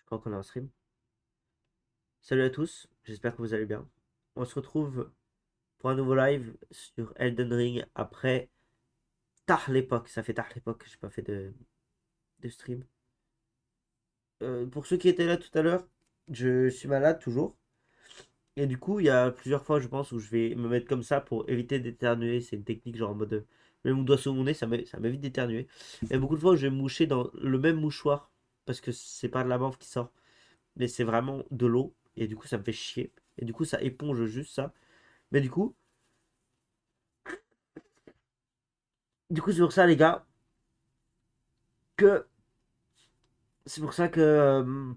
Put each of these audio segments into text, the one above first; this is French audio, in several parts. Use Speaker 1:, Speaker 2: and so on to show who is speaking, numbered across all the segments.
Speaker 1: Je crois qu'on est en stream. Salut à tous, j'espère que vous allez bien. On se retrouve pour un nouveau live sur Elden Ring après tard l'époque. Ça fait tard l'époque que j'ai pas fait de stream. Pour ceux qui étaient là tout à l'heure, je suis malade toujours. Et du coup, il y a plusieurs fois, je pense, où je vais me mettre comme ça pour éviter d'éternuer. C'est une technique genre en mode. Même mon doigt sur mon nez, ça m'évite d'éternuer. Et beaucoup de fois, où je vais me moucher dans le même mouchoir. Parce que c'est pas de la bave qui sort, mais c'est vraiment de l'eau. Et du coup, ça me fait chier. Et du coup, ça éponge juste ça. Mais du coup, c'est pour ça, les gars, que c'est pour ça que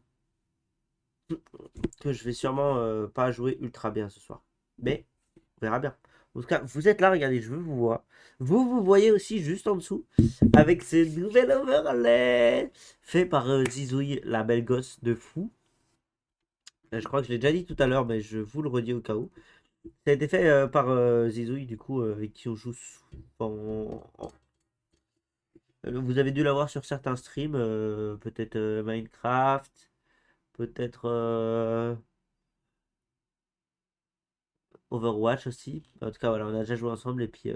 Speaker 1: je vais sûrement pas jouer ultra bien ce soir. Mais on verra bien. En tout cas, vous êtes là, regardez, je vous vois. Vous voyez aussi juste en dessous avec ce nouvel overlay fait par Zizouille, la belle gosse de fou. Je crois que je l'ai déjà dit tout à l'heure, mais je vous le redis au cas où. Ça a été fait par Zizouille, du coup, avec qui on joue vous avez dû l'avoir sur certains streams, peut-être Minecraft, peut-être Overwatch aussi. En tout cas, voilà, on a déjà joué ensemble et puis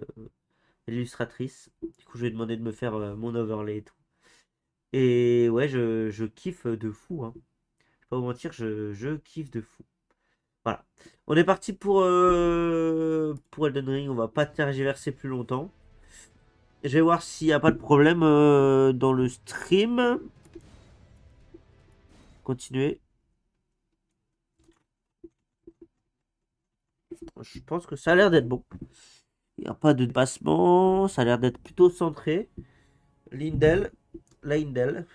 Speaker 1: l'illustratrice. Du coup, je lui ai demandé de me faire mon overlay et tout. Et ouais, je kiffe de fou, hein. Je vais pas vous mentir, je kiffe de fou. Voilà. On est parti pour Elden Ring. On va pas tergiverser plus longtemps. Je vais voir s'il n'y a pas de problème dans le stream. Continuer. Je pense que ça a l'air d'être bon. Il n'y a pas de dépassement. Ça a l'air d'être plutôt centré. Lindel. Lindel.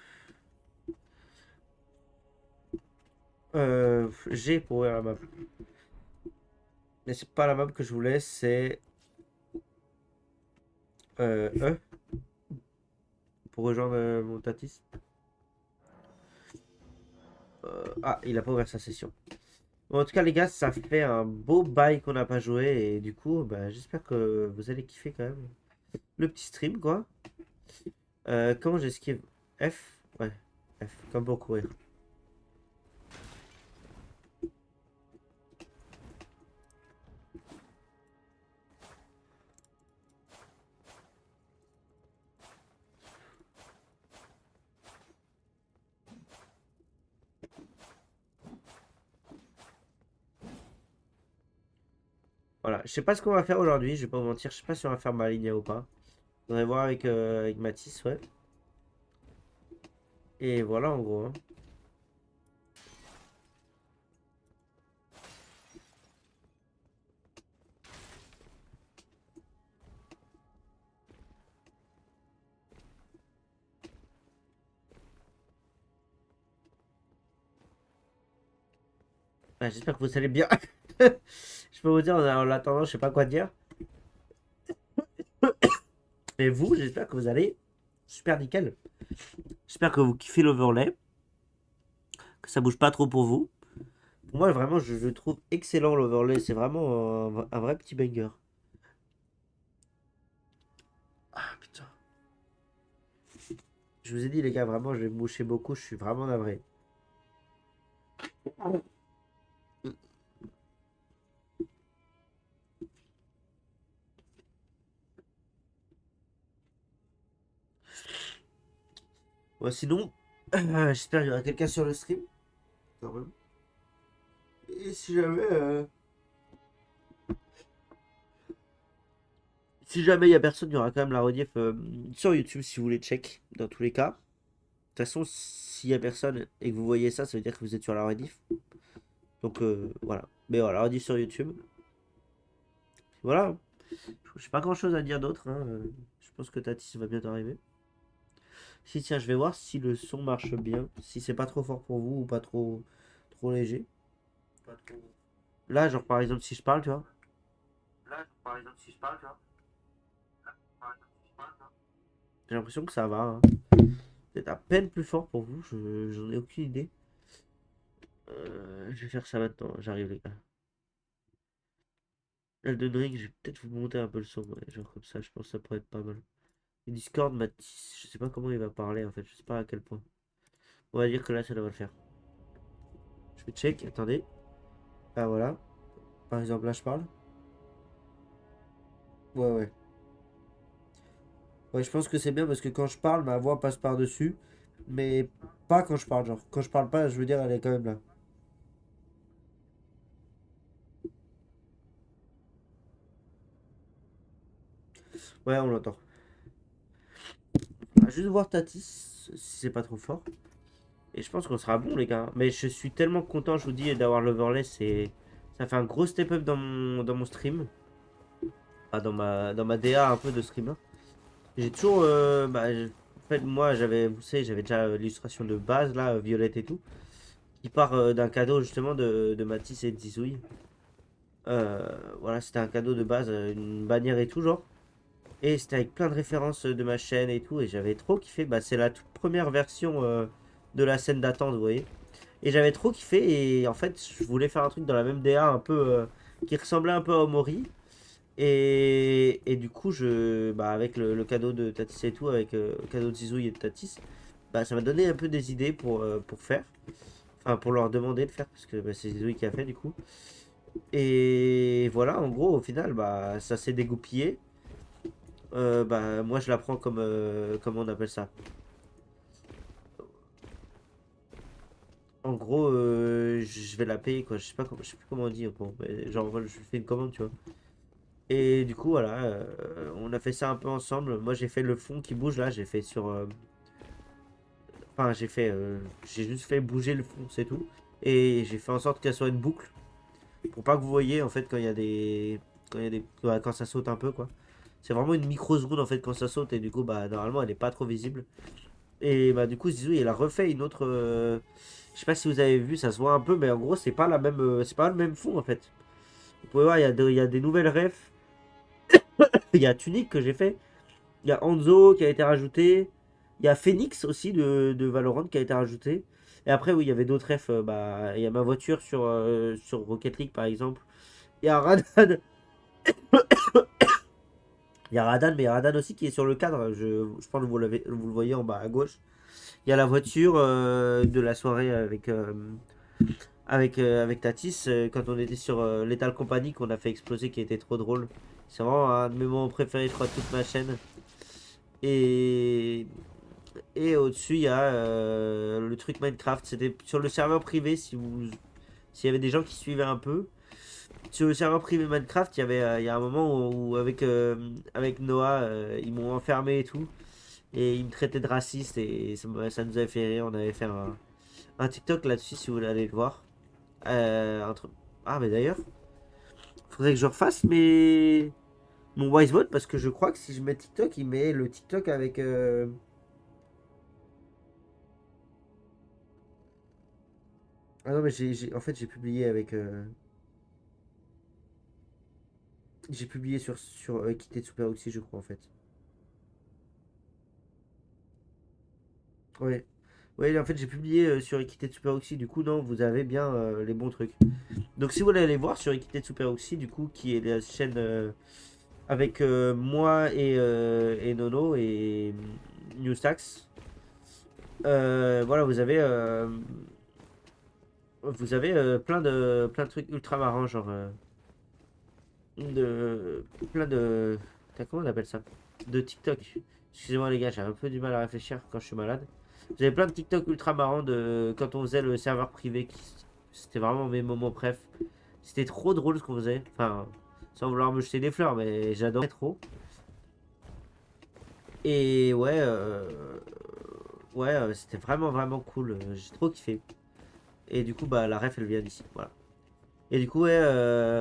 Speaker 1: G pour ouvrir la map. Mais c'est pas la map que je voulais, c'est E pour rejoindre mon Tatis. Ah, il a pas ouvert sa session. Bon, en tout cas, les gars, ça fait un beau bail qu'on n'a pas joué et du coup, bah, j'espère que vous allez kiffer quand même le petit stream, quoi. Comment j'esquive? F? Ouais, F, comme pour courir. Voilà, je sais pas ce qu'on va faire aujourd'hui, je vais pas vous mentir, je sais pas si on va faire ma ligne ou pas. On va voir avec Mathis, ouais. Et voilà en gros, hein. Ah, j'espère que vous allez bien. Je peux vous dire, en l'attendant, je sais pas quoi dire. Mais vous, j'espère que vous allez super nickel. J'espère que vous kiffez l'overlay, que ça bouge pas trop pour vous. Pour moi, vraiment, je trouve excellent l'overlay. C'est vraiment un vrai petit banger. Ah putain. Je vous ai dit, les gars, vraiment, je vais me moucher beaucoup. Je suis vraiment navré. Ouais, sinon, j'espère qu'il y aura quelqu'un sur le stream. Quand même. Et si jamais il y a personne, il y aura quand même la rediff sur YouTube si vous voulez check. Dans tous les cas. De toute façon, s'il y a personne et que vous voyez ça, ça veut dire que vous êtes sur la rediff. Donc voilà. Mais voilà, rediff sur YouTube. Voilà. Je sais pas grand chose à dire d'autre, hein. Je pense que Tati va bientôt arriver. Si, tiens, je vais voir si le son marche bien. Si c'est pas trop fort pour vous ou pas trop léger. Pas trop. Là, genre par exemple, si je parle, tu vois. Là, genre, par exemple, si je parle, tu vois. Par exemple, si je parle, tu vois. J'ai l'impression que ça va, hein. Peut-être à peine plus fort pour vous, j'en ai aucune idée. Je vais faire ça maintenant, j'arrive les gars. Elden Ring, je vais peut-être vous monter un peu le son, ouais, genre comme ça, je pense que ça pourrait être pas mal. Et Discord, Mathis, je sais pas comment il va parler en fait, je sais pas à quel point. On va dire que là, ça devrait le faire. Je vais check, attendez. Ah voilà. Par exemple, là je parle. Ouais, ouais. Ouais, je pense que c'est bien parce que quand je parle, ma voix passe par-dessus. Mais pas quand je parle, genre. Quand je parle pas, je veux dire, elle est quand même là. Ouais, on l'entend. On va juste voir Tatis, si c'est pas trop fort. Et je pense qu'on sera bon, les gars. Mais je suis tellement content, je vous dis, d'avoir l'overlay. Ça fait un gros step up dans mon stream. Ah, dans ma DA un peu de streamer. J'ai toujours. En fait, moi, vous savez, j'avais déjà l'illustration de base, là, Violette et tout. Qui part d'un cadeau, justement, de Matisse et de Zizouille. Voilà, c'était un cadeau de base, une bannière et tout, genre. Et c'était avec plein de références de ma chaîne et tout. Et j'avais trop kiffé. Bah, c'est la toute première version de la scène d'attente, vous voyez. Et j'avais trop kiffé. Et en fait, je voulais faire un truc dans la même DA un peu. Qui ressemblait un peu à Omori. Et du coup, avec le cadeau de Tatis et tout, avec le cadeau de Zizouille et de Tatis, bah, ça m'a donné un peu des idées pour faire. Enfin, pour leur demander de faire, parce que bah, c'est Zizouille qui a fait du coup. Et voilà, en gros, au final, bah, ça s'est dégoupillé. Bah, moi, je la prends comme. Comment on appelle ça? En gros, je vais la payer, quoi. Je sais plus comment on dit. Bon, mais genre, voilà, je fais une commande, tu vois. Et du coup, voilà, on a fait ça un peu ensemble. Moi, j'ai fait le fond qui bouge là. J'ai fait sur. Enfin, j'ai juste fait bouger le fond, c'est tout. Et j'ai fait en sorte qu'elle soit une boucle. Pour pas que vous voyez, en fait, quand il y a des. Quand ça saute un peu, quoi. C'est vraiment une micro-seconde, en fait, quand ça saute. Et du coup, bah, normalement, elle est pas trop visible. Et bah, du coup, Zizou, il a refait une autre. Je sais pas si vous avez vu, ça se voit un peu, mais en gros, c'est pas la même. C'est pas le même fond, en fait. Vous pouvez voir, il y a des nouvelles refs. Il y a Tunic que j'ai fait. Il y a Hanzo qui a été rajouté. Il y a Phoenix aussi de Valorant qui a été rajouté. Et après, oui, il y avait d'autres refs. Bah, il y a ma voiture sur Rocket League, par exemple. Il y a Radan. Il y a Radan, mais il y a Radan aussi qui est sur le cadre. Je pense que vous le voyez en bas à gauche. Il y a la voiture de la soirée avec Tatis quand on était sur Lethal Company qu'on a fait exploser qui était trop drôle. C'est vraiment un de mes moments préférés, je crois, de toute ma chaîne. Et, et au-dessus, il y a le truc Minecraft. C'était sur le serveur privé, s'il y avait des gens qui suivaient un peu. Sur le serveur privé Minecraft, il y a un moment où avec Noah, ils m'ont enfermé et tout. Et ils me traitaient de raciste et ça nous avait fait rire. On avait fait un TikTok là-dessus si vous voulez aller le voir. Entre... Ah, mais d'ailleurs, faudrait que je refasse mon Wisebot parce que je crois que si je mets TikTok, il met le TikTok avec. Ah non, mais en fait, j'ai publié avec. J'ai publié sur Equité de Super Oxy, je crois, en fait. Ouais. Ouais, en fait, j'ai publié sur Equité de Super Oxy, du coup, non, vous avez bien les bons trucs. Donc, si vous voulez aller voir sur Equité de Super Oxy, du coup, qui est la chaîne avec moi et Nono et Newstax, voilà, vous avez plein de trucs ultra marrants, genre de plein de comment on appelle ça? De TikTok. Excusez-moi les gars, j'ai un peu du mal à réfléchir quand je suis malade. Vous avez plein de TikTok ultra marrants de quand on faisait le serveur privé. C'était vraiment mes moments préf. C'était trop drôle ce qu'on faisait. Enfin, sans vouloir me jeter des fleurs, mais j'adorais trop. Et ouais, c'était vraiment vraiment cool. J'ai trop kiffé. Et du coup, bah la ref elle vient d'ici. Voilà. Et du coup, ouais,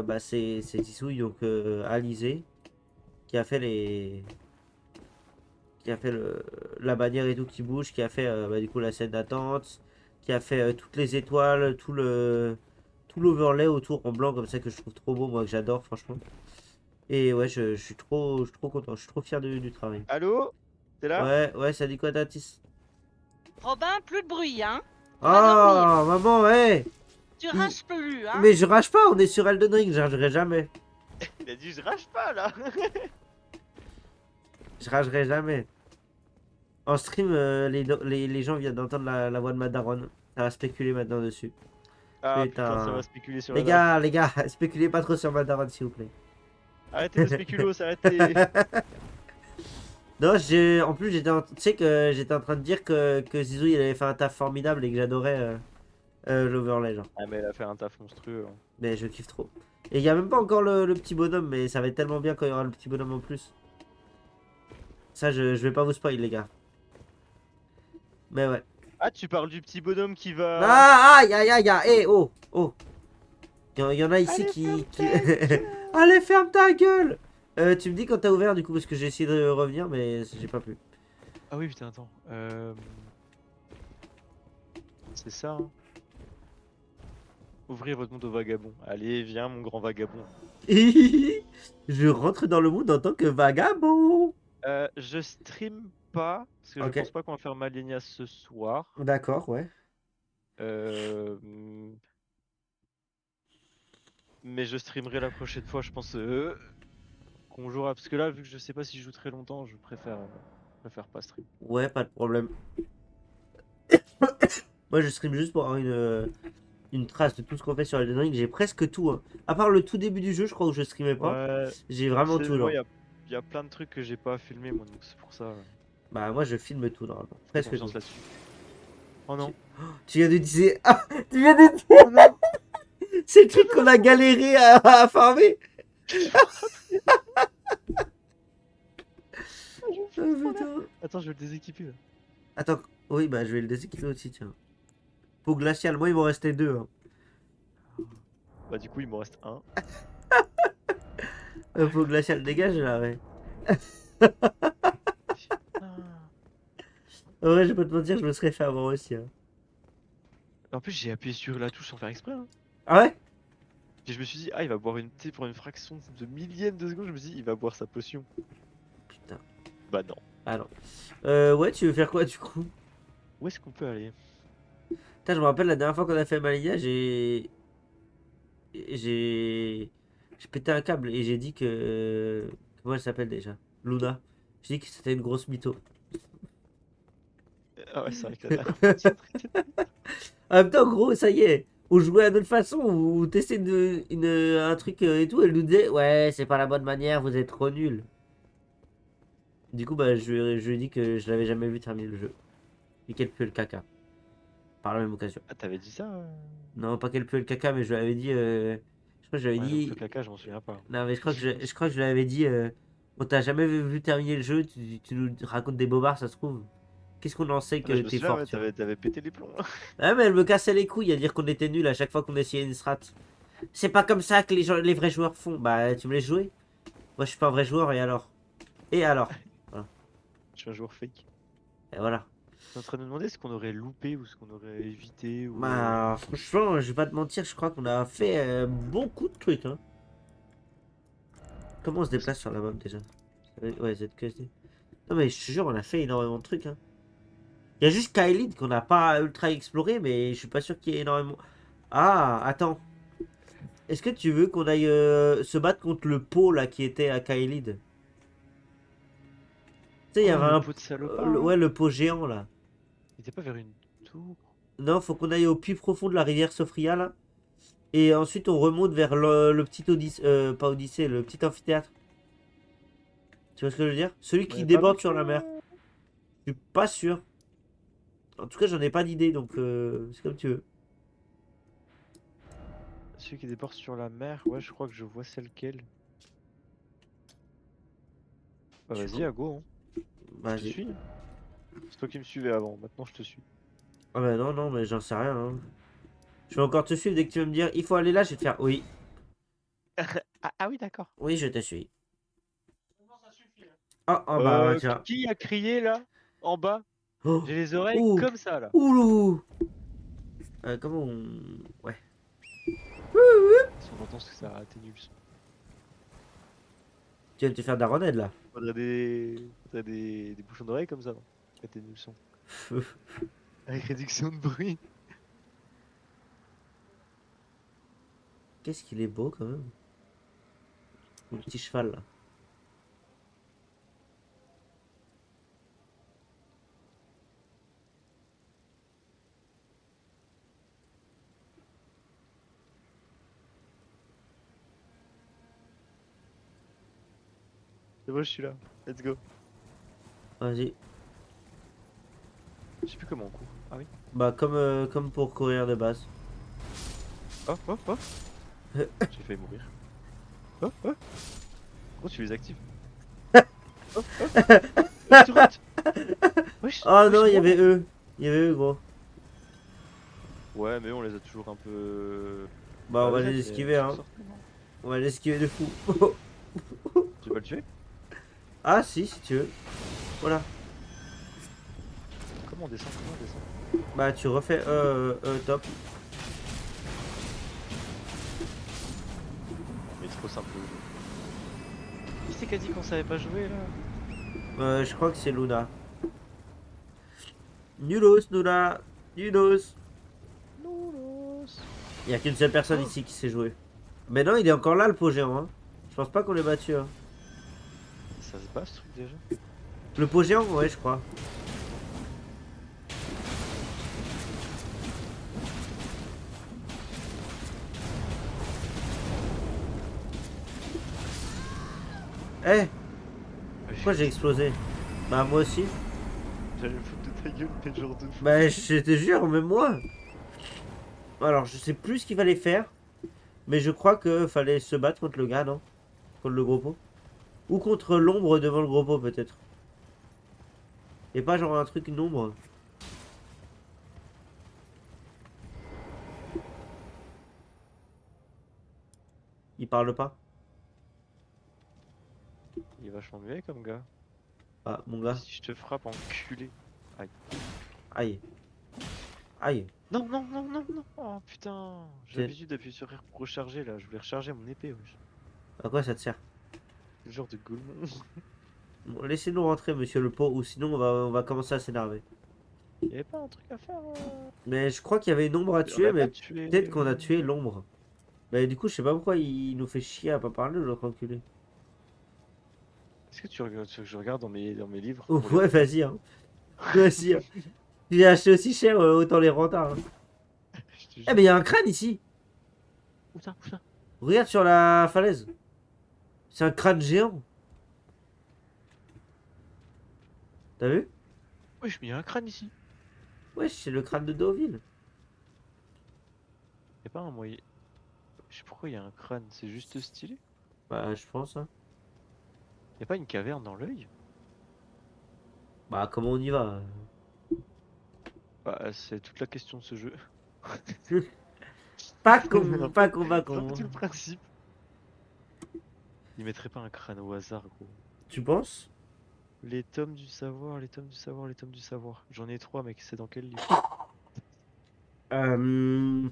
Speaker 1: bah c'est Tisouille, donc Alizé, qui a fait qui a fait la bannière et tout qui bouge, qui a fait bah, du coup la scène d'attente, qui a fait toutes les étoiles, tout l'overlay autour en blanc comme ça que je trouve trop beau, moi que j'adore franchement. Et ouais, je suis trop content, je suis trop fier du travail.
Speaker 2: Allô? T'es là?
Speaker 1: Ouais, ouais, ça dit quoi Tatis?
Speaker 3: Robin, plus de bruit, hein? On va dormir.
Speaker 1: Oh, maman, ouais!
Speaker 3: Tu rages plus, hein?
Speaker 1: Mais je rage pas, on est sur Elden Ring, je ragerai jamais.
Speaker 2: Il a dit je rage pas là.
Speaker 1: Je ragerai jamais. En stream, les gens viennent d'entendre la voix de ma daronne. Ça va spéculer maintenant dessus.
Speaker 2: Ah putain, ça
Speaker 1: Putain.
Speaker 2: va spéculer sur
Speaker 1: Les
Speaker 2: la daronne.
Speaker 1: gars, spéculez pas trop sur ma daronne, s'il vous plaît.
Speaker 2: Arrêtez de spéculos, arrêtez.
Speaker 1: Non, en plus, tu sais que j'étais en train de dire que Zizou, il avait fait un taf formidable et que j'adorais l'overlay, genre.
Speaker 2: Ah mais elle a fait un taf monstrueux, hein.
Speaker 1: Mais je kiffe trop. Et il y a même pas encore le petit bonhomme, mais ça va être tellement bien quand il y aura le petit bonhomme en plus. Ça, je vais pas vous spoil, les gars. Mais ouais.
Speaker 2: Ah, tu parles du petit bonhomme qui va...
Speaker 1: Ah, aïe, aïe, aïe, aïe, eh, oh, oh. Il y en a ici
Speaker 2: Allez, ferme
Speaker 1: qui...
Speaker 2: ta gueule.
Speaker 1: Allez, ferme ta gueule! Tu me dis quand t'as ouvert, du coup, parce que j'ai essayé de revenir, mais j'ai pas pu.
Speaker 2: Ah oui, putain, attends. C'est ça, hein. Ouvrir votre monde au vagabond. Allez, viens, mon grand vagabond.
Speaker 1: Je rentre dans le monde en tant que vagabond.
Speaker 2: Je stream pas, parce que je
Speaker 1: Ok,
Speaker 2: pense pas qu'on va faire Malenia ce soir.
Speaker 1: d'accord, ouais.
Speaker 2: Euh, Mais je streamerai la prochaine fois, je pense qu'on jouera. Parce que là, vu que je sais pas si je joue très longtemps, je préfère pas stream.
Speaker 1: Ouais, pas de problème. Moi, je stream juste pour avoir une trace de tout ce qu'on fait sur Elden Ring. J'ai presque tout, hein. À part le tout début du jeu, je crois que je streamais pas.
Speaker 2: Ouais,
Speaker 1: J'ai vraiment tout,
Speaker 2: moi,
Speaker 1: genre.
Speaker 2: il y a plein de trucs que j'ai pas filmé, moi, donc c'est pour ça.
Speaker 1: Bah, moi, je filme tout, normalement.
Speaker 2: Fais
Speaker 1: Presque tout.
Speaker 2: confiance là-dessus. Oh
Speaker 1: Tu,
Speaker 2: non.
Speaker 1: tu viens de dire... Ah, tu viens de dire...
Speaker 2: Oh non.
Speaker 1: C'est le truc qu'on a galéré à farmer. Oh, putain.
Speaker 2: Attends, je vais le déséquiper là.
Speaker 1: Attends, oui, bah, je vais le déséquiper aussi, tiens. Pour glacial, moi, il m'en restait deux, hein.
Speaker 2: Bah, du coup, il m'en reste un.
Speaker 1: Pour glacial, dégage, là, ouais.
Speaker 2: Ah.
Speaker 1: En vrai, je vais pas te mentir, je me serais fait avoir aussi, hein.
Speaker 2: En plus, j'ai appuyé sur la touche sans faire exprès, hein.
Speaker 1: Ah ouais?
Speaker 2: Et je me suis dit, ah, il va boire une thé pour une fraction de millième de seconde. Je me suis dit, il va boire sa potion.
Speaker 1: Putain.
Speaker 2: Bah, non.
Speaker 1: Ah non. Ouais, tu veux faire quoi, du coup?
Speaker 2: Où est-ce qu'on peut aller?
Speaker 1: Putain, je me rappelle la dernière fois qu'on a fait Malia, j'ai pété un câble et j'ai dit que... Comment elle s'appelle déjà? Luna. J'ai dit que c'était une grosse mytho.
Speaker 2: Ah ouais, c'est vrai que la dernière fois, tu as traité.
Speaker 1: En même temps, gros, ça y est. On jouait à notre façon, ou testait un truc et tout, elle nous disait, ouais, c'est pas la bonne manière, vous êtes trop nuls. Du coup, bah, je lui ai dit que je l'avais jamais vu terminer le jeu. Et qu'elle pue le caca. Par la même occasion.
Speaker 2: Ah, t'avais dit ça?
Speaker 1: Non, pas qu'elle pue le caca, mais je lui avais dit, je crois que je lui avais
Speaker 2: Ouais, j'avoue que le
Speaker 1: dit,
Speaker 2: caca, je m'en souviens pas.
Speaker 1: non, mais je crois que je lui avais dit, on t'a jamais vu terminer le jeu, tu nous racontes des bobards, ça se trouve. Qu'est-ce qu'on en sait
Speaker 2: Ah, mais
Speaker 1: que
Speaker 2: je me
Speaker 1: t'es
Speaker 2: souviens,
Speaker 1: fort,
Speaker 2: ouais,
Speaker 1: tu vois.
Speaker 2: t'avais pété les plombs.
Speaker 1: Ah, mais elle me cassait les couilles à dire qu'on était nuls à chaque fois qu'on essayait une strat. C'est pas comme ça que les vrais joueurs font. Bah, tu me laisses jouer. Moi, je suis pas un vrai joueur, et alors? Et alors? Voilà.
Speaker 2: Je suis un joueur fake.
Speaker 1: Et voilà.
Speaker 2: T'es en train de me demander ce qu'on aurait loupé ou ce qu'on aurait évité ou.
Speaker 1: Bah, franchement, je vais pas te mentir, je crois qu'on a fait beaucoup de trucs, hein. Comment on se déplace sur la map déjà? Ouais, ZQSD. Non, mais je te jure, on a fait énormément de trucs, hein. Il y a juste Kylid qu'on n'a pas ultra exploré, mais je suis pas sûr qu'il y ait énormément. Ah, attends. Est-ce que tu veux qu'on aille se battre contre le pot là qui était à Kylid? Tu sais, il y
Speaker 2: Oh,
Speaker 1: avait
Speaker 2: le
Speaker 1: un.
Speaker 2: pot de salopard là.
Speaker 1: Ouais, le pot géant là.
Speaker 2: Il était pas vers une tour?
Speaker 1: Non, faut qu'on aille au puits profond de la rivière Sofria là. Et ensuite on remonte vers le petit Odyssée. Pas Odyssée, le petit amphithéâtre. Tu vois ce que je veux dire? Celui
Speaker 2: On
Speaker 1: qui
Speaker 2: avait pas
Speaker 1: déborde
Speaker 2: marqué
Speaker 1: sur la mer. Je suis pas sûr. En tout cas, j'en ai pas d'idée donc c'est comme tu veux.
Speaker 2: celui qui déborde sur la mer? Ouais, je crois que je vois c'est lequel. Bah,
Speaker 1: Je
Speaker 2: vas-y,
Speaker 1: crois.
Speaker 2: à go, hein. Je te
Speaker 1: Vas-y.
Speaker 2: suis. C'est toi qui me suivais avant, maintenant je te suis.
Speaker 1: Ah bah non, non, mais j'en sais rien, hein. Je vais encore te suivre dès que tu vas me dire il faut aller là, je vais te faire oui.
Speaker 2: Ah oui, d'accord.
Speaker 1: Oui, je te suis.
Speaker 2: Non, ça suffit, là.
Speaker 1: Oh, oh bah tiens.
Speaker 2: Qui a crié là? En bas?
Speaker 1: Oh,
Speaker 2: J'ai les oreilles
Speaker 1: ouh,
Speaker 2: comme ça là.
Speaker 1: oulou. Comment on. Ouais.
Speaker 2: Si on entend ce que ça atténue le son.
Speaker 1: Tu viens de te faire daronade là.
Speaker 2: Faudrait des bouchons d'oreilles comme ça, non? Atténue le son. Avec réduction de bruit.
Speaker 1: Qu'est-ce qu'il est beau quand même. Le petit cheval là.
Speaker 2: C'est bon, je suis là. Let's go.
Speaker 1: Vas-y.
Speaker 2: Je sais plus comment on court. Ah oui.
Speaker 1: Bah, comme pour courir de base.
Speaker 2: Oh, oh, oh. J'ai failli mourir. Oh, oh. Gros, tu les actives. Oh, oh. Autoroute. Wesh,
Speaker 1: Oh
Speaker 2: wesh,
Speaker 1: non, il y
Speaker 2: non.
Speaker 1: avait eux. Il y avait eux, gros.
Speaker 2: Ouais, mais on les a toujours un peu.
Speaker 1: Bah, on va
Speaker 2: vas-y,
Speaker 1: les
Speaker 2: mais
Speaker 1: esquiver,
Speaker 2: s'en
Speaker 1: hein.
Speaker 2: sortent, non.
Speaker 1: On va les esquiver de fou.
Speaker 2: Tu vas le tuer?
Speaker 1: Ah, si tu veux. Voilà.
Speaker 2: Comment on descend? Comment on descend?
Speaker 1: Bah, tu refais top.
Speaker 2: Mais trop simple le jeu. Qui c'est qui a dit qu'on savait pas jouer là?
Speaker 1: Je crois que c'est Luna. Nulos, Luna. Nulos.
Speaker 2: Nounos.
Speaker 1: Il y a qu'une seule personne
Speaker 2: Oh.
Speaker 1: ici qui sait jouer. Mais non, il est encore là, le pot géant. Hein. Je pense pas qu'on l'ait battu. Hein.
Speaker 2: Ça se bat ce truc déjà?
Speaker 1: Le pot géant, ouais, je crois. Eh, pourquoi j'ai explosé? Bah, moi aussi.
Speaker 2: J'allais me foutre de ta gueule, mais genre de fou.
Speaker 1: Bah, je te jure, même moi. Alors, je sais plus ce qu'il fallait faire. Mais je crois que fallait se battre contre le gars, non? Contre le gros pot. Ou contre l'ombre devant le gros pot, peut-être. Et pas genre un truc, une ombre. Il parle pas.
Speaker 2: Il est vachement muet comme gars.
Speaker 1: Ah, mon gars.
Speaker 2: Si je te frappe, enculé.
Speaker 1: Aïe. Aïe.
Speaker 2: Non, non, non, non, non. Oh putain. J'ai
Speaker 1: C'est-
Speaker 2: l'habitude d'appuyer sur R pour recharger là. Je voulais recharger mon épée, wesh.
Speaker 1: À quoi ça te sert?
Speaker 2: Quel genre de golemon.
Speaker 1: Bon, laissez-nous rentrer, monsieur le pot, ou sinon on va commencer à s'énerver.
Speaker 2: Y'avait pas un truc à faire
Speaker 1: Mais je crois qu'il y avait une ombre à
Speaker 2: On
Speaker 1: tuer,
Speaker 2: l'a
Speaker 1: mais
Speaker 2: pas tué.
Speaker 1: peut-être qu'on a tué l'ombre. Mais du coup, je sais pas pourquoi il nous fait chier à pas parler, l'autre enculé.
Speaker 2: Est-ce que tu veux que je regarde dans mes livres
Speaker 1: Oh,
Speaker 2: pour les
Speaker 1: ouais,
Speaker 2: refaire?
Speaker 1: vas-y, hein. Vas-y, hein. J'ai acheté aussi cher, autant les rendre. Hein.
Speaker 2: Je te
Speaker 1: Eh,
Speaker 2: jure.
Speaker 1: mais il y a un crâne ici.
Speaker 2: Où ça? Où ça?
Speaker 1: Regarde sur la falaise. C'est un crâne géant. T'as vu?
Speaker 2: Wesh, mais y'a un crâne ici.
Speaker 1: Ouais, c'est le crâne de Deauville.
Speaker 2: Y'a pas un moyen. Je sais pourquoi y'a un crâne, c'est juste stylé.
Speaker 1: Bah, je pense, hein.
Speaker 2: Y'a pas une caverne dans l'œil?
Speaker 1: Bah, comment on y va?
Speaker 2: Bah, c'est toute la question de ce jeu.
Speaker 1: Pas
Speaker 2: C'est
Speaker 1: con,
Speaker 2: un
Speaker 1: pas
Speaker 2: peu-
Speaker 1: con, pas
Speaker 2: c'est un
Speaker 1: con.
Speaker 2: peu tout le principe. Il mettrait pas un crâne au hasard, gros.
Speaker 1: Tu penses?
Speaker 2: Les tomes du savoir, les tomes du savoir, les tomes du savoir. J'en ai 3, mec, c'est dans quel livre?
Speaker 1: Euh...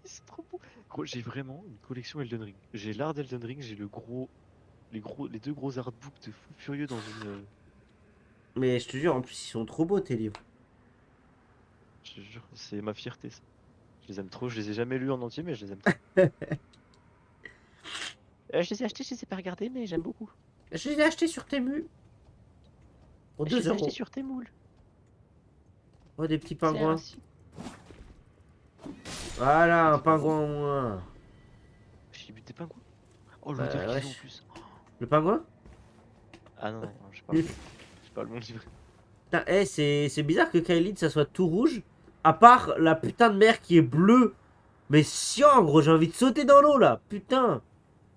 Speaker 2: C'est trop beau. Gros, j'ai vraiment une collection Elden Ring. J'ai l'art d'Elden Ring, j'ai les deux gros artbooks de fou furieux dans une.
Speaker 1: Mais je te jure, en plus, ils sont trop beaux tes livres.
Speaker 2: Je te jure, c'est ma fierté ça. Je les aime trop, je les ai jamais lus en entier, mais je les aime trop. Je les ai achetés, je les ai pas regardés, mais j'aime beaucoup.
Speaker 1: Je les ai achetés sur Temu. Pour
Speaker 2: Je
Speaker 1: 2
Speaker 2: les ai
Speaker 1: euros.
Speaker 2: achetés sur Tmall.
Speaker 1: Oh, des petits
Speaker 2: C'est un
Speaker 1: pingouins.
Speaker 2: site.
Speaker 1: Voilà, un
Speaker 2: Des petits pingouins.
Speaker 1: pingouin au moins.
Speaker 2: J'ai bu des pingouins. Oh,
Speaker 1: Bah,
Speaker 2: l'odeur qu'ils ont en
Speaker 1: wesh.
Speaker 2: plus.
Speaker 1: Le pingouin?
Speaker 2: Ah non, non, non, j'ai pas. J'ai pas le bon livre.
Speaker 1: Putain, eh, c'est bizarre que Kaelid ça soit tout rouge. À part la putain de mer qui est bleue. Mais sian, gros, j'ai envie de sauter dans l'eau là. Putain.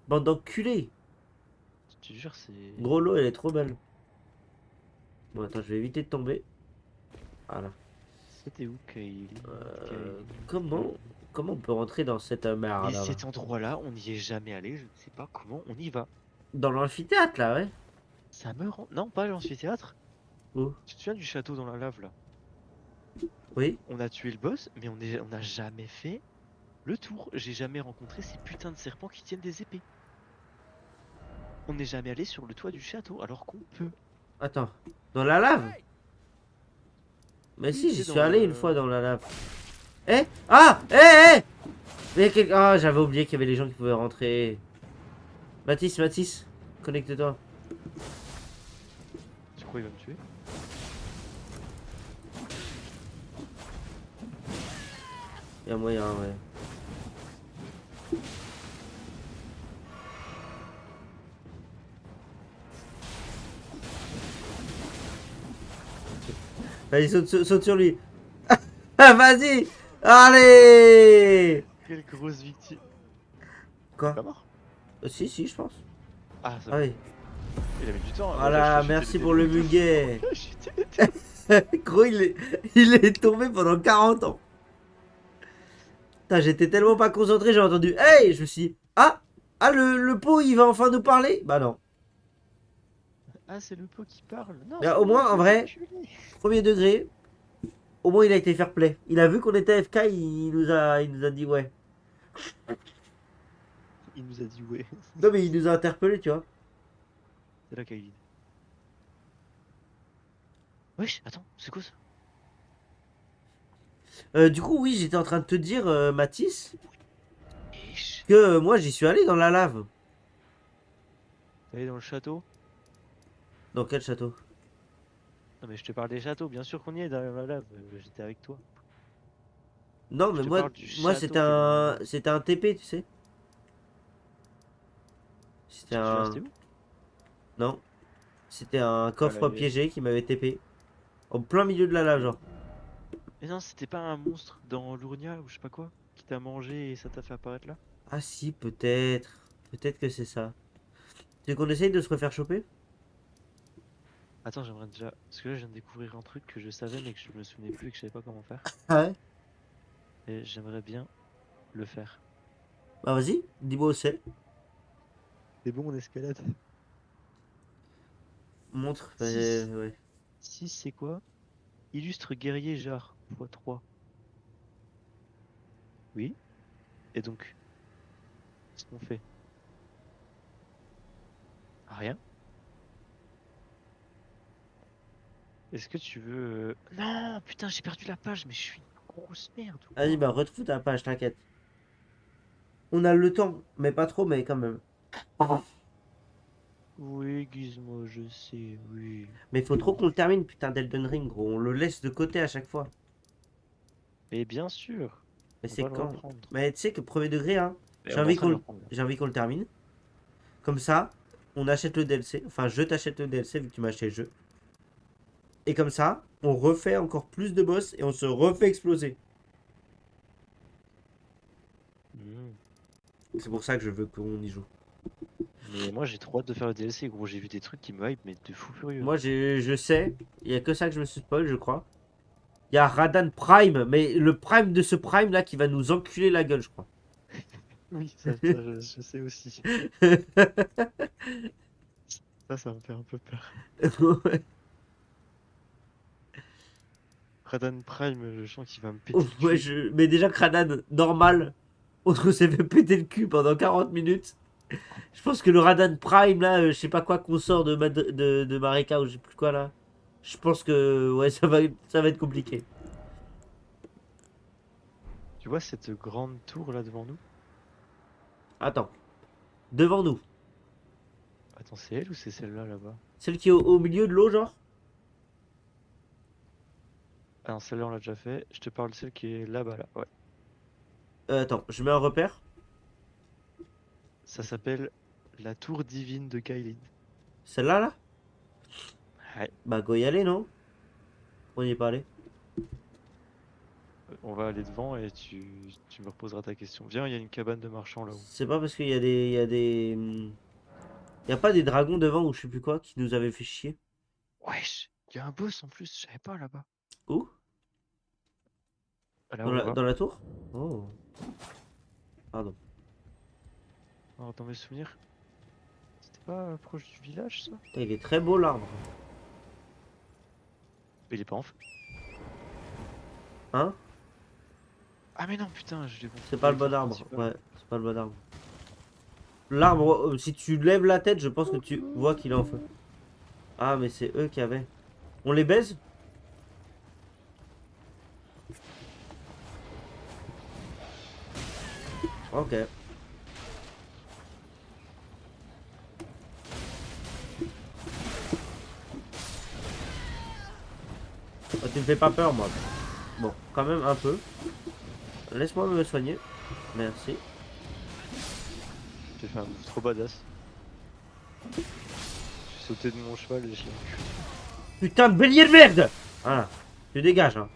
Speaker 1: Bande d'enculés.
Speaker 2: Je te jure, c'est.
Speaker 1: Gros, l'eau, elle est trop belle. Bon, attends, je vais éviter de tomber. Voilà.
Speaker 2: C'était où, Kaylee?
Speaker 1: Comment on peut rentrer dans cette mer
Speaker 2: Mais
Speaker 1: là?
Speaker 2: cet endroit-là, on n'y est jamais allé, je ne sais pas comment on y va.
Speaker 1: Dans l'amphithéâtre là, ouais.
Speaker 2: Ça me rend. Non, pas l'amphithéâtre.
Speaker 1: Où?
Speaker 2: Tu te souviens du château dans la lave là?
Speaker 1: Oui.
Speaker 2: On a tué le boss, mais on n'a jamais fait le tour. J'ai jamais rencontré ces putains de serpents qui tiennent des épées. On n'est jamais allé sur le toit du château alors qu'on peut.
Speaker 1: Attends. Dans la lave? Mais
Speaker 2: Oui,
Speaker 1: si,
Speaker 2: c'est
Speaker 1: j'y suis
Speaker 2: dans
Speaker 1: allé
Speaker 2: le-
Speaker 1: une fois dans la lave. Eh? Ah! Eh! Mais ah, j'avais oublié qu'il y avait les gens qui pouvaient rentrer. Mathis, connecte-toi.
Speaker 2: Tu crois qu'il va me tuer?
Speaker 1: Il y a moyen, ouais. Vas-y, saute sur lui. Vas-y. Allez.
Speaker 2: Quelle grosse victime.
Speaker 1: Quoi?
Speaker 2: Pas mort?
Speaker 1: Si, si, je pense.
Speaker 2: Ah, ça
Speaker 1: Ah
Speaker 2: va.
Speaker 1: oui.
Speaker 2: Il a mis du temps. Hein.
Speaker 1: Voilà,
Speaker 2: J'ai
Speaker 1: merci
Speaker 2: chuté
Speaker 1: pour le
Speaker 2: début.
Speaker 1: muguet.
Speaker 2: J'ai chuté le début.
Speaker 1: Gros, il est tombé pendant 40 ans. Putain, j'étais tellement pas concentré, j'ai entendu hey, je me suis dit, ah, le pot, il va enfin nous parler. Bah non.
Speaker 2: Ah, c'est le pot qui parle. Non,
Speaker 1: Mais
Speaker 2: c'est
Speaker 1: au
Speaker 2: moi,
Speaker 1: moins, en
Speaker 2: je l'ai
Speaker 1: vrai,
Speaker 2: enculé.
Speaker 1: premier degré, au moins il a été fair play. Il a vu qu'on était AFK, il nous a dit ouais.
Speaker 2: Il nous a dit ouais.
Speaker 1: Non mais il nous a interpellé, tu vois.
Speaker 2: C'est là Kylie. Wesh, attends, c'est quoi ça?
Speaker 1: Du coup, oui, j'étais en train de te dire, Mathis,
Speaker 2: Wesh.
Speaker 1: que moi j'y suis allé dans la lave.
Speaker 2: T'es allé dans le château?
Speaker 1: Dans quel château?
Speaker 2: Non, mais je te parle des châteaux, bien sûr qu'on y est dans la lave. J'étais avec toi.
Speaker 1: Non,
Speaker 2: Je
Speaker 1: mais
Speaker 2: te
Speaker 1: moi,
Speaker 2: parle du
Speaker 1: moi
Speaker 2: château qui est dans la lave.
Speaker 1: c'était un TP, tu sais. C'était
Speaker 2: Tu te souviens,
Speaker 1: un,
Speaker 2: c'était où?
Speaker 1: non, c'était un
Speaker 2: Ah, là,
Speaker 1: coffre piégé qui m'avait TP. Au plein milieu de la lave, genre.
Speaker 2: Mais non, c'était pas un monstre dans l'Ournia ou je sais pas quoi qui t'a mangé et ça t'a fait apparaître là?
Speaker 1: Ah si, peut-être. Peut-être que c'est ça. Tu veux qu'on essaye de se refaire choper?
Speaker 2: Attends, j'aimerais déjà. Parce que là, je viens de découvrir un truc que je savais mais que je me souvenais plus et que je savais pas comment faire.
Speaker 1: Ah ouais?
Speaker 2: Et j'aimerais bien le faire.
Speaker 1: Bah vas-y, dis-moi où c'est.
Speaker 2: C'est bon, on escalade.
Speaker 1: Montre.
Speaker 2: 6.
Speaker 1: Ouais.
Speaker 2: 6, c'est quoi? Illustre guerrier Jar x3. Oui. Et donc, qu'est-ce qu'on fait? Rien. Est-ce que tu veux. Non, putain, j'ai perdu la page, mais je suis une grosse merde. Ou
Speaker 1: Vas-y,
Speaker 2: quoi?
Speaker 1: bah retrouve ta page, t'inquiète. On a le temps, mais pas trop, mais quand même.
Speaker 2: Oui, Gizmo, je sais, oui.
Speaker 1: Mais faut trop qu'on le termine, putain, d'Elden Ring, gros. On le laisse de côté à chaque fois.
Speaker 2: Mais bien sûr,
Speaker 1: Mais
Speaker 2: on
Speaker 1: c'est
Speaker 2: va le
Speaker 1: quand?
Speaker 2: reprendre.
Speaker 1: Mais tu sais que premier degré, hein.
Speaker 2: Et
Speaker 1: J'ai
Speaker 2: on est en
Speaker 1: envie
Speaker 2: train de
Speaker 1: qu'on
Speaker 2: le
Speaker 1: le...
Speaker 2: reprendre là.
Speaker 1: j'ai envie qu'on le termine. Comme ça, on achète le DLC. Enfin, je t'achète le DLC vu que tu m'as acheté le jeu. Et comme ça, on refait encore plus de boss et on se refait exploser.
Speaker 2: Hmm.
Speaker 1: C'est pour ça que je veux qu'on y joue.
Speaker 2: Mais moi j'ai trop hâte de faire le DLC, gros. J'ai vu des trucs qui me hype, mais de fou furieux.
Speaker 1: Moi, je sais, il y a que ça que je me suis spoil, je crois. Il y a Radan Prime, mais le Prime de ce Prime là qui va nous enculer la gueule, je crois.
Speaker 2: Oui, je sais aussi. Ça me fait un peu peur.
Speaker 1: Ouais.
Speaker 2: Radan Prime, je sens qu'il va me péter le
Speaker 1: Ouais,
Speaker 2: cul.
Speaker 1: mais déjà que Radan normal, on s'est fait péter le cul pendant 40 minutes. Je pense que le Radan Prime là, je sais pas quoi qu'on sort de Marika ou je sais plus quoi là. Je pense que ouais, ça va être compliqué.
Speaker 2: Tu vois cette grande tour là devant nous?
Speaker 1: Attends, devant nous.
Speaker 2: Attends, c'est elle ou c'est celle-là là-bas?
Speaker 1: Celle qui est au milieu de l'eau, genre.
Speaker 2: Ah non, celle-là on l'a déjà fait. Je te parle de celle qui est là-bas là. Ouais.
Speaker 1: Attends, je mets un repère.
Speaker 2: Ça s'appelle la tour divine de Kailin.
Speaker 1: Celle-là là.
Speaker 2: Ouais.
Speaker 1: Bah, go y aller, non? On y est pas allé.
Speaker 2: On va aller devant et tu me reposeras ta question. Viens, il y a une cabane de marchands là-haut.
Speaker 1: C'est pas parce qu'il y a pas des dragons devant ou je sais plus quoi qui nous avaient fait chier.
Speaker 2: Wesh, il y a un boss en plus, je savais pas là-bas.
Speaker 1: Où?
Speaker 2: Là, on va.
Speaker 1: Dans la tour? Oh. Pardon.
Speaker 2: Alors, dans mes souvenirs, c'était pas proche du village ça?
Speaker 1: Putain, il est très beau l'arbre.
Speaker 2: Mais il est pas en feu.
Speaker 1: Hein?
Speaker 2: Ah mais non, putain, je l'ai confondu
Speaker 1: C'est pas le
Speaker 2: avec
Speaker 1: bon
Speaker 2: l'arbre
Speaker 1: arbre.
Speaker 2: principal.
Speaker 1: Ouais, c'est pas le bon arbre. L'arbre, si tu lèves la tête, je pense que tu vois qu'il est en feu. Ah, mais c'est eux qui avaient. On les baise? Ok. Oh, tu me fais pas peur, moi. Bon, quand même un peu. Laisse-moi me soigner. Merci.
Speaker 2: J'ai fait un move trop badass. Je suis sauté de mon cheval et je l'ai enculé.
Speaker 1: Putain de bélier de merde! Voilà. Tu dégages, hein.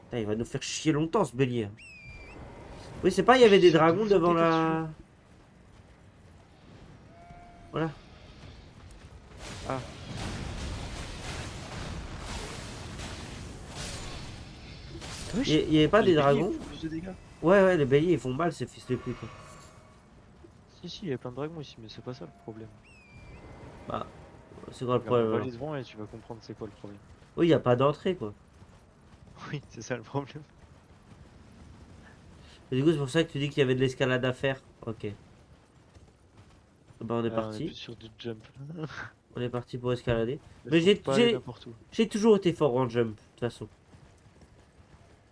Speaker 1: Putain, il va nous faire chier longtemps, ce bélier. Oui, c'est pas, il y avait des
Speaker 2: J'essaie de
Speaker 1: dragons
Speaker 2: vous
Speaker 1: devant
Speaker 2: embêter
Speaker 1: la... Voilà.
Speaker 2: Ah.
Speaker 1: Il y avait pas
Speaker 2: Les
Speaker 1: des
Speaker 2: béliers
Speaker 1: dragons?
Speaker 2: font plus de dégâts.
Speaker 1: Ouais, les béliers, ils font mal, ces fils de pute.
Speaker 2: Si, il y a plein de dragons ici, mais c'est pas ça le problème.
Speaker 1: Bah, c'est quoi le
Speaker 2: Regarde, on
Speaker 1: problème
Speaker 2: va
Speaker 1: alors?
Speaker 2: aller devant et tu vas comprendre c'est quoi le problème.
Speaker 1: Oui, il y a pas d'entrée, quoi.
Speaker 2: Oui, c'est ça le problème.
Speaker 1: Et du coup, c'est pour ça que tu dis qu'il y avait de l'escalade à faire. Ok. Bah, on est
Speaker 2: On est
Speaker 1: parti.
Speaker 2: plus sur du jump.
Speaker 1: On est parti pour escalader.
Speaker 2: Mais
Speaker 1: Mais
Speaker 2: faut pas aller
Speaker 1: j'ai
Speaker 2: n'importe où.
Speaker 1: toujours été fort en jump, de toute façon.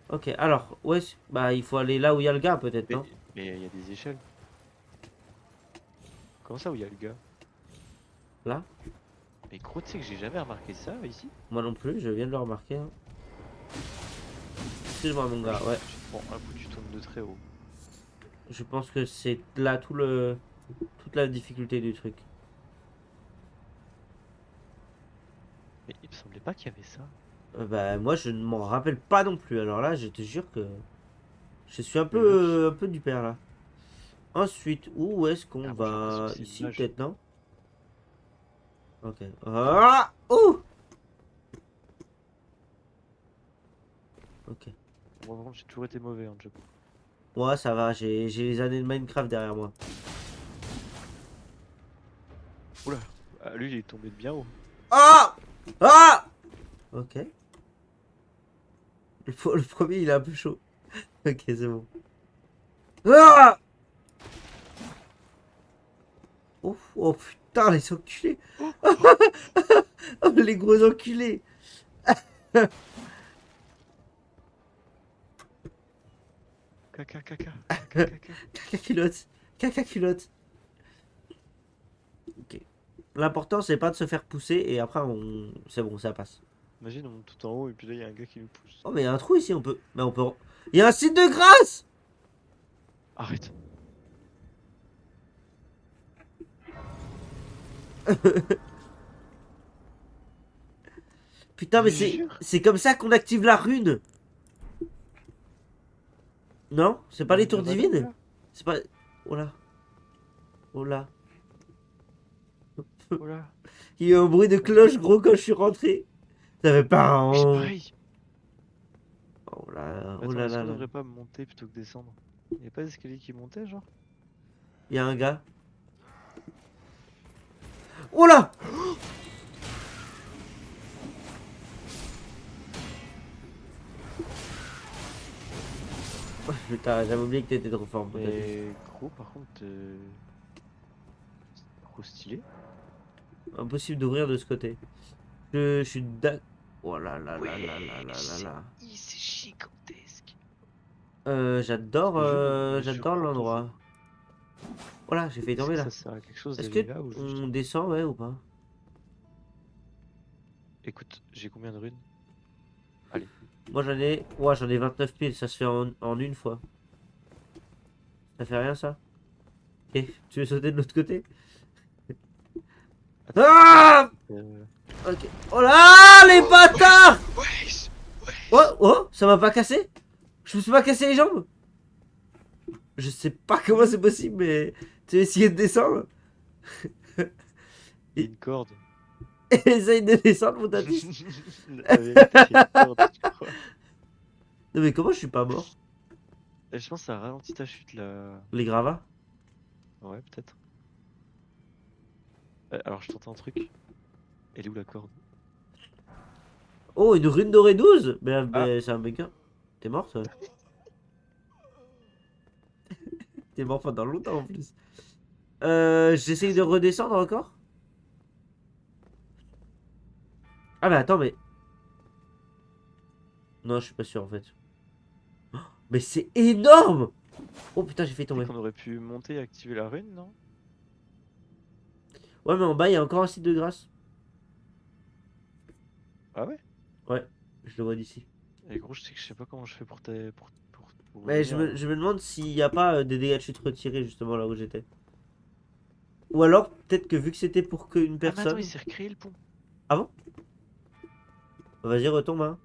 Speaker 1: Ok, alors, ouais, bah, il faut aller là où il y a le gars, peut-être, non?
Speaker 2: Mais il y a des échelles. Comment ça où il y a le gars?
Speaker 1: Là?
Speaker 2: Mais gros, tu sais que j'ai jamais remarqué ça ici?
Speaker 1: Moi non plus, je viens de le remarquer. Hein. Excuse-moi, mon gars, ouais.
Speaker 2: Tu te prends un coup, tu tombes de très haut.
Speaker 1: Je pense que c'est là toute la difficulté du truc.
Speaker 2: Mais il me semblait pas qu'il y avait ça.
Speaker 1: Bah, moi, je ne m'en rappelle pas non plus. Alors là, je te jure que je suis un peu du père là. Ensuite, où est-ce qu'on
Speaker 2: Ah, moi, j'ai l'impression
Speaker 1: va?
Speaker 2: que c'est une
Speaker 1: Ici,
Speaker 2: mage.
Speaker 1: peut-être, non? Ok. Ah! Ouh! Ok.
Speaker 2: Moi, par contre, j'ai toujours été mauvais en jump.
Speaker 1: Moi, ça va, j'ai les années de Minecraft derrière moi.
Speaker 2: Oula, ah, lui, il est tombé de bien haut.
Speaker 1: Ah! Ah! Ok. Le premier, il est un peu chaud. Ok, c'est bon. Ah! Oh, oh putain, les enculés! Oh, les gros enculés!
Speaker 2: Caca, caca, caca, caca.
Speaker 1: Caca culotte! Caca culotte! Ok. L'important, c'est pas de se faire pousser et après, c'est bon, ça passe.
Speaker 2: Imagine, on monte tout en haut et puis là, il y a un gars qui nous pousse.
Speaker 1: Oh, mais il y a un trou ici, on peut. Mais on peut. Il y a un site de grâce!
Speaker 2: Arrête.
Speaker 1: Putain, mais
Speaker 2: Je jure.
Speaker 1: c'est comme ça qu'on active la rune! Non? C'est pas les tours
Speaker 2: Nirvana,
Speaker 1: divines?
Speaker 2: là.
Speaker 1: C'est pas. Oh là. Oh là.
Speaker 2: Oh là.
Speaker 1: Il y a eu un bruit de cloche gros quand je suis rentré. Ça fait pas
Speaker 2: Mais c'est
Speaker 1: un.
Speaker 2: pareil.
Speaker 1: Oh là, oh
Speaker 2: Attends,
Speaker 1: là
Speaker 2: est-ce
Speaker 1: là
Speaker 2: qu'on
Speaker 1: là.
Speaker 2: devrait pas monter plutôt que descendre? Il y a pas d'escalier qui montait, genre?
Speaker 1: Il y a un gars. Oh là! Oh, putain, j'avais oublié que t'étais trop fort. Peut-être.
Speaker 2: Mais gros, par contre, c'est trop stylé.
Speaker 1: Impossible d'ouvrir de ce côté. Je suis d'accord. Oh là là là là là là là là.
Speaker 2: C'est gigantesque. Je
Speaker 1: J'adore
Speaker 2: surprends
Speaker 1: l'endroit. Oh là, j'ai failli
Speaker 2: Est-ce
Speaker 1: tomber
Speaker 2: que
Speaker 1: là.
Speaker 2: ça sert à quelque chose
Speaker 1: Est-ce
Speaker 2: d'aller
Speaker 1: que
Speaker 2: là ou juste...
Speaker 1: on descend, ouais, ou pas?
Speaker 2: Écoute, j'ai combien de runes?
Speaker 1: Moi j'en ai. Ouais, j'en ai 29 piles, ça se fait en une fois. Ça fait rien ça? Ok, tu veux sauter de l'autre côté?
Speaker 2: Attends,
Speaker 1: Ah!
Speaker 2: euh,
Speaker 1: Ok. Oh là, les bâtards!
Speaker 2: Wesh.
Speaker 1: Oh, oh, ça m'a pas cassé? Je me suis pas cassé les jambes? Je sais pas comment c'est possible, mais tu as essayé de descendre?
Speaker 2: Il y a une corde.
Speaker 1: Essaye de descendre, mon tapis.
Speaker 2: La vérité, il y a une corde, je crois.
Speaker 1: Non, mais comment je suis pas mort?
Speaker 2: Je pense que ça ralentit ta chute là.
Speaker 1: Les gravats?
Speaker 2: Ouais, peut-être. Alors, je tente un truc. Elle est où la corde?
Speaker 1: Oh, une rune dorée 12?
Speaker 2: Ah.
Speaker 1: C'est un mec. T'es mort, toi? T'es mort pendant longtemps en plus. J'essaye de redescendre encore? Ah, mais attends, mais. Non, je suis pas sûr en fait. Oh, mais c'est énorme! Oh putain, j'ai failli
Speaker 2: Tu sais
Speaker 1: tomber.
Speaker 2: qu'on aurait pu monter et activer la rune, non?
Speaker 1: Ouais, mais en bas, il y a encore un site de grâce.
Speaker 2: Ah ouais?
Speaker 1: Ouais, je le vois d'ici.
Speaker 2: Et gros, je sais que je sais pas comment je fais pour
Speaker 1: Mais
Speaker 2: venir, là.
Speaker 1: je me demande s'il n'y a pas des dégâts de chute retirés justement là où j'étais. Ou alors, peut-être que vu que c'était pour qu'une
Speaker 2: Ah, mais attends,
Speaker 1: personne.
Speaker 2: il s'est recréé le pont.
Speaker 1: Ah bon? Vas-y, retombe, hein.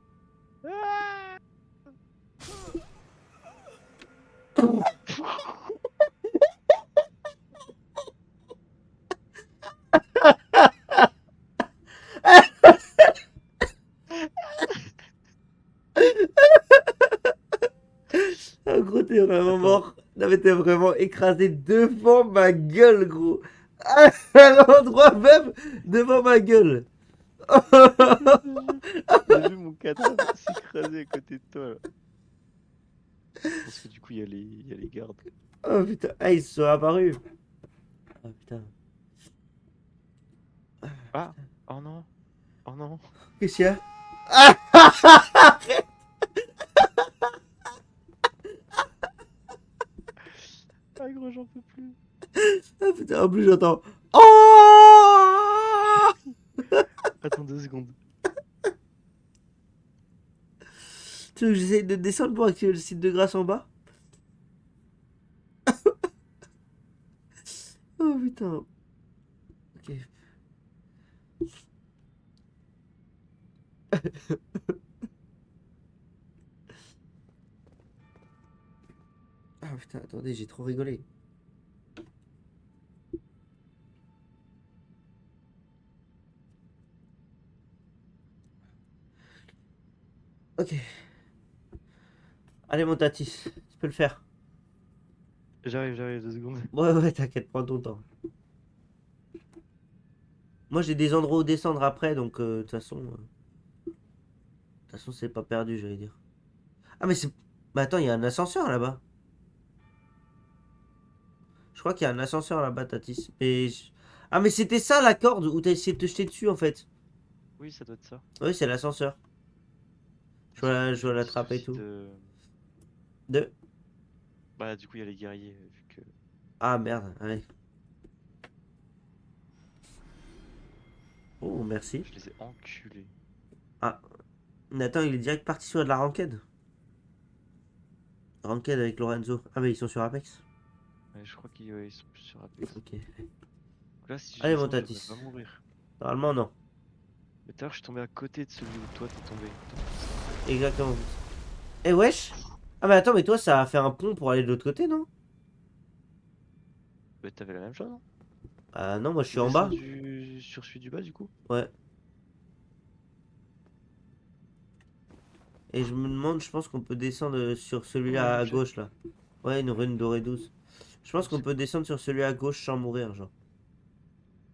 Speaker 1: T'es vraiment
Speaker 2: Attends.
Speaker 1: mort. Non mais t'es vraiment écrasé devant ma gueule, gros. À l'endroit même devant ma gueule.
Speaker 2: J'ai vu mon cadavre s'écraser à côté de toi là. Je pense que du coup il y a les gardes.
Speaker 1: Oh putain, ah ils se sont apparus. Oh putain,
Speaker 2: Ah! Oh non! Oh non!
Speaker 1: qu'est-ce qu'il y a?
Speaker 2: Ah gros, j'en peux plus.
Speaker 1: Ah putain, en plus j'entends. Oh.
Speaker 2: Attends 2 secondes.
Speaker 1: Tu veux que j'essaye de descendre pour activer le site de grâce en bas? Oh putain. Ok. Ah putain, attendez, j'ai trop rigolé. Ok. Allez mon Tatis, tu peux le faire.
Speaker 2: J'arrive 2 secondes.
Speaker 1: Ouais, ouais, t'inquiète, prends ton temps. Moi j'ai des endroits où descendre après, donc de toute façon c'est pas perdu, j'allais dire. Ah mais c'est... Mais attends, il y a un ascenseur là-bas. Je crois qu'il y a un ascenseur là-bas, Tatis. Ah mais c'était ça la corde où t'as essayé de te jeter dessus en fait.
Speaker 2: Oui, ça doit être ça.
Speaker 1: Oui, c'est l'ascenseur. Je dois
Speaker 2: Petit
Speaker 1: l'attraper et
Speaker 2: souci
Speaker 1: tout.
Speaker 2: de...
Speaker 1: Deux.
Speaker 2: Bah du coup il y a les guerriers vu que
Speaker 1: Ah merde, allez. Oh, merci.
Speaker 2: je les ai enculés.
Speaker 1: Ah, Nathan, il est direct parti sur de la ranked. Ranked avec Lorenzo. Ah mais ils sont sur Apex.
Speaker 2: Ouais, je crois qu'ils ouais, ils sont plus sur Apex.
Speaker 1: Ok.
Speaker 2: Donc là si je
Speaker 1: Allez mon
Speaker 2: descends je devrais
Speaker 1: Tatis.
Speaker 2: pas mourir.
Speaker 1: Normalement non.
Speaker 2: Mais tout à l'heure je suis tombé à côté de celui où toi t'es tombé.
Speaker 1: Exactement. Eh wesh. Ah mais attends, mais toi ça a fait un pont pour aller de l'autre côté, non?
Speaker 2: Bah t'avais la même chose, non?
Speaker 1: Ah non, moi je suis
Speaker 2: T'es
Speaker 1: en bas.
Speaker 2: descendu sur celui du bas du coup?
Speaker 1: Ouais. Et je me demande, je pense qu'on peut descendre sur
Speaker 2: Ouais,
Speaker 1: celui-là à
Speaker 2: objet.
Speaker 1: gauche là. Ouais, une rune dorée 12. Je pense qu'on
Speaker 2: C'est
Speaker 1: peut
Speaker 2: quoi?
Speaker 1: descendre sur celui à gauche sans mourir, genre.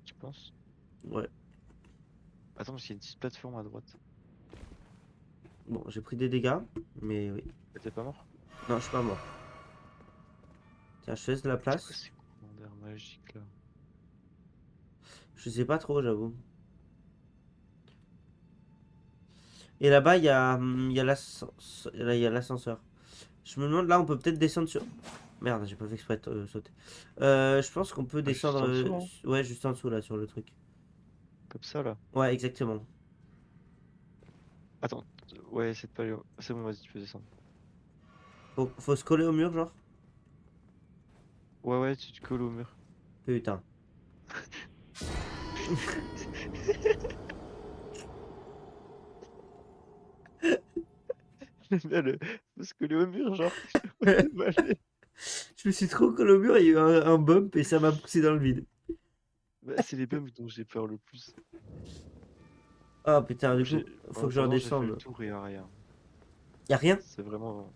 Speaker 2: Tu penses?
Speaker 1: Ouais.
Speaker 2: Attends, parce qu'il y a une petite plateforme à droite.
Speaker 1: Bon, j'ai pris des dégâts, mais oui.
Speaker 2: T'es pas mort?
Speaker 1: Non, je suis pas mort. Tiens, je te laisse de la
Speaker 2: C'est quoi
Speaker 1: place.
Speaker 2: ces commandeurs magiques là?
Speaker 1: Je sais pas trop, j'avoue. Et là-bas, il y a là, il y a l'ascenseur. Je me demande, là, on peut peut-être descendre sur... Merde, j'ai pas fait exprès de sauter. Je pense qu'on peut
Speaker 2: Ah, juste
Speaker 1: descendre...
Speaker 2: en dessous, hein.
Speaker 1: Ouais, juste en dessous, là, sur le truc.
Speaker 2: Comme ça là.
Speaker 1: Ouais, exactement.
Speaker 2: Attends, ouais, c'est pas. C'est bon, vas-y, tu peux descendre.
Speaker 1: Faut se coller au mur, genre.
Speaker 2: Ouais, ouais, tu te colles au mur.
Speaker 1: Putain.
Speaker 2: J'aime bien le. Faut se coller au mur, genre. C'est balai.
Speaker 1: Je me suis trop collé au mur, il y a eu un bump et ça m'a poussé dans le vide.
Speaker 2: Bah, c'est les bumps dont j'ai peur le plus.
Speaker 1: Ah putain, du coup,
Speaker 2: En
Speaker 1: faut que je
Speaker 2: attendant, j'ai fait le
Speaker 1: redescende.
Speaker 2: tour et y a rien.
Speaker 1: Y a rien?
Speaker 2: C'est vraiment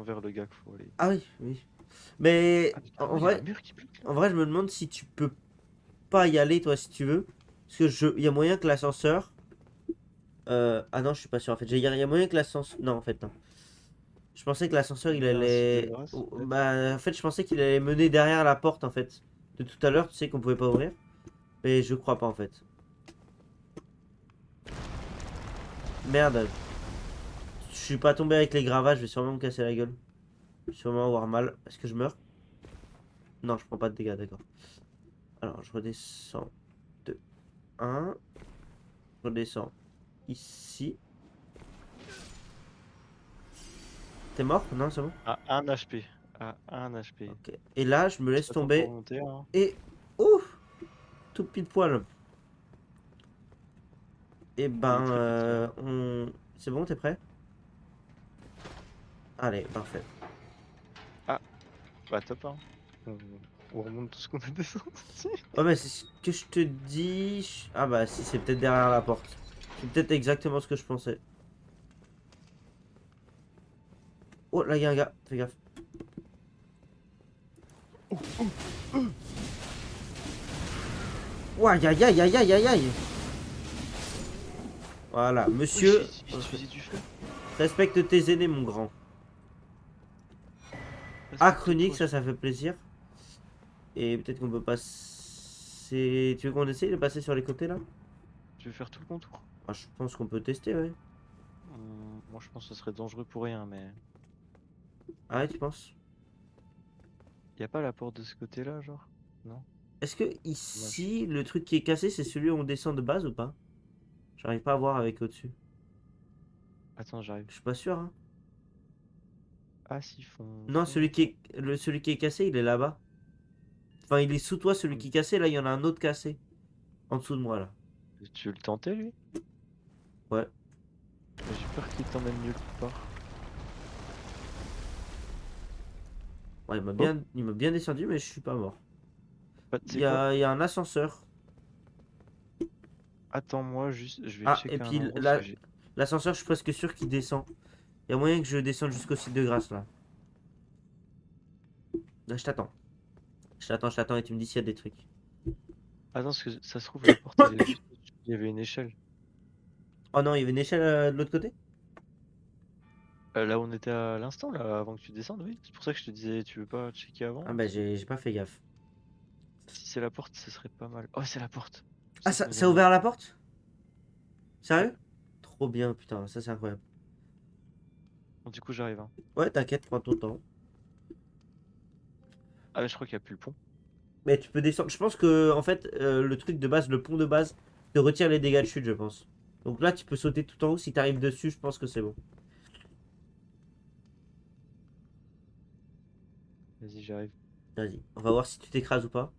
Speaker 2: vers le gars qu'il faut aller.
Speaker 1: Ah oui, oui. Mais
Speaker 2: Ah, putain, ouais, y a un mur qui bloque là.
Speaker 1: en vrai, je me demande si tu peux pas y aller, toi, si tu veux. Parce que il y a moyen que l'ascenseur. Ah non, je suis pas sûr en fait. Il y a moyen que l'ascenseur. Non, en fait, non. Je pensais que l'ascenseur il
Speaker 2: Il y a un site de
Speaker 1: allait.
Speaker 2: grâce,
Speaker 1: Oh,
Speaker 2: peut-être.
Speaker 1: bah, en fait, je pensais qu'il allait mener derrière la porte en fait. De tout à l'heure, tu sais qu'on pouvait pas ouvrir. Mais je crois pas en fait. Merde. Je suis pas tombé avec les gravats, je vais sûrement me casser la gueule. Je vais sûrement avoir mal. Est-ce que je meurs? Non, je prends pas de dégâts, d'accord. Alors, je redescends de 1. Je redescends ici. T'es mort? Non, c'est bon.
Speaker 2: À 1 HP. À 1 HP.
Speaker 1: Ok. Et là, je me laisse
Speaker 2: Pas tant pour
Speaker 1: tomber.
Speaker 2: monter, hein.
Speaker 1: Et. Ouf! Tout pile poil. Et
Speaker 2: Il est
Speaker 1: ben,
Speaker 2: très petit, hein.
Speaker 1: C'est bon, t'es prêt? Allez, parfait.
Speaker 2: Ah, bah top, hein. On, on remonte tout ce qu'on a descendu.
Speaker 1: Ouais, mais c'est ce que je te dis. Ah bah si, c'est peut-être derrière la porte. C'est peut-être exactement ce que je pensais. Oh, là, il y a un gars. Fais gaffe. Ouah, aïe aïe aïe aïe aïe aïe aïe. Voilà,
Speaker 2: Oui,
Speaker 1: monsieur,
Speaker 2: j'ai utilisé du feu.
Speaker 1: respecte tes aînés, mon grand. Achronique,
Speaker 2: Respecte-toi.
Speaker 1: ça fait plaisir. Et peut-être qu'on peut passer. Tu veux qu'on essaye de passer sur les côtés là?
Speaker 2: Tu veux faire tout le contour?
Speaker 1: Ah, je pense qu'on peut tester, ouais.
Speaker 2: Moi, je pense que ce serait dangereux pour rien, mais
Speaker 1: Ah ouais, tu penses?
Speaker 2: y a pas la porte de ce côté-là, genre? Non?
Speaker 1: Est-ce que
Speaker 2: Dommage.
Speaker 1: ici, le truc qui est cassé, c'est celui où on descend de base ou pas? J'arrive pas à voir avec au-dessus.
Speaker 2: Attends, j'arrive.
Speaker 1: Je suis pas sûr, hein.
Speaker 2: Ah, si, fond,
Speaker 1: Non,
Speaker 2: fond.
Speaker 1: celui qui est cassé, il est là-bas. Enfin, il est sous toi, celui
Speaker 2: Hmm.
Speaker 1: qui est cassé. Là, il y en a un autre cassé. En dessous de moi, là.
Speaker 2: Tu veux le tenter, lui?
Speaker 1: Ouais.
Speaker 2: Mais j'ai peur qu'il t'emmène nulle part.
Speaker 1: Ouais,
Speaker 2: Oh,
Speaker 1: il m'a bien descendu, mais je suis pas mort.
Speaker 2: bah, tu sais quoi?
Speaker 1: Il y a un ascenseur.
Speaker 2: Attends-moi juste, je vais
Speaker 1: Ah, et
Speaker 2: checker un
Speaker 1: puis
Speaker 2: endroit parce que j'ai.
Speaker 1: l'ascenseur, je suis presque sûr qu'il descend. Il y a moyen que je descende jusqu'au site de grâce, là. Là, je t'attends. Je t'attends et tu me dis s'il y a des trucs.
Speaker 2: Attends, parce que ça se trouve, la porte, elle est juste au-dessus. Il y avait une échelle.
Speaker 1: Oh non, il y avait une échelle de l'autre côté?
Speaker 2: Là où on était à l'instant, là, avant que tu descendes, oui. C'est pour ça que je te disais, tu veux pas checker
Speaker 1: Ah
Speaker 2: avant?
Speaker 1: bah, j'ai pas fait gaffe.
Speaker 2: Si c'est la porte, ce serait pas mal. Oh, c'est la porte. Tout
Speaker 1: Ah,
Speaker 2: ça, ça me vient
Speaker 1: ça a
Speaker 2: de
Speaker 1: ouvert
Speaker 2: l'idée.
Speaker 1: la porte?
Speaker 2: Ouais.
Speaker 1: Sérieux? Trop bien, putain, ça c'est incroyable.
Speaker 2: Bon, du coup, j'arrive, hein.
Speaker 1: Ouais, t'inquiète, prends ton temps.
Speaker 2: Ah, mais je crois qu'il y a plus le pont.
Speaker 1: Mais tu peux descendre. Je pense que, en fait, le truc de base, le pont de base, te retire les dégâts de chute, je pense. Donc là, tu peux sauter tout en haut. Si t'arrives dessus, je pense que c'est bon.
Speaker 2: Vas-y, j'arrive.
Speaker 1: Vas-y, on va voir si tu t'écrases ou pas.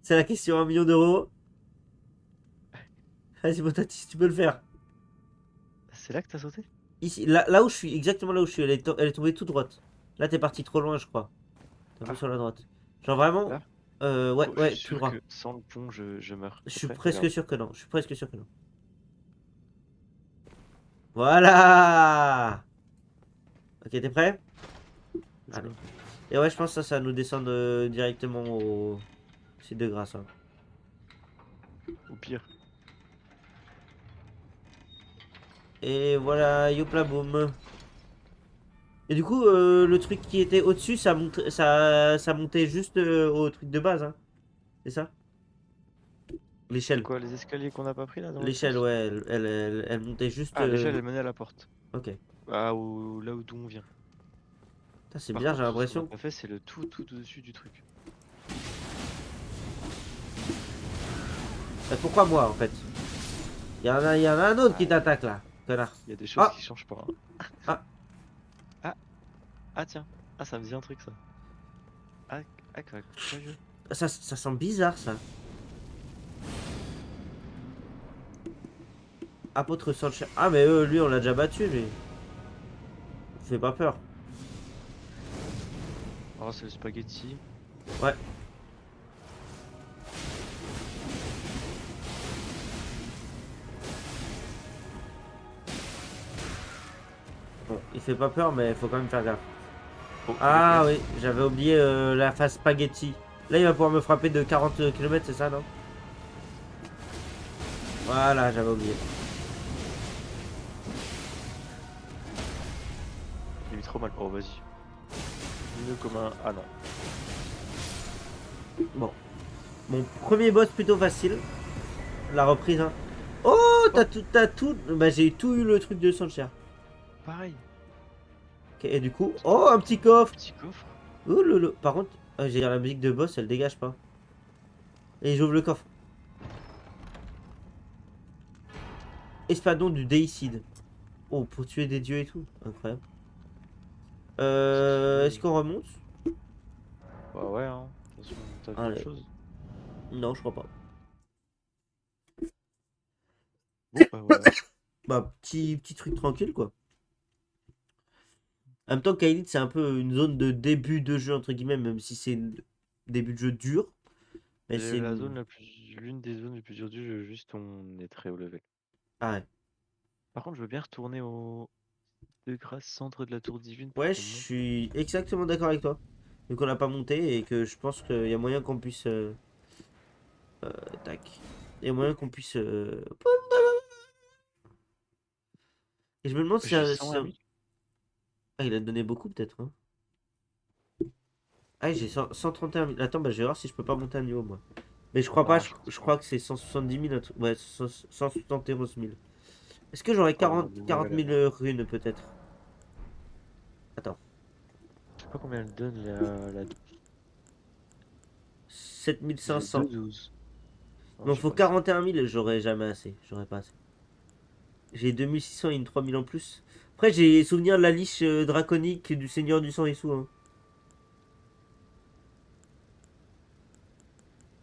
Speaker 1: C'est la question 1 million d'euros. Vas-y, mon tati, si tu peux le faire.
Speaker 2: C'est là que t'as sauté?
Speaker 1: Ici, là où je suis, exactement là où je suis, elle est tombée tout droite. Là, t'es parti trop loin, je crois. T'es un peu
Speaker 2: Ah,
Speaker 1: sur la droite. Genre vraiment,
Speaker 2: là?
Speaker 1: ouais,
Speaker 2: Oh, je suis
Speaker 1: ouais, tout
Speaker 2: sûr
Speaker 1: droit.
Speaker 2: que sans le pont, je meurs.
Speaker 1: Je
Speaker 2: T'es
Speaker 1: suis
Speaker 2: prêt?
Speaker 1: presque
Speaker 2: Regarde.
Speaker 1: sûr que non. Je suis presque sûr que non. Voilà. Ok, t'es prêt?
Speaker 2: Let's
Speaker 1: Allez.
Speaker 2: go.
Speaker 1: Et ouais, je pense que ça nous descend directement au site de grâce, hein.
Speaker 2: Au pire.
Speaker 1: Et voilà, yopla boum. Et du coup, le truc qui était au-dessus, ça montait juste au truc de base, hein. C'est ça? L'échelle.
Speaker 2: Quoi, les escaliers qu'on n'a pas pris là dans l'autre
Speaker 1: L'échelle,
Speaker 2: sens?
Speaker 1: ouais, elle montait juste.
Speaker 2: Ah, l'échelle, elle menait à la porte.
Speaker 1: Ok.
Speaker 2: Ah, là où d'où on vient.
Speaker 1: Putain, c'est
Speaker 2: Par
Speaker 1: bizarre, j'ai
Speaker 2: contre, ce qu'on n'a
Speaker 1: l'impression.
Speaker 2: pas fait, c'est le tout dessus du truc.
Speaker 1: Pourquoi moi en fait? Il y en a un autre qui
Speaker 2: Ah,
Speaker 1: t'attaque là, connard.
Speaker 2: il y a des choses
Speaker 1: Ah!
Speaker 2: qui changent pas, hein.
Speaker 1: Ah!
Speaker 2: Ah, ah tiens. Ah, ça me dit un truc ça. Ah, ah, curieux.
Speaker 1: Ça sent bizarre ça. Apôtre Sanchez. Ah, mais lui, on l'a déjà battu, lui. Fais pas peur.
Speaker 2: Oh, c'est le spaghetti.
Speaker 1: Ouais. Bon, il fait pas peur, mais il faut quand même faire gaffe.
Speaker 2: Oh, il
Speaker 1: Ah
Speaker 2: éclaire.
Speaker 1: oui, j'avais oublié la phase spaghetti. Là, il va pouvoir me frapper de 40 km, c'est ça, non? Voilà, j'avais oublié.
Speaker 2: J'ai mis trop mal. Oh, vas-y. Mieux comme un. Ah non.
Speaker 1: Bon. Mon premier boss plutôt facile. La reprise, hein. Oh,
Speaker 2: Oh,
Speaker 1: t'as tout. Bah, j'ai tout eu le truc de Sanchez.
Speaker 2: pareil.
Speaker 1: Ok, et du coup, oh, un petit coffre.
Speaker 2: Petit coffre.
Speaker 1: Oh lolo. Par contre, j'ai la musique de boss, elle dégage pas. Et j'ouvre le coffre. Espadon du déicide. Oh, pour tuer des dieux et tout. Incroyable. Est-ce qu'on remonte?
Speaker 2: Bah ouais, hein. De toute façon, t'as vu autre
Speaker 1: Allez.
Speaker 2: chose?
Speaker 1: Non, je crois pas.
Speaker 2: Bon, bah voilà.
Speaker 1: Bah, petit truc tranquille, quoi. En même temps, Kaelid, c'est un peu une zone de début de jeu, entre guillemets, même si c'est un début de jeu dur. Mais
Speaker 2: C'est
Speaker 1: c'est
Speaker 2: la
Speaker 1: une...
Speaker 2: zone la plus. L'une des zones les plus dures du jeu, juste on est très haut level.
Speaker 1: Ah ouais.
Speaker 2: Par contre, je veux bien retourner au. de grâce, centre de la tour divine pour
Speaker 1: Ouais,
Speaker 2: qu'on
Speaker 1: je
Speaker 2: monte.
Speaker 1: suis exactement d'accord avec toi. Vu qu'on n'a pas monté et que je pense qu'il y a moyen qu'on puisse. Tac. Il y a moyen qu'on puisse. Et je me demande si
Speaker 2: J'ai
Speaker 1: ça.
Speaker 2: 101 000.
Speaker 1: Ah, il a donné beaucoup peut-être. Hein. Ah, j'ai 131 000. Attends, bah, je vais voir si je peux pas monter un niveau moi. Mais je crois pas,
Speaker 2: Non,
Speaker 1: je,
Speaker 2: je pense
Speaker 1: je
Speaker 2: pas.
Speaker 1: crois que c'est 170 000. Ouais, 171 000. Est-ce que j'aurais
Speaker 2: Oh,
Speaker 1: 40
Speaker 2: la
Speaker 1: 000
Speaker 2: merde.
Speaker 1: runes peut-être? Attends.
Speaker 2: Je sais pas combien elle donne la
Speaker 1: 7
Speaker 2: J'ai
Speaker 1: 500.
Speaker 2: 2,12. Non,
Speaker 1: Mais il
Speaker 2: j'ai
Speaker 1: faut
Speaker 2: pas assez.
Speaker 1: 41 000, j'aurais jamais assez. J'aurais pas assez. J'ai 2600 et une 3000 en plus. Après, j'ai souvenir de la liche draconique du Seigneur du Sang et sous. Hein.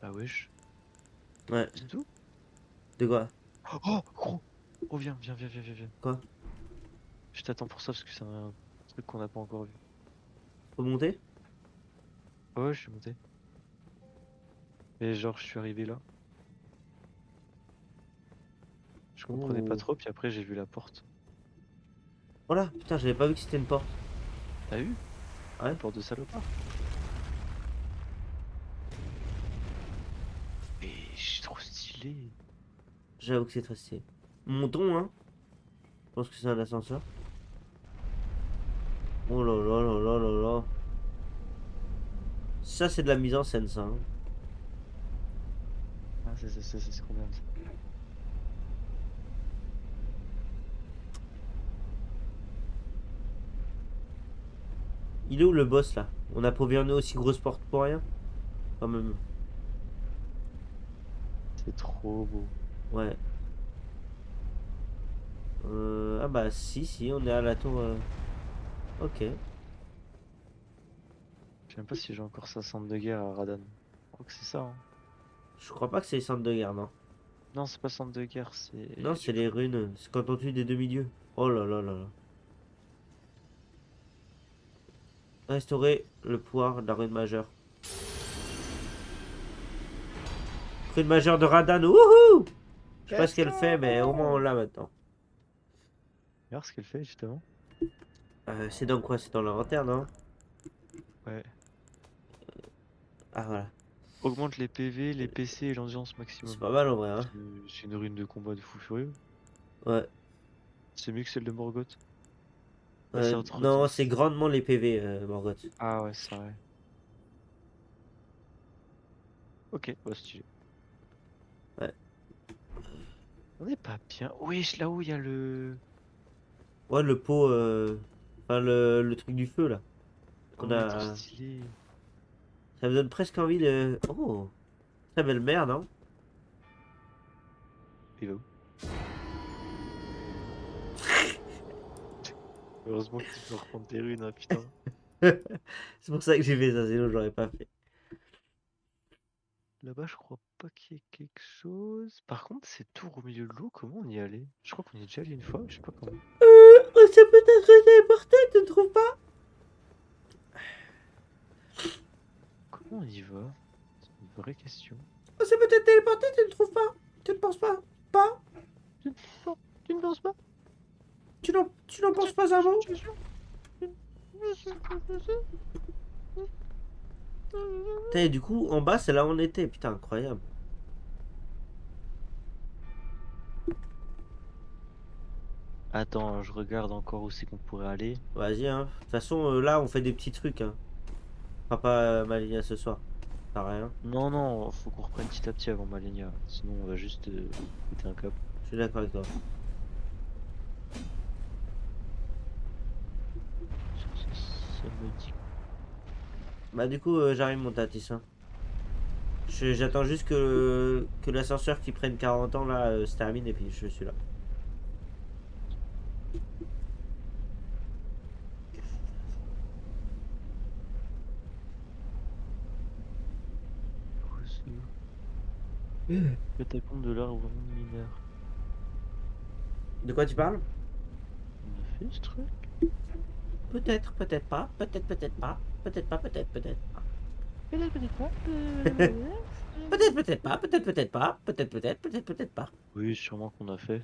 Speaker 2: Ah wesh.
Speaker 1: Ouais,
Speaker 2: C'est tout?
Speaker 1: de quoi?
Speaker 2: Oh, gros! Oh, viens, viens, viens, viens, viens, viens.
Speaker 1: Quoi?
Speaker 2: Je t'attends pour ça parce que c'est un truc qu'on n'a pas encore vu.
Speaker 1: Faut monter?
Speaker 2: Ah ouais, je suis monté. Mais genre, je suis arrivé là. Je comprenais pas
Speaker 1: Ouh.
Speaker 2: trop, puis après, j'ai vu la porte.
Speaker 1: Oh là, putain, j'avais pas vu que c'était une porte.
Speaker 2: T'as vu?
Speaker 1: Ouais,
Speaker 2: Porte de salopard. Mais c'est trop stylé.
Speaker 1: j'avoue que c'est très stylé. Montons, hein. Je pense que c'est un ascenseur. Oh là là là là là là. Ça, c'est de la mise en scène, ça. Hein.
Speaker 2: Ah, c'est combien ça?
Speaker 1: Il est où le boss là? On a provisionné aussi grosse porte pour rien? Quand même.
Speaker 2: C'est trop beau.
Speaker 1: Ouais. Ah bah si, si, on est à la tour. Ok.
Speaker 2: Je sais même pas si j'ai encore sa centre de guerre à Radan. Je crois que c'est ça, hein.
Speaker 1: Je crois pas que c'est les centres de guerre, non.
Speaker 2: Non, c'est pas centre de guerre,
Speaker 1: Non,
Speaker 2: c'est
Speaker 1: c'est
Speaker 2: du
Speaker 1: les
Speaker 2: coup.
Speaker 1: runes. C'est quand on tue des demi-dieux. Oh là là là là. Restaurer le pouvoir de la rune majeure. Rune majeure de Radan. Wouhou! Je sais pas ce
Speaker 2: Let's
Speaker 1: qu'elle fait, mais au moins on
Speaker 2: go!
Speaker 1: l'a maintenant.
Speaker 2: Regarde ce qu'elle fait justement.
Speaker 1: C'est dans quoi? C'est dans l'inventaire, non?
Speaker 2: Ouais.
Speaker 1: Ah voilà.
Speaker 2: Augmente les PV, les PC et l'endurance
Speaker 1: C'est
Speaker 2: maximum.
Speaker 1: pas mal en vrai, hein.
Speaker 2: C'est une rune de combat de fou furieux.
Speaker 1: Ouais.
Speaker 2: C'est mieux que celle de Morgoth. Mais c'est entre
Speaker 1: Non, c'est
Speaker 2: 10.
Speaker 1: grandement les PV, Morgoth.
Speaker 2: Ah ouais, c'est vrai. Ok, bah stylé.
Speaker 1: Ouais.
Speaker 2: On est pas bien. Wesh, là où il y a le.
Speaker 1: Ouais, le pot. Enfin, le truc du feu là. Qu'on
Speaker 2: Ouais, trop
Speaker 1: a.
Speaker 2: stylé.
Speaker 1: Ça me donne presque envie de. Oh! Très belle mer, non?
Speaker 2: Il va où? Heureusement que tu peux reprendre tes runes, hein, putain.
Speaker 1: C'est pour ça que j'ai fait ça, sinon j'aurais pas fait.
Speaker 2: Là-bas, je crois pas qu'il y ait quelque chose. Par contre, ces tours au milieu de l'eau, comment on y allait? Je crois qu'on y est déjà allé une fois, je sais pas comment.
Speaker 1: Ça peut être téléporté, tu ne trouves pas?
Speaker 2: Comment on y va? C'est une vraie question.
Speaker 1: Ça peut être téléporté, tu ne trouves pas? Tu ne penses pas? Pas?
Speaker 2: Non, tu ne penses pas?
Speaker 1: Tu n'en penses pas un mot?
Speaker 2: Tu es sûr?
Speaker 1: Putain, et du coup, en bas, c'est là où on était. Putain, incroyable.
Speaker 2: Attends, je regarde encore où c'est qu'on pourrait aller.
Speaker 1: Vas-y, hein. De toute façon, là, on fait des petits trucs, hein. On fera pas Malia ce soir. Ça sert à rien.
Speaker 2: Non, non, faut qu'on reprenne petit à petit avant Malenia. Sinon, on va juste péter un câble.
Speaker 1: Je suis d'accord avec toi.
Speaker 2: Ça me dit.
Speaker 1: Bah, du coup, j'arrive, mon Tatis, hein. J'attends juste que l'ascenseur qui prenne 40 ans, là, se termine, et puis je suis là.
Speaker 2: Catacombe de l'art vraiment mineur.
Speaker 1: De quoi tu parles?
Speaker 2: On a fait ce truc?
Speaker 1: Peut-être, peut-être pas. Peut-être, peut-être pas. Peut-être pas, peut-être, peut-être pas.
Speaker 2: Peut-être, peut-être pas.
Speaker 1: Peut-être, peut-être pas. Peut-être, peut-être pas. Peut-être, peut-être, peut-être, peut-être pas.
Speaker 2: Oui, sûrement qu'on a fait.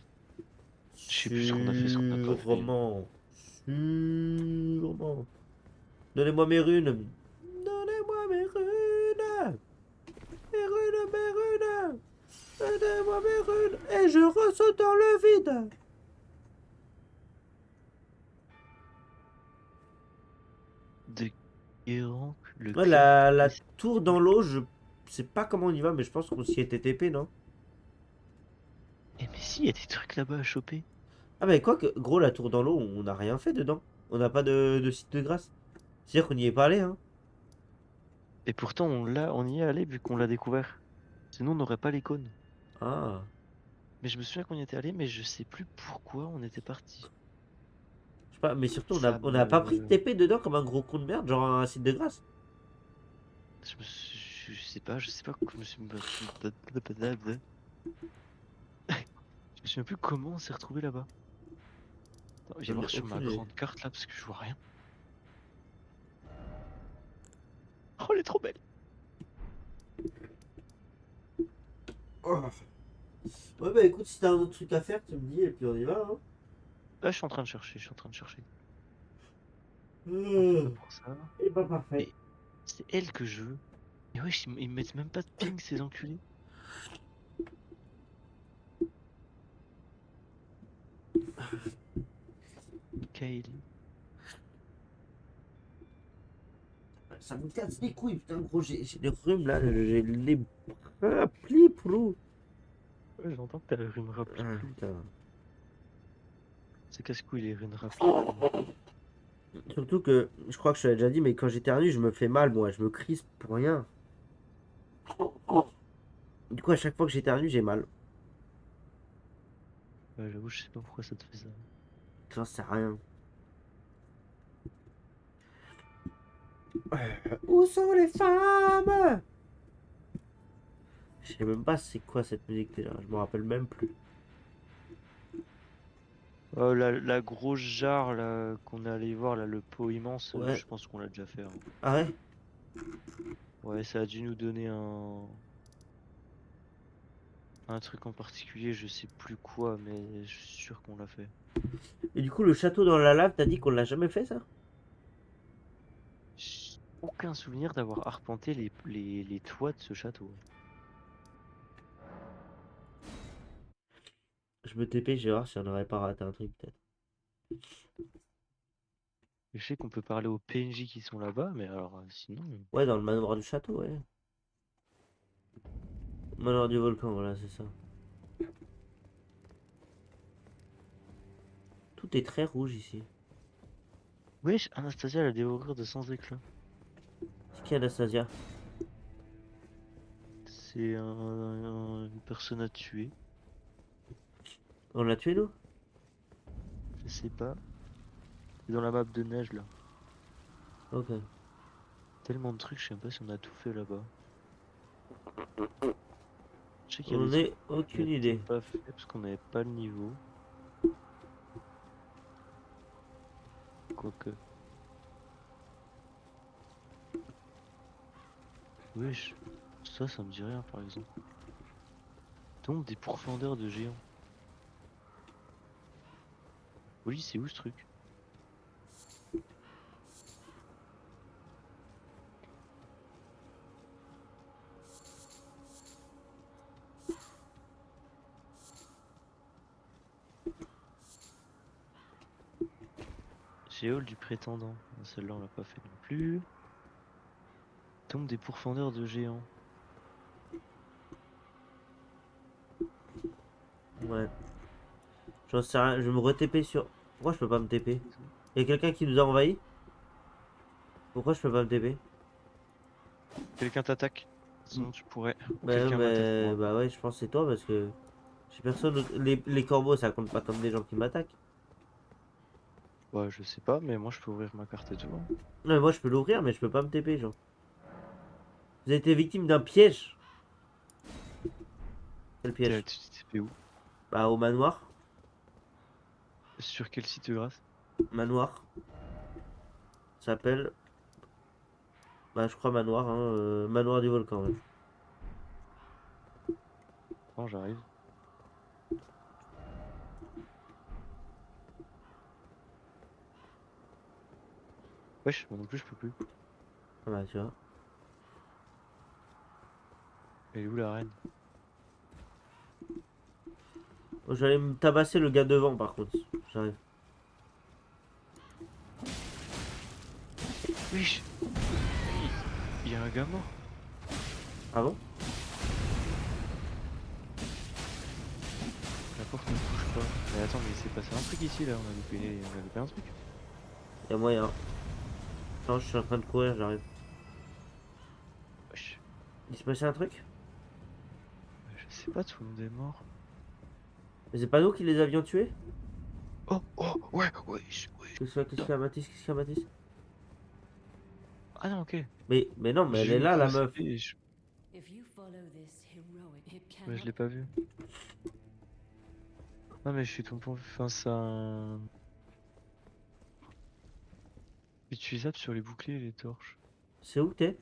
Speaker 2: Je sais plus ce qu'on a fait, ce qu'on n'a pas fait.
Speaker 1: Sûrement. sûrement. Donnez-moi mes runes. Donnez-moi mes runes. Mes runes, mes runes. Donnez-moi mes runes. Et je ressaute dans le vide.
Speaker 2: De Guéranc, le
Speaker 1: Ouais,
Speaker 2: clerc tout
Speaker 1: la
Speaker 2: blessé.
Speaker 1: tour dans l'eau, je sais pas comment on y va, mais je pense qu'on s'y était TP, non?
Speaker 2: Eh mais si, il y a des trucs là-bas à choper.
Speaker 1: Ah, mais quoi que, gros, la tour dans l'eau, on n'a rien fait dedans. On n'a pas de site de grâce. C'est-à-dire qu'on n'y est pas allé, hein.
Speaker 2: Et pourtant, on y est allé vu qu'on l'a découvert. Sinon, on n'aurait pas l'icône.
Speaker 1: Ah,
Speaker 2: Mais je me souviens qu'on y était allé, mais je sais plus pourquoi on était parti.
Speaker 1: je sais pas, mais surtout,
Speaker 2: Ça
Speaker 1: on n'a pas pris de
Speaker 2: me.
Speaker 1: TP dedans comme un gros con de merde, genre un site de grâce.
Speaker 2: Je sais pas, je me suis. Je me souviens plus comment on s'est retrouvé là-bas. Attends, je vais
Speaker 1: J'en ai
Speaker 2: voir sur ma
Speaker 1: aucune idée.
Speaker 2: grande carte là parce que je vois rien. Oh, elle est trop belle!
Speaker 1: Oh. Ouais, bah écoute, si t'as un autre truc à faire, tu me dis, et puis on y va, hein.
Speaker 2: Là, je suis en train de chercher, je suis en train de chercher. Hop, ça
Speaker 1: Euh,
Speaker 2: pour ça.
Speaker 1: Et bah parfait.
Speaker 2: Mais c'est elle que je veux. Et wesh, ils me mettent même pas de ping, ces enculés. Kylie.
Speaker 1: Ça me casse les couilles, putain, gros, j'ai des rhumes là, j'ai les bras plis, prou.
Speaker 2: Ouais, j'entends que t'as la rune rapide.
Speaker 1: Ah, putain.
Speaker 2: C'est casse-couille les runes rapides.
Speaker 1: Surtout que, je crois que je te l'ai déjà dit, mais quand j'éternue, je me fais mal, moi, je me crispe pour rien. Du coup, à chaque fois que j'éternue, j'ai mal.
Speaker 2: Ouais, j'avoue, je sais pas pourquoi ça te fait ça.
Speaker 1: J'en sais rien. Où sont les femmes? Je sais même pas c'est quoi cette musique déjà, je me rappelle même plus.
Speaker 2: Oh, la grosse jarre là qu'on est allé voir, là, le pot immense,
Speaker 1: Ouais.
Speaker 2: je pense qu'on l'a déjà fait, hein.
Speaker 1: Ah ouais?
Speaker 2: Ouais, ça a dû nous donner un truc en particulier, je sais plus quoi, mais je suis sûr qu'on l'a fait.
Speaker 1: Et du coup, le château dans la lave, t'as dit qu'on l'a jamais fait ça?
Speaker 2: J'ai aucun souvenir d'avoir arpenté les toits de ce château.
Speaker 1: Je me TP, je vais voir si on aurait pas raté un truc peut-être.
Speaker 2: Je sais qu'on peut parler aux PNJ qui sont là-bas, mais alors sinon.
Speaker 1: Ouais, dans le manoir du château, ouais. Manoir du volcan, voilà, c'est ça. Tout est très rouge ici.
Speaker 2: Wesh, Anastasia elle a des horreurs de sans éclat.
Speaker 1: C'est qui Anastasia?
Speaker 2: C'est une personne à tuer.
Speaker 1: On l'a tué nous?
Speaker 2: Je sais pas. C'est dans la map de neige là.
Speaker 1: Ok.
Speaker 2: Tellement de trucs, je sais même pas si on a tout fait là-bas. Je sais qu'il y a des
Speaker 1: On
Speaker 2: trucs
Speaker 1: est
Speaker 2: qu'on a
Speaker 1: aucune
Speaker 2: peut-être
Speaker 1: idée.
Speaker 2: pas fait parce qu'on n'avait pas le niveau. Quoique. Wesh, ça me dit rien par exemple. Tombe des pourfendeurs de géants. Oui, c'est où ce truc? Géol du prétendant. Celle-là on l'a pas fait non plus. Tombe des pourfendeurs de géants.
Speaker 1: Ouais. J'en sais rien, je vais me re-TP sur. Pourquoi je peux pas me TP? Y'a quelqu'un qui nous a envahi? Pourquoi je peux pas me TP?
Speaker 2: Quelqu'un t'attaque. Sinon tu pourrais. Ou
Speaker 1: Bah,
Speaker 2: quelqu'un m'attaque moi.
Speaker 1: bah ouais, je pense que c'est toi parce que j'ai personne. Les corbeaux ça compte pas comme des gens qui m'attaquent.
Speaker 2: Ouais, je sais pas, mais moi je peux ouvrir ma carte et tout, hein.
Speaker 1: Non, mais moi je peux l'ouvrir, mais je peux pas me TP, genre. Vous avez été victime d'un piège. Quel piège?
Speaker 2: Tu t'es fait où?
Speaker 1: Bah, au manoir.
Speaker 2: Sur quel site grâce?
Speaker 1: Manoir. Ça s'appelle. Bah, je crois manoir, hein. Manoir du volcan, ouais.
Speaker 2: Attends, j'arrive. Wesh, moi non plus, je peux plus.
Speaker 1: Ah bah, tu vois.
Speaker 2: Elle est où la reine?
Speaker 1: Oh, j'allais me tabasser le gars devant, par contre. J'arrive.
Speaker 2: Wesh! Il y a un gars mort.
Speaker 1: Ah bon?
Speaker 2: La porte ne bouge pas. Mais attends, mais il s'est passé un truc ici là, on a loupé un truc.
Speaker 1: Y'a moyen. Non, je suis en train de courir, j'arrive.
Speaker 2: Wesh.
Speaker 1: Il s'est passé un truc?
Speaker 2: Je sais pas, tout le monde est mort.
Speaker 1: Mais c'est pas nous qui les avions tués?
Speaker 2: Oh, ouais, wesh.
Speaker 1: Qu'est-ce qu'il y a, Mathis? Qu'est-ce qu'il y a, Mathis?
Speaker 2: Ah non, ok.
Speaker 1: Mais non, mais
Speaker 2: J'ai
Speaker 1: elle est
Speaker 2: vu
Speaker 1: là,
Speaker 2: que
Speaker 1: la
Speaker 2: c'était-
Speaker 1: meuf.
Speaker 2: Ouais, je l'ai pas vu. Non, mais je suis tombé face à un. Utilisable sur les boucliers et les torches.
Speaker 1: C'est où t'es?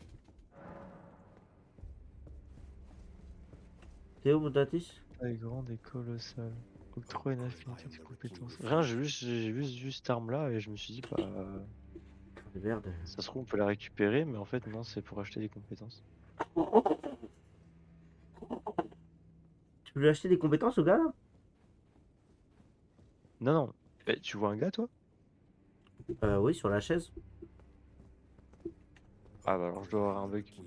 Speaker 1: T'es où, mon Tatis?
Speaker 2: Taille grande et colossale. Octroie une infinité de compétences. Rien, j'ai vu juste cette arme là et je me suis dit, bah.
Speaker 1: Merde.
Speaker 2: Ça se trouve, on peut la récupérer, mais en fait, non, c'est pour acheter des compétences.
Speaker 1: Tu veux lui acheter des compétences au gars là?
Speaker 2: Non, non. Eh, tu vois un gars, toi?
Speaker 1: Oui, sur la chaise.
Speaker 2: Ah, bah alors je dois avoir un bug. Pour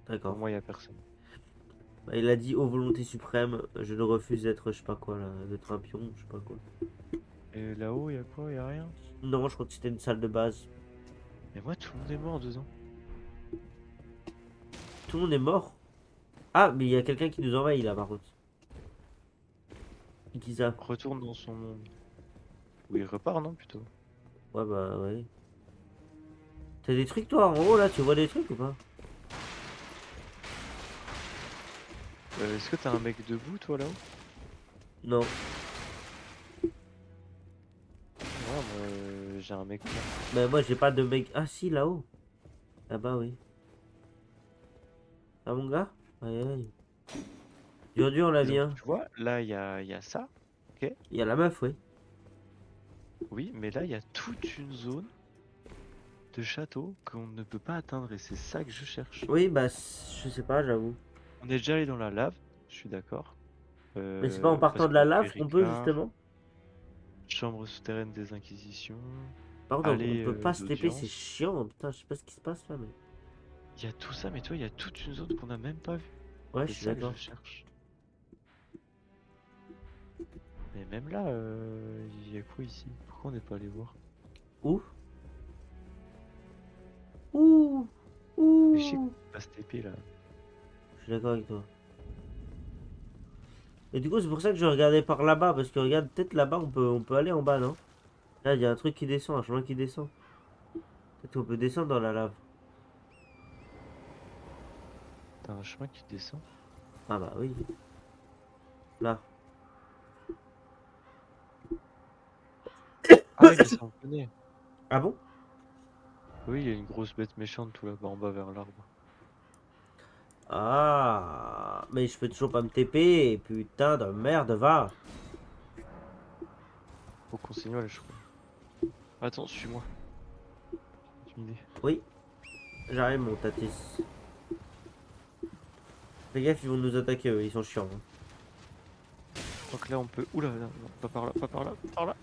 Speaker 1: D'accord.
Speaker 2: moi, y a personne.
Speaker 1: Bah, il a dit aux volontés suprêmes, je ne refuse d'être je sais pas quoi là, d'être un pion, je sais pas quoi.
Speaker 2: Et là-haut, y a quoi? Y a rien?
Speaker 1: Non, je crois que c'était une salle de base.
Speaker 2: Mais moi, tout le monde est mort dedans.
Speaker 1: Tout le monde est mort. Ah, mais il y a quelqu'un qui nous envahit là par contre. Qui ça?
Speaker 2: Retourne dans son monde. Ou il repart, non, plutôt?
Speaker 1: Ouais, bah ouais. T'as des trucs toi en haut là, tu vois des trucs ou pas?
Speaker 2: Est-ce que t'as un mec debout, toi, là-haut?
Speaker 1: Non.
Speaker 2: Ouais, moi, j'ai un mec là.
Speaker 1: Bah moi j'ai pas de mec. Ah si, là-haut. Là-bas, oui. Ah mon gars? Aïe aïe. Dur la
Speaker 2: Et
Speaker 1: vie,
Speaker 2: donc,
Speaker 1: hein.
Speaker 2: tu vois, là, y a ça. Ok.
Speaker 1: Il y a la meuf, oui.
Speaker 2: Oui, mais là, il y a toute une zone de château qu'on ne peut pas atteindre et c'est ça que je cherche.
Speaker 1: Oui, bah je sais pas, j'avoue.
Speaker 2: On est déjà allé dans la lave, je suis d'accord.
Speaker 1: Mais c'est pas en
Speaker 2: Parce
Speaker 1: partant de
Speaker 2: qu'il y
Speaker 1: la
Speaker 2: a
Speaker 1: lave qu'on peut
Speaker 2: Péricard,
Speaker 1: justement.
Speaker 2: chambre souterraine des Inquisitions,
Speaker 1: Par contre, on
Speaker 2: allée
Speaker 1: peut pas se TP, c'est
Speaker 2: d'audience.
Speaker 1: chiant. Putain, je sais pas ce qui se passe là, mais.
Speaker 2: Il y a tout ça, mais toi, il y a toute une zone qu'on n'a même pas vue.
Speaker 1: Ouais, je
Speaker 2: C'est
Speaker 1: suis
Speaker 2: ça que
Speaker 1: d'accord.
Speaker 2: je cherche. Mais même là, il y a quoi ici? Pourquoi on n'est pas allé voir?
Speaker 1: Où? Ouh!
Speaker 2: Mais je sais qu'on
Speaker 1: Ouh!
Speaker 2: peut pas se TP là.
Speaker 1: Je suis d'accord avec toi. Et du coup, c'est pour ça que je regardais par là-bas, parce que regarde, peut-être là-bas, on peut aller en bas, non? Là, il y a un truc qui descend, un chemin qui descend. Peut-être qu'on peut descendre dans la lave.
Speaker 2: T'as un chemin qui descend.
Speaker 1: Ah bah oui. Là.
Speaker 2: Ah oui, mais ça on connaît.
Speaker 1: Ah bon?
Speaker 2: Oui, il y a une grosse bête méchante tout là-bas en bas vers l'arbre.
Speaker 1: Ah, mais je peux toujours pas me TP, putain de merde, va.
Speaker 2: Faut qu'on signale, je crois. Attends, suis-moi. J'ai une idée.
Speaker 1: Oui, j'arrive mon tatis. Fais gaffe, ils vont nous attaquer, eux, ils sont chiants, hein.
Speaker 2: Donc là on peut. Oula, non, pas par là, pas par là, par là.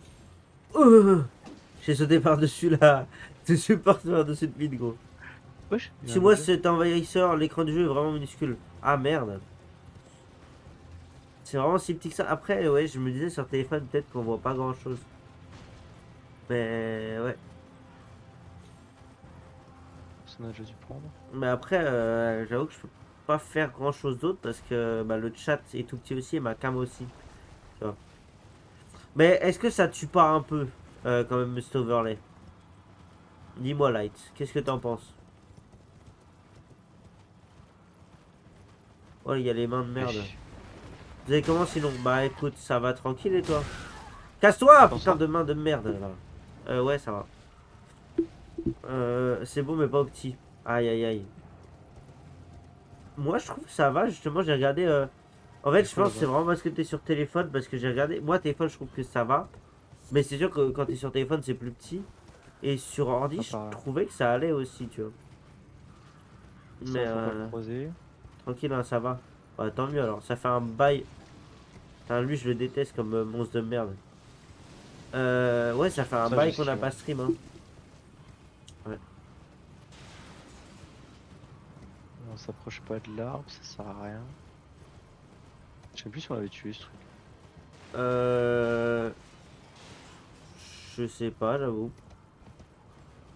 Speaker 1: J'ai sauté par-dessus là. Je suis parti par-dessus le vide, gros.
Speaker 2: Wesh, il y a
Speaker 1: Si
Speaker 2: un
Speaker 1: moi
Speaker 2: objet.
Speaker 1: cet envahisseur, l'écran du jeu est vraiment minuscule. Ah merde. C'est vraiment si petit que ça. Après, ouais, je me disais sur téléphone, peut-être qu'on voit pas grand-chose. Mais ouais.
Speaker 2: Ça on a déjà dû prendre.
Speaker 1: Mais après, j'avoue que je peux pas faire grand-chose d'autre parce que bah, le chat est tout petit aussi et ma cam aussi. Tu vois. Mais est-ce que ça tue pas un peu quand même cet overlay? Dis-moi Light, qu'est-ce que t'en penses? Oh, il y a les mains de merde.
Speaker 2: Wesh.
Speaker 1: Vous avez comment sinon? Bah écoute, ça va tranquille et toi? Casse-toi,
Speaker 2: Attends,
Speaker 1: putain
Speaker 2: ça.
Speaker 1: de main de merde là. Ouais, ça va. C'est beau mais pas au petit. Aïe aïe aïe. Moi je trouve que ça va, justement j'ai regardé. En fait
Speaker 2: C'est
Speaker 1: je
Speaker 2: quoi
Speaker 1: pense que c'est
Speaker 2: là-bas?
Speaker 1: vraiment parce que t'es sur téléphone, parce que j'ai regardé. Moi téléphone je trouve que ça va. Mais c'est sûr que quand t'es sur téléphone c'est plus petit. Et sur ordi,
Speaker 2: Ah,
Speaker 1: je
Speaker 2: par là.
Speaker 1: trouvais que ça allait aussi, tu vois.
Speaker 2: Ça,
Speaker 1: Mais
Speaker 2: faut pas le croiser.
Speaker 1: tranquille, hein, ça va. Ouais, tant mieux alors. Ça fait un bail. Putain, lui, je le déteste comme monstre de merde. Ouais, ça fait un
Speaker 2: Ça,
Speaker 1: bail qu'on
Speaker 2: aussi,
Speaker 1: n'a
Speaker 2: ouais.
Speaker 1: pas stream. Hein. Ouais.
Speaker 2: On s'approche pas de l'arbre, ça sert à rien. Je sais plus si on avait tué ce truc.
Speaker 1: Euh... Je sais pas, j'avoue.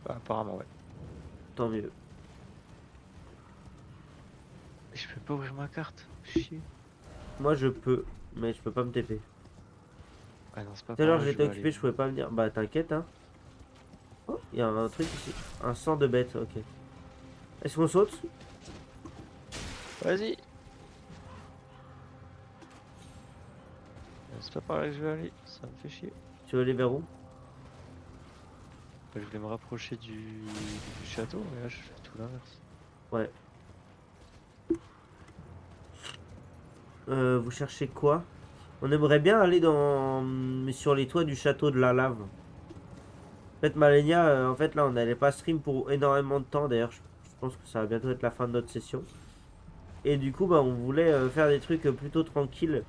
Speaker 2: Bah, apparemment, ouais.
Speaker 1: Tant mieux.
Speaker 2: Et je peux pas ouvrir ma carte. Chier.
Speaker 1: Moi, je peux, mais je peux pas me TP.
Speaker 2: Ah non, c'est pas
Speaker 1: Tout à
Speaker 2: par
Speaker 1: l'heure,
Speaker 2: là que je
Speaker 1: j'étais
Speaker 2: veux
Speaker 1: occupé,
Speaker 2: aller.
Speaker 1: je pouvais pas venir. Bah, t'inquiète, hein. Oh, il y a un truc ici. Un sang de bête, ok. Est-ce qu'on saute?
Speaker 2: Vas-y. C'est pas par là que je veux aller. Ça me fait chier.
Speaker 1: Tu veux aller vers où?
Speaker 2: Bah, je voulais me rapprocher du château, mais là je fais tout l'inverse.
Speaker 1: Ouais. Vous cherchez quoi? On aimerait bien aller sur les toits du château de la lave. En fait, Malenia, en fait, là, on n'allait pas stream pour énormément de temps. D'ailleurs, je pense que ça va bientôt être la fin de notre session. Et du coup, bah, on voulait faire des trucs plutôt tranquilles.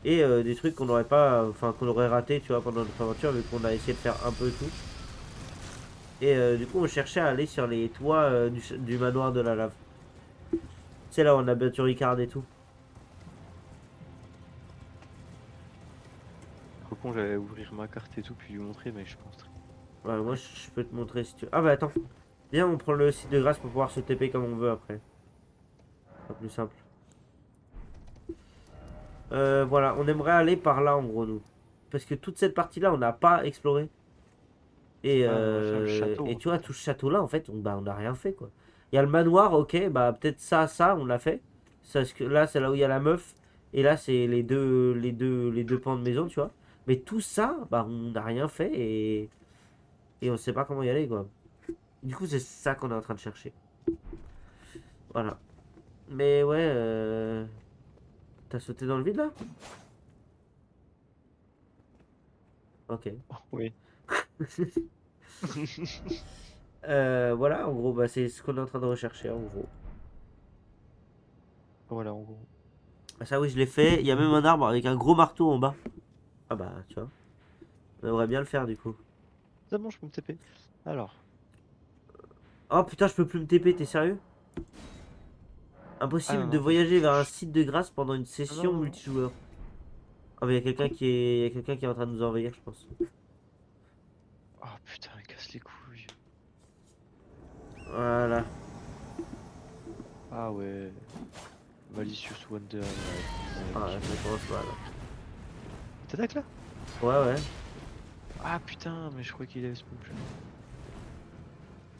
Speaker 1: Et des trucs qu'on n'aurait pas, enfin, qu'on aurait raté, tu vois, pendant notre aventure, vu qu'on a essayé de faire un peu tout. Et du coup, on cherchait à aller sur les toits du manoir de la lave. C'est là où on a battu Ricard et tout.
Speaker 2: Trop con, j'allais ouvrir ma carte et tout, puis lui montrer, mais je pense.
Speaker 1: Ouais, moi, je peux te montrer si tu veux. Ah bah attends. Viens, on prend le site de grâce pour pouvoir se TP comme on veut après. C'est plus simple. Voilà, on aimerait aller par là en gros, nous. Parce que toute cette partie-là, on n'a pas exploré. Et,
Speaker 2: Ouais, on aimerait faire le château
Speaker 1: et
Speaker 2: en
Speaker 1: tu vois,
Speaker 2: fait.
Speaker 1: tout ce château-là, en fait, on n'a rien fait quoi. Il y a le manoir, ok, bah peut-être ça, on l'a fait. Parce que là, c'est là où il y a la meuf. Et là, c'est les deux pans de maison, tu vois. Mais tout ça, bah on n'a rien fait et on sait pas comment y aller quoi. Du coup, c'est ça qu'on est en train de chercher. Voilà. Mais ouais, t'as sauté dans le vide là? Ok.
Speaker 2: Oh, oui.
Speaker 1: Voilà, en gros, bah, c'est ce qu'on est en train de rechercher, en gros.
Speaker 2: Voilà, en gros.
Speaker 1: Ah, ça, oui, je l'ai fait. Il y a même un arbre avec un gros marteau en bas. Ah bah, tu vois. On aimerait bien le faire, du coup.
Speaker 2: C'est bon, je peux me TP. Alors.
Speaker 1: Oh putain, je peux plus me TP, t'es sérieux?
Speaker 2: Ah non,
Speaker 1: Impossible de
Speaker 2: non,
Speaker 1: voyager vers un site de grâce pendant une session
Speaker 2: non, non.
Speaker 1: multijoueur. Ah, mais il y a quelqu'un qui est... il y a quelqu'un qui est en train de nous envahir, je pense.
Speaker 2: Oh putain, il casse les couilles.
Speaker 1: Voilà.
Speaker 2: Ah ouais. Malicious Wonder.
Speaker 1: Ah, ça commence mal.
Speaker 2: T'attaques là?
Speaker 1: Ouais, ouais.
Speaker 2: Ah putain, mais je crois qu'il avait spawn plus.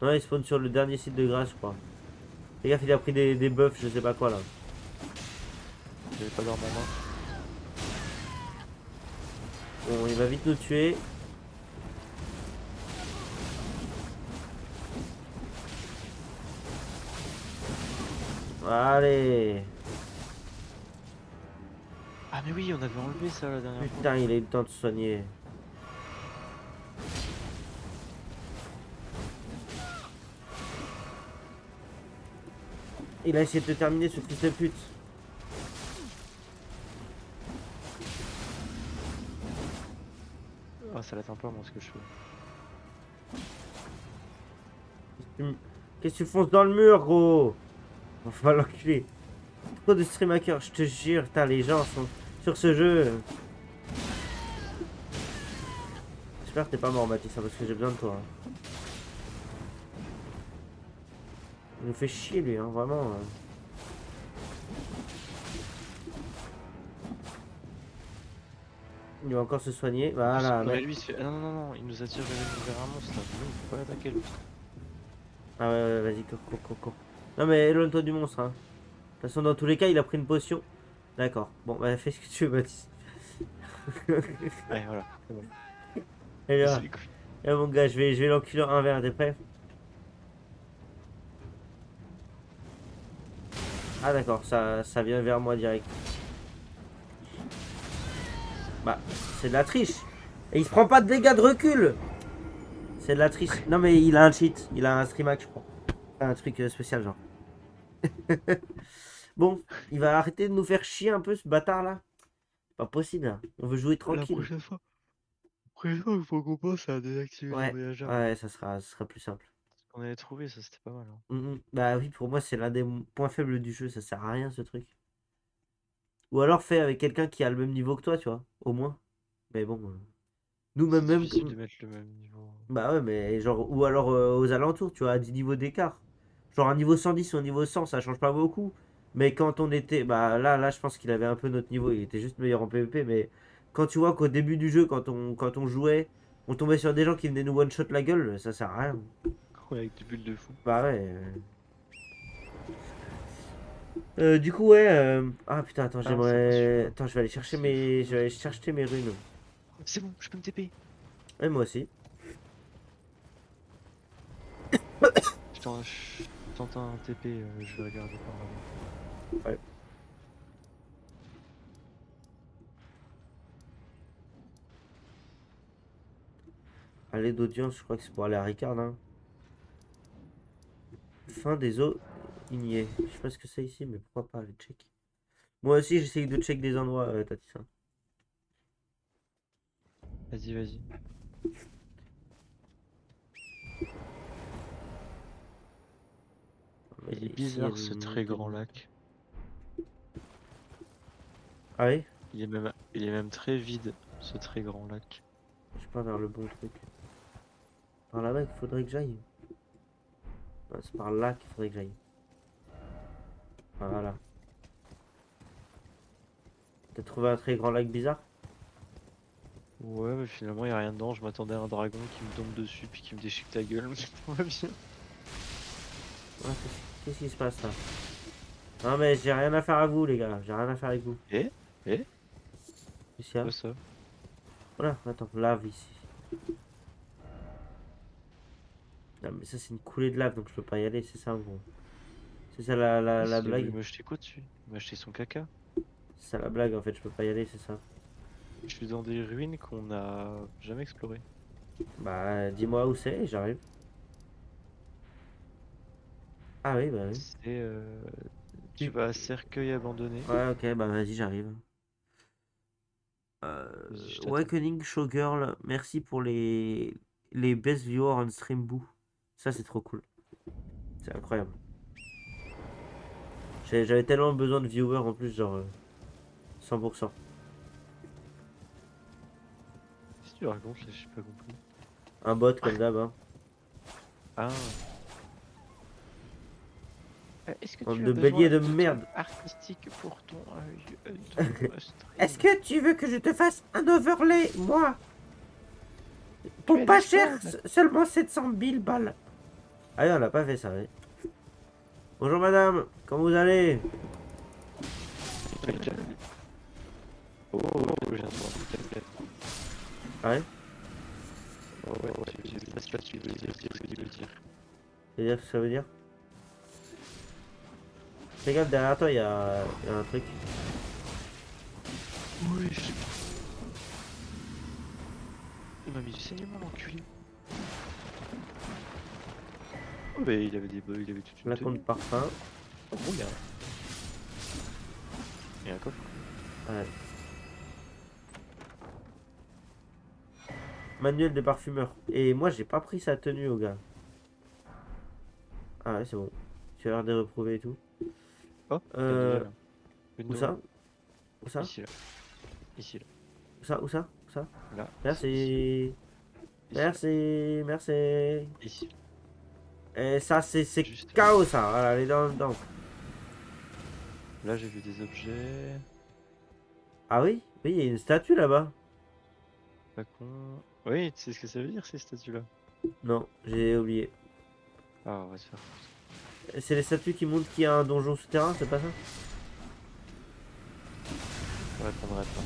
Speaker 1: Ouais, il spawn sur le dernier site de grâce, je crois. Fais gaffe, il a pris des buffs, je sais pas quoi, là.
Speaker 2: J'avais pas dans ma main.
Speaker 1: Bon, il va vite nous tuer. Allez.
Speaker 2: Ah mais oui, on avait enlevé ça la dernière fois.
Speaker 1: Putain, il a eu le temps de se soigner. Il a essayé de te terminer, ce fils de pute.
Speaker 2: Ah, ça l'atteint pas moi ce que je fais.
Speaker 1: Qu'est-ce que tu fonces dans le mur, gros? Va l'enculer. Trop de stream hackers, je te jure. Putain, les gens sont sur ce jeu. J'espère que t'es pas mort, Mathis, hein, parce que j'ai besoin de toi. Hein. Il nous fait chier, lui, hein, vraiment. Hein. Il va encore se soigner. Voilà,
Speaker 2: Non, mais
Speaker 1: mec.
Speaker 2: lui il se fait. Ah, non, non, non, il nous attire vers un monstre là. Nous, on peut pas l'attaquer lui.
Speaker 1: Ah ouais, ouais, vas-y, cours. Non, mais éloigne-toi du monstre. Hein. De toute façon, dans tous les cas, il a pris une potion. D'accord. Bon, bah, fais ce que tu veux, Mathis.
Speaker 2: Allez, voilà, c'est bon.
Speaker 1: Et là,
Speaker 2: Casse les couilles.
Speaker 1: mon gars, je vais l'enculer un verre, t'es prêt? Ah d'accord, ça vient vers moi direct. Bah, c'est de la triche. Et il se prend pas de dégâts de recul. C'est de la triche. Non, mais il a un cheat. Il a un stream hack, je crois. Un truc spécial, genre. Bon, il va arrêter de nous faire chier un peu, ce bâtard là. Pas possible, là. On veut jouer
Speaker 2: La
Speaker 1: tranquille.
Speaker 2: prochaine fois, il faut qu'on pense à désactiver les
Speaker 1: Ouais,
Speaker 2: voyageurs.
Speaker 1: ouais, ça sera plus simple.
Speaker 2: Ce qu'on avait trouvé, ça c'était pas mal. Hein.
Speaker 1: Bah oui, pour moi, c'est l'un des points faibles du jeu. Ça sert à rien, ce truc. Ou alors fais avec quelqu'un qui a le même niveau que toi, tu vois. Au moins. Mais bon. Nous,
Speaker 2: C'est
Speaker 1: même.
Speaker 2: difficile de mettre le même niveau.
Speaker 1: Bah ouais, mais genre. Ou alors aux alentours, tu vois, à 10 niveaux d'écart. Genre un niveau 110 ou un niveau 100, ça change pas beaucoup. Mais quand on était. Bah là, je pense qu'il avait un peu notre niveau. Il était juste meilleur en PvP. Mais quand tu vois qu'au début du jeu, quand on jouait, on tombait sur des gens qui venaient nous one-shot la gueule, ça sert à rien.
Speaker 2: Ouais, avec des bulles de fou.
Speaker 1: Bah ouais. Du coup, ouais. Ah putain, attends,
Speaker 2: Ah, c'est pas celui-là.
Speaker 1: Attends, je vais aller chercher
Speaker 2: C'est
Speaker 1: mes.
Speaker 2: fou.
Speaker 1: Je vais aller chercher mes runes.
Speaker 2: C'est bon, je peux me TP.
Speaker 1: Et moi aussi.
Speaker 2: Je tente un TP, je vais regarder par là.
Speaker 1: Ouais. Aller d'audience, je crois que c'est pour aller à Ricard, hein. Fin des eaux ignées. Je sais pas ce que c'est ici, mais pourquoi pas aller check. Moi aussi, j'essaye de check des endroits, Tatissa.
Speaker 2: Vas-y, vas-y.
Speaker 1: Mais
Speaker 2: Il est
Speaker 1: ici, il y a
Speaker 2: bizarre
Speaker 1: des
Speaker 2: ce très grand
Speaker 1: montées.
Speaker 2: lac.
Speaker 1: Ah oui?
Speaker 2: Il est même très vide, ce très grand lac.
Speaker 1: Je suis pas vers le bon truc. Par là-bas, il faudrait que j'aille. Ouais, c'est par là qu'il faudrait que j'aille. Voilà. T'as trouvé un très grand lac bizarre?
Speaker 2: Ouais, mais finalement, il a rien dedans. Je m'attendais à un dragon qui me tombe dessus puis qui me déchique ta gueule, mais tout va bien.
Speaker 1: Ouais, qu'est-ce qui se passe là? Non mais j'ai rien à faire à vous les gars, j'ai rien à faire avec vous.
Speaker 2: Eh? Eh?
Speaker 1: Qu'est-ce qu'il y a?
Speaker 2: Quoi ça?
Speaker 1: Voilà, attends, lave ici. Non mais ça c'est une coulée de lave donc je peux pas y aller, c'est ça en gros. C'est ça la
Speaker 2: Il a voulu
Speaker 1: blague?
Speaker 2: me jeter quoi dessus? Il m'a jeté son caca.
Speaker 1: C'est ça la blague en fait, je peux pas y aller, c'est ça.
Speaker 2: Je suis dans des ruines qu'on n'a jamais explorées.
Speaker 1: Bah dis-moi où c'est et j'arrive. Ah oui, bah oui.
Speaker 2: C'est. Tu vas à cercueil abandonné.
Speaker 1: Ouais, ok, bah vas-y, j'arrive.
Speaker 2: Vas-y, je t'attends.
Speaker 1: Awakening Showgirl, merci pour les best viewers on stream boo. Ça c'est trop cool. C'est incroyable. J'avais tellement besoin de viewers en plus, genre 100%.
Speaker 2: Qu'est-ce que tu racontes là? J'ai pas compris.
Speaker 1: Un bot comme d'hab, hein.
Speaker 2: Ah. Est-ce que
Speaker 1: Bande
Speaker 2: tu as
Speaker 1: de
Speaker 2: besoin
Speaker 1: béliers de
Speaker 2: d'items
Speaker 1: merde.
Speaker 2: artistiques pour ton stream?
Speaker 1: Est-ce que tu veux que je te fasse un overlay, moi?
Speaker 2: Tu
Speaker 1: Pour
Speaker 2: as
Speaker 1: pas
Speaker 2: des
Speaker 1: cher,
Speaker 2: spawns.
Speaker 1: seulement 700 000 balles. Ah oui, on l'a pas fait ça, oui. Bonjour madame, comment vous allez?
Speaker 2: Oh, je viens de voir.
Speaker 1: Ah ouais?
Speaker 2: Ouais, je sais pas ce que tu veux dire,
Speaker 1: C'est-à-dire ce que ça veut dire? Regarde derrière toi, il y a un truc.
Speaker 2: Oui, il m'a mis du saignement, l'enculé. Oh, mais il avait toute une
Speaker 1: Flacon de
Speaker 2: tenue.
Speaker 1: parfum.
Speaker 2: Oh, bon, il y a un coffre.
Speaker 1: Ouais. Manuel de parfumeur. Et moi, j'ai pas pris sa tenue au gars. Ah ouais, c'est bon. Tu as l'air de reprouver et tout.
Speaker 2: Oh, il y a déjà là.
Speaker 1: Où ça? Où ça?
Speaker 2: Ici, là. Ici, là.
Speaker 1: Où ça? Où ça? Où ça?
Speaker 2: Là.
Speaker 1: Merci.
Speaker 2: Ici,
Speaker 1: Merci. Merci.
Speaker 2: ici.
Speaker 1: Et ça, c'est
Speaker 2: Juste.
Speaker 1: chaos, ça. Voilà, allez dedans.
Speaker 2: Là, j'ai vu des objets.
Speaker 1: Ah oui? Oui, il y a une statue là-bas.
Speaker 2: Pas con. Oui, tu sais ce que ça veut dire, ces statues-là?
Speaker 1: Non, j'ai oublié.
Speaker 2: Ah, on va se faire.
Speaker 1: C'est les statues qui montrent qu'il y a un donjon souterrain, c'est pas ça?
Speaker 2: Je répondrai pas.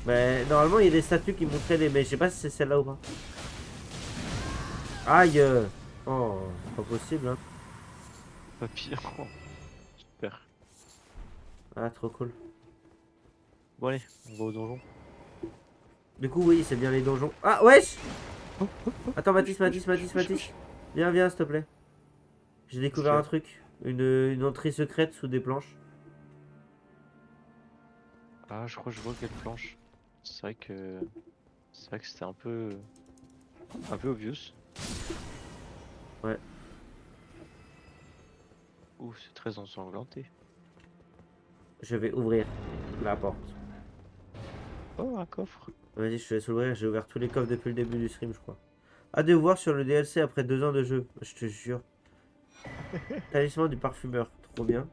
Speaker 1: Mais normalement, il y a des statues qui montraient les. Mais je sais pas si c'est celle-là ou pas. Aïe! Oh, pas possible, hein.
Speaker 2: Papillon. Super.
Speaker 1: Ah, trop cool.
Speaker 2: Bon, allez, on va au donjon.
Speaker 1: Du coup, oui, c'est bien les donjons. Ah, wesh! Attends, Mathis. Viens, s'il te plaît. J'ai découvert
Speaker 2: que-
Speaker 1: un truc. Une entrée secrète sous des planches.
Speaker 2: Ah, je crois que je vois quelle planche. C'est vrai que c'était un peu obvious.
Speaker 1: Ouais.
Speaker 2: Ouh, c'est très ensanglanté.
Speaker 1: Je vais ouvrir la porte.
Speaker 2: Oh, un coffre.
Speaker 1: Vas-y, je te laisse ouvrir. J'ai ouvert tous les coffres depuis le début du stream, je crois. À devoir sur le DLC après 2 ans de jeu. Je te jure. Talisman du parfumeur. Trop bien.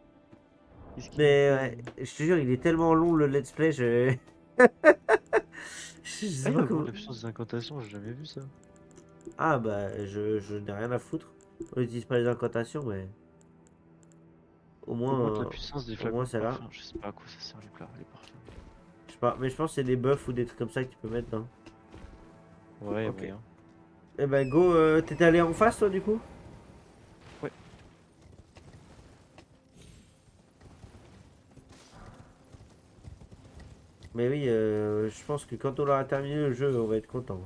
Speaker 2: Qu'est-ce qu'il nous
Speaker 1: Mais
Speaker 2: fait,
Speaker 1: ouais,
Speaker 2: lui?
Speaker 1: je te jure, il est tellement long le let's play. Je, je sais
Speaker 2: Ah, il
Speaker 1: pas
Speaker 2: augmente
Speaker 1: comment.
Speaker 2: la puissance des incantations, j'ai jamais vu ça.
Speaker 1: Ah bah, je n'ai rien à foutre. On n'utilise pas les incantations, mais au
Speaker 2: Augmente la
Speaker 1: moins,
Speaker 2: puissance des
Speaker 1: au moins
Speaker 2: flacons de
Speaker 1: c'est là.
Speaker 2: parfum. Je sais pas à quoi ça sert les parfums.
Speaker 1: Je sais pas, mais je pense que c'est des buffs ou des trucs comme ça que tu peux mettre dans.
Speaker 2: Ouais, y'a
Speaker 1: Ok.
Speaker 2: moyen.
Speaker 1: Eh ben go, t'étais allé en face toi du coup?
Speaker 2: Ouais.
Speaker 1: Mais oui, je pense que quand on aura terminé le jeu, on va être content.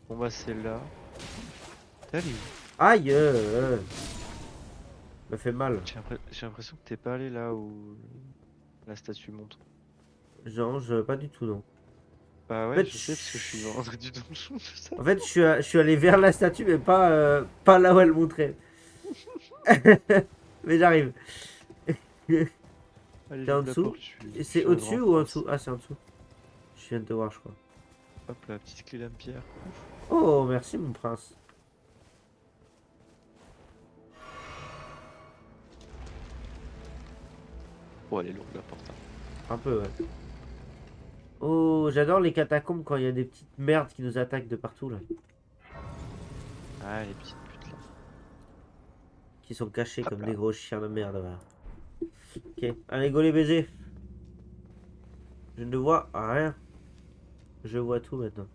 Speaker 2: Bon bah c'est là. T'es allé où?
Speaker 1: Aïe, me fait mal.
Speaker 2: J'ai l'impression que t'es pas allé là où la statue monte.
Speaker 1: Genre, pas du tout non.
Speaker 2: Bah
Speaker 1: En
Speaker 2: ouais,
Speaker 1: fait,
Speaker 2: je sais parce que je suis rentré du donjon, tout ça.
Speaker 1: en fait, je suis allé vers la statue, mais pas là où elle montrait. Mais j'arrive.
Speaker 2: Allez,
Speaker 1: T'es en
Speaker 2: j'ouvre la
Speaker 1: dessous?
Speaker 2: porte,
Speaker 1: Et
Speaker 2: je
Speaker 1: c'est
Speaker 2: suis un grand
Speaker 1: au-dessus ou en
Speaker 2: prince.
Speaker 1: dessous? Ah, c'est en dessous. Je viens de te voir, je crois.
Speaker 2: Hop la petite clé d'âme pierre.
Speaker 1: Oh, merci mon prince.
Speaker 2: Oh, elle est lourde la porte, hein.
Speaker 1: Un peu, ouais. Oh, j'adore les catacombes quand il y a des petites merdes qui nous attaquent de partout là.
Speaker 2: Ah, les petites putes là.
Speaker 1: Qui sont cachés
Speaker 2: Hop
Speaker 1: comme
Speaker 2: là.
Speaker 1: des gros chiens de merde. Voilà. Ok, allez, go les baisers. Je ne vois rien. Je vois tout maintenant.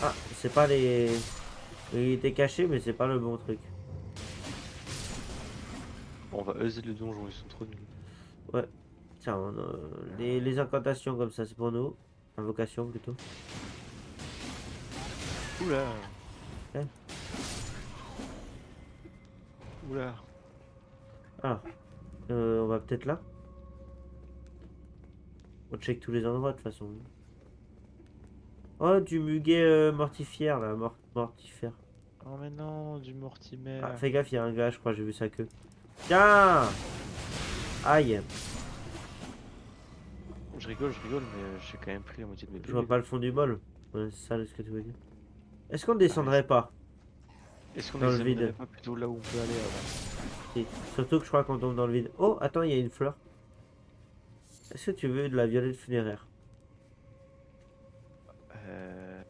Speaker 1: Ah, c'est pas les. Il était caché, mais c'est pas le bon truc.
Speaker 2: Bon, on va user le donjon, ils sont trop nuls.
Speaker 1: Ouais. Tiens, les incantations comme ça, c'est pour nous. Invocation plutôt.
Speaker 2: Oula.
Speaker 1: Eh.
Speaker 2: Oula.
Speaker 1: Alors, on va peut-être là. On check tous les endroits de toute façon. Oh, du muguet mortifère là, mortifère.
Speaker 2: Oh mais non, du Mortimer.
Speaker 1: Ah, fais gaffe, il y a un gars, je crois, j'ai vu sa queue. Tiens! Aïe!
Speaker 2: Je rigole, mais j'ai quand même pris la moitié de mes
Speaker 1: Je vois
Speaker 2: PV.
Speaker 1: pas le fond du bol. Ouais, c'est ça ce que tu veux dire. Est-ce qu'on
Speaker 2: Ah ouais,
Speaker 1: descendrait pas
Speaker 2: est-ce qu'on
Speaker 1: dans le vide?
Speaker 2: examinerait pas plutôt là où on peut aller avant?
Speaker 1: Si. Surtout que je crois qu'on tombe dans le vide. Oh, attends, il y a une fleur. Est-ce que tu veux de la violette funéraire?
Speaker 2: Euh...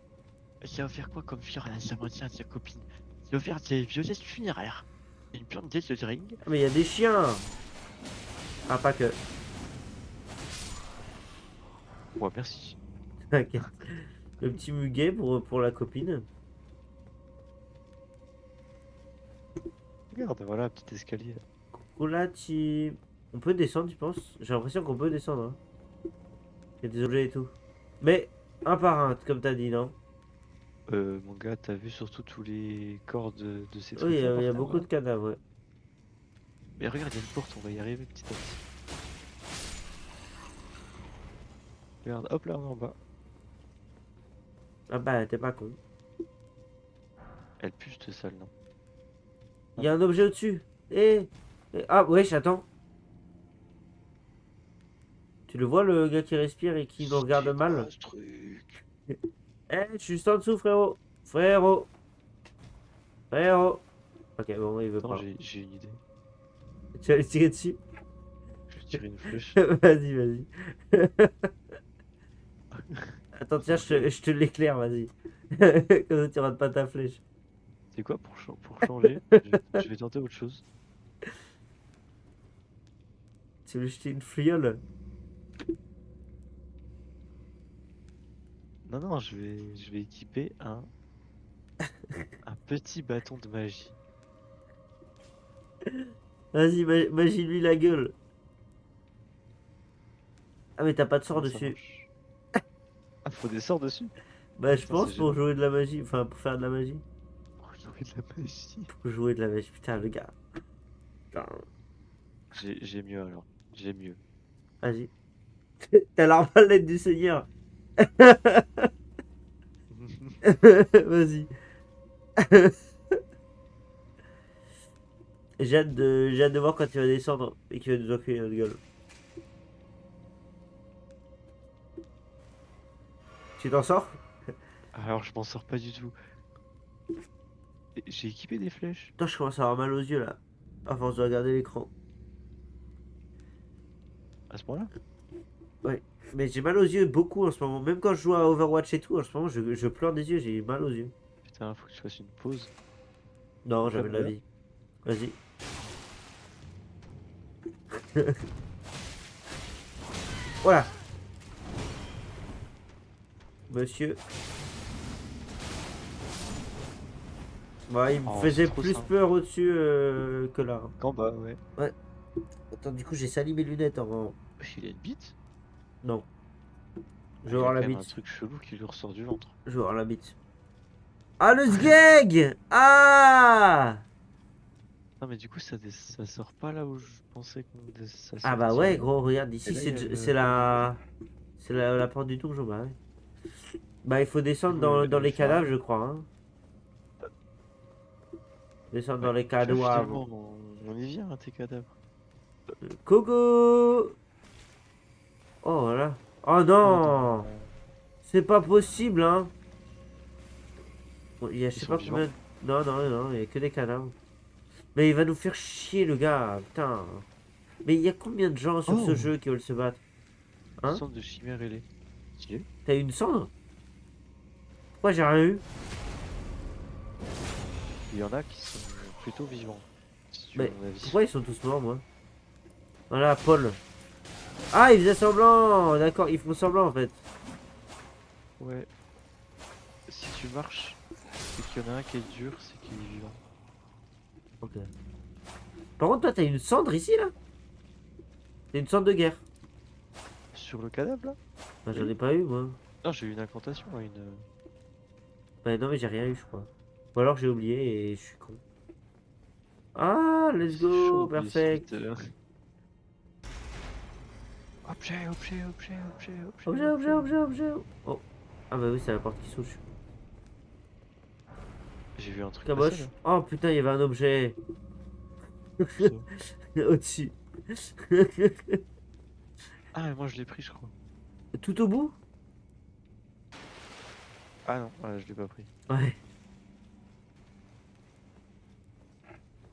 Speaker 2: Il va faire quoi comme fleur à la Saint-Valentin à sa copine? Il va faire des violettes funéraires. Une plante de ring.
Speaker 1: Ah, mais il y a des chiens! Ah, pas que.
Speaker 2: Ouais, merci.
Speaker 1: T'inquiète. Le petit muguet pour la copine.
Speaker 2: Regarde, voilà, petit escalier.
Speaker 1: Oulati. On peut descendre, tu penses? J'ai l'impression qu'on peut descendre. Hein. Il y a des objets et tout. Mais un par un, comme t'as dit, non?
Speaker 2: Mon gars, t'as vu surtout tous les corps de ces
Speaker 1: Oui,
Speaker 2: trucs-là
Speaker 1: il y
Speaker 2: par
Speaker 1: a
Speaker 2: terre
Speaker 1: beaucoup
Speaker 2: là?
Speaker 1: de cadavres, ouais.
Speaker 2: Mais regarde, il y a une porte, on va y arriver petit à petit. Regarde, hop là, on est en bas.
Speaker 1: Ah bah, t'es pas con.
Speaker 2: Elle pue cette salle, non?
Speaker 1: Il y a un objet au-dessus. Ah, wesh, attends. Tu le vois, le gars qui respire et qui nous regarde
Speaker 2: C'est
Speaker 1: mal?
Speaker 2: quoi ce truc?
Speaker 1: Je suis juste en dessous, frérot. Frérot. Frérot. Ok, bon, il veut
Speaker 2: Attends,
Speaker 1: pas.
Speaker 2: j'ai une idée.
Speaker 1: Tu vas lui tirer dessus?
Speaker 2: Je vais tirer une flèche.
Speaker 1: Vas-y. Attends, tiens, je te l'éclaire, vas-y. Comme ça, tu rates pas ta flèche.
Speaker 2: C'est quoi pour changer? Je vais tenter autre chose.
Speaker 1: Tu veux jeter une fliole?
Speaker 2: Non, non, je vais équiper un petit bâton de magie.
Speaker 1: Vas-y, magie-lui la gueule. Ah, mais t'as pas de sort
Speaker 2: Comment ça
Speaker 1: dessus.
Speaker 2: marche? Faut des sorts dessus.
Speaker 1: Bah, je
Speaker 2: Putain, c'est
Speaker 1: pense pour
Speaker 2: génial.
Speaker 1: jouer de la magie. Enfin, pour faire de la magie.
Speaker 2: Pour jouer de la magie.
Speaker 1: Pour jouer de la magie. Putain, le gars. Putain,
Speaker 2: J'ai mieux alors. J'ai mieux.
Speaker 1: vas-y. T'as l'arbalète du Seigneur. Vas-y. J'ai hâte de voir quand il va descendre et qu'il va nous enculer notre gueule. Tu t'en sors?
Speaker 2: Alors je m'en sors pas du tout. J'ai équipé des flèches.
Speaker 1: Putain, je commence à avoir mal aux yeux là. À force de regarder l'écran.
Speaker 2: À ce point-là?
Speaker 1: Ouais. Mais j'ai mal aux yeux beaucoup en ce moment. Même quand je joue à Overwatch et tout, en ce moment, je pleure des yeux, j'ai mal aux yeux.
Speaker 2: Putain, faut que je fasse une pause.
Speaker 1: Non,
Speaker 2: Donc là,
Speaker 1: jamais de la
Speaker 2: voilà.
Speaker 1: vie. Vas-y. Voilà. Monsieur. Bah, il me
Speaker 2: Oh,
Speaker 1: faisait
Speaker 2: c'est trop
Speaker 1: plus
Speaker 2: simple.
Speaker 1: peur au-dessus que là.
Speaker 2: Qu'en bas, ouais.
Speaker 1: Attends, du coup, j'ai sali mes lunettes en.
Speaker 2: Il a une bite?
Speaker 1: Non. Je
Speaker 2: Ah,
Speaker 1: vais
Speaker 2: il a
Speaker 1: voir la
Speaker 2: quand même un
Speaker 1: bite.
Speaker 2: truc chelou qui lui ressort du ventre.
Speaker 1: Je vais voir la bite. Ah, le sgeg! Ah!
Speaker 2: Non, mais du coup, ça sort pas là où je pensais que ça
Speaker 1: Ah bah ouais,
Speaker 2: sortirait.
Speaker 1: gros, regarde,
Speaker 2: Et
Speaker 1: ici,
Speaker 2: là, il y a
Speaker 1: c'est la... C'est la porte du donjon, bah ouais. Bah, il faut
Speaker 2: Du
Speaker 1: descendre
Speaker 2: coup, elle
Speaker 1: dans
Speaker 2: elle
Speaker 1: les
Speaker 2: fait rien.
Speaker 1: cadavres, je crois, hein. Descendre
Speaker 2: Ouais.
Speaker 1: dans les
Speaker 2: Tu vois,
Speaker 1: cadavres.
Speaker 2: finalement, on y vient, hein, tes cadavres.
Speaker 1: Coucou! Oh, voilà. Oh
Speaker 2: Oh
Speaker 1: non!
Speaker 2: non.
Speaker 1: C'est pas possible, hein. Bon, il y a je
Speaker 2: Ils
Speaker 1: sais
Speaker 2: sont
Speaker 1: pas
Speaker 2: vivants?
Speaker 1: combien... Non, non, non, il y a que des cadavres. Mais il va nous faire chier, le gars, putain. Mais il y a combien de gens sur ce
Speaker 2: Oh!
Speaker 1: jeu qui veulent se battre? Hein?
Speaker 2: Centre de chimère ailée. Stylé.
Speaker 1: T'as une cendre? Pourquoi j'ai rien eu?
Speaker 2: Il y en a qui sont plutôt vivants, si tu veux
Speaker 1: Mais
Speaker 2: mon avis.
Speaker 1: pourquoi ils sont tous morts, moi? Voilà, Paul. Ah, ils faisaient semblant! D'accord, ils font semblant, en fait.
Speaker 2: Ouais. Si tu marches et qu'il y en a un qui est dur, c'est qu'il est vivant.
Speaker 1: Ok. Par contre, toi, t'as une cendre ici, là? T'as une cendre de guerre.
Speaker 2: Sur le cadavre là?
Speaker 1: Bah, j'en
Speaker 2: Oui.
Speaker 1: ai pas eu, moi.
Speaker 2: Non, j'ai eu une incantation, hein, une.
Speaker 1: Bah, non, mais j'ai rien eu, je crois. Ou alors j'ai oublié et je suis con. Ah, let's
Speaker 2: C'est chaud
Speaker 1: go,
Speaker 2: d'oublier si
Speaker 1: perfect.
Speaker 2: vite. Objet, objet, objet, objet, objet,
Speaker 1: Objet, objet, objet, objet. Oh. Ah, bah oui, c'est la porte qui s'ouvre.
Speaker 2: J'ai vu un truc passer
Speaker 1: Caboche.
Speaker 2: là.
Speaker 1: Oh putain, il y avait un objet
Speaker 2: Où ça?
Speaker 1: au-dessus.
Speaker 2: Ah, mais moi je l'ai pris, je crois.
Speaker 1: Tout au bout?
Speaker 2: Ah non, je l'ai pas pris.
Speaker 1: Ouais.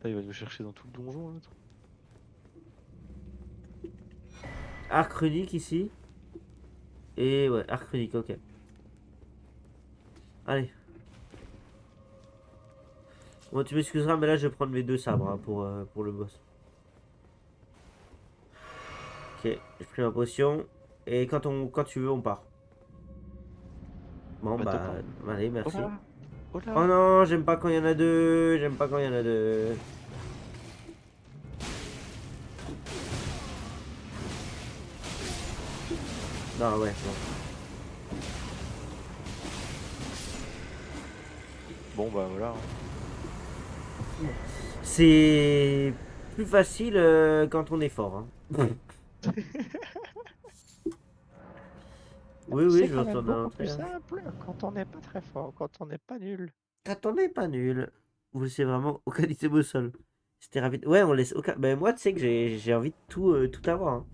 Speaker 2: Là, il va nous chercher dans tout le donjon, l'autre.
Speaker 1: Arc runique ici. Et ouais, arc runique, ok. Allez. Bon, tu m'excuseras, mais là, je vais prendre mes deux sabres hein, pour le boss. Ok, j'ai pris ma potion. Et quand tu veux, on part. Bon,
Speaker 2: Bah, top,
Speaker 1: bah,
Speaker 2: hein.
Speaker 1: allez,
Speaker 2: Oh
Speaker 1: merci.
Speaker 2: là! Oh
Speaker 1: Oh
Speaker 2: là!
Speaker 1: non, j'aime pas quand il y en a deux. J'aime pas quand il y en a deux. Non, ouais, bon.
Speaker 2: Bon, bah voilà, hein.
Speaker 1: C'est plus facile quand on est fort. Hein. Oui, oui,
Speaker 2: C'est
Speaker 1: je vais
Speaker 2: quand même
Speaker 1: retourner à
Speaker 2: beaucoup plus
Speaker 1: l'entrée. Hein.
Speaker 2: simple quand on n'est pas très fort, quand on n'est pas nul.
Speaker 1: Quand on n'est pas nul, vous laissez vraiment aucun item au sol. C'était rapide. Ouais, on laisse aucun. Ben moi, tu sais que j'ai envie de tout avoir. Hein.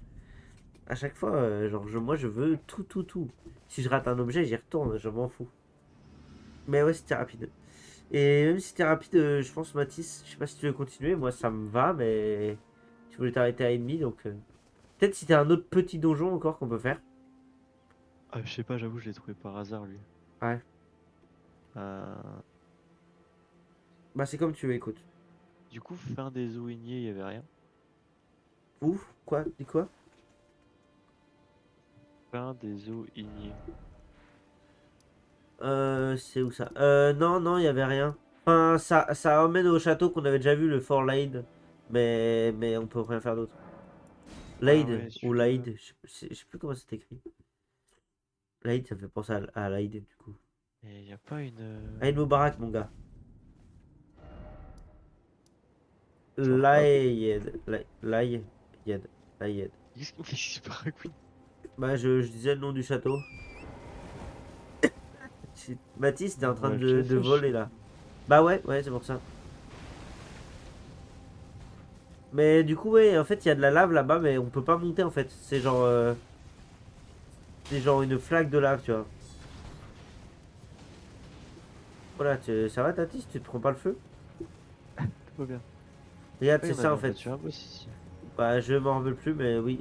Speaker 1: À chaque fois, genre, moi, je veux tout, tout, tout. Si je rate un objet, j'y retourne, je m'en fous. Mais ouais, c'était rapide. Et même si c'était rapide, je pense, Mathis, je sais pas si tu veux continuer. Moi, ça me va, mais tu voulais t'arrêter à ennemi, donc. Peut-être si t'as un autre petit donjon encore qu'on peut faire.
Speaker 2: Ah, je sais pas, j'avoue, je l'ai trouvé par hasard, lui.
Speaker 1: Ouais.
Speaker 2: Euh,
Speaker 1: Bah, c'est comme tu veux, écoute.
Speaker 2: Du coup, fin des eaux ignées, il y avait rien.
Speaker 1: Ouf, quoi? Dis quoi?
Speaker 2: Fin des eaux ignées.
Speaker 1: C'est où ça? Non, non, il y avait rien. Enfin, ça emmène au château qu'on avait déjà vu, le Fort Lade. Mais on peut rien faire d'autre.
Speaker 2: Ah
Speaker 1: Lade
Speaker 2: ouais,
Speaker 1: ou
Speaker 2: celui-là.
Speaker 1: Lade, je sais plus comment c'est écrit. L'Aïd, ça me fait penser à l'Aïd, du coup.
Speaker 2: Et y a pas une.
Speaker 1: Aïd Moubarak, mon gars.
Speaker 2: Genre, hop,
Speaker 1: L'Aïd. L'Aïd. L'Aïd.
Speaker 2: qu'est-ce qu'il me fait si Barack, oui.
Speaker 1: Bah, je disais le nom du château. Baptiste est en train
Speaker 2: Ouais, je l'ai
Speaker 1: de
Speaker 2: fait,
Speaker 1: voler là. Bah ouais, c'est pour ça. Mais du coup, ouais, en fait, il y a de la lave là-bas, mais on peut pas monter en fait. C'est genre une flaque de lave, tu vois. Voilà, ça va, Tatis, tu te prends pas le feu?
Speaker 2: Tout va bien.
Speaker 1: Regarde,
Speaker 2: Oui,
Speaker 1: c'est
Speaker 2: on
Speaker 1: ça
Speaker 2: avait
Speaker 1: en fait.
Speaker 2: battu un boss ici.
Speaker 1: Bah, je m'en rappelle plus, mais oui.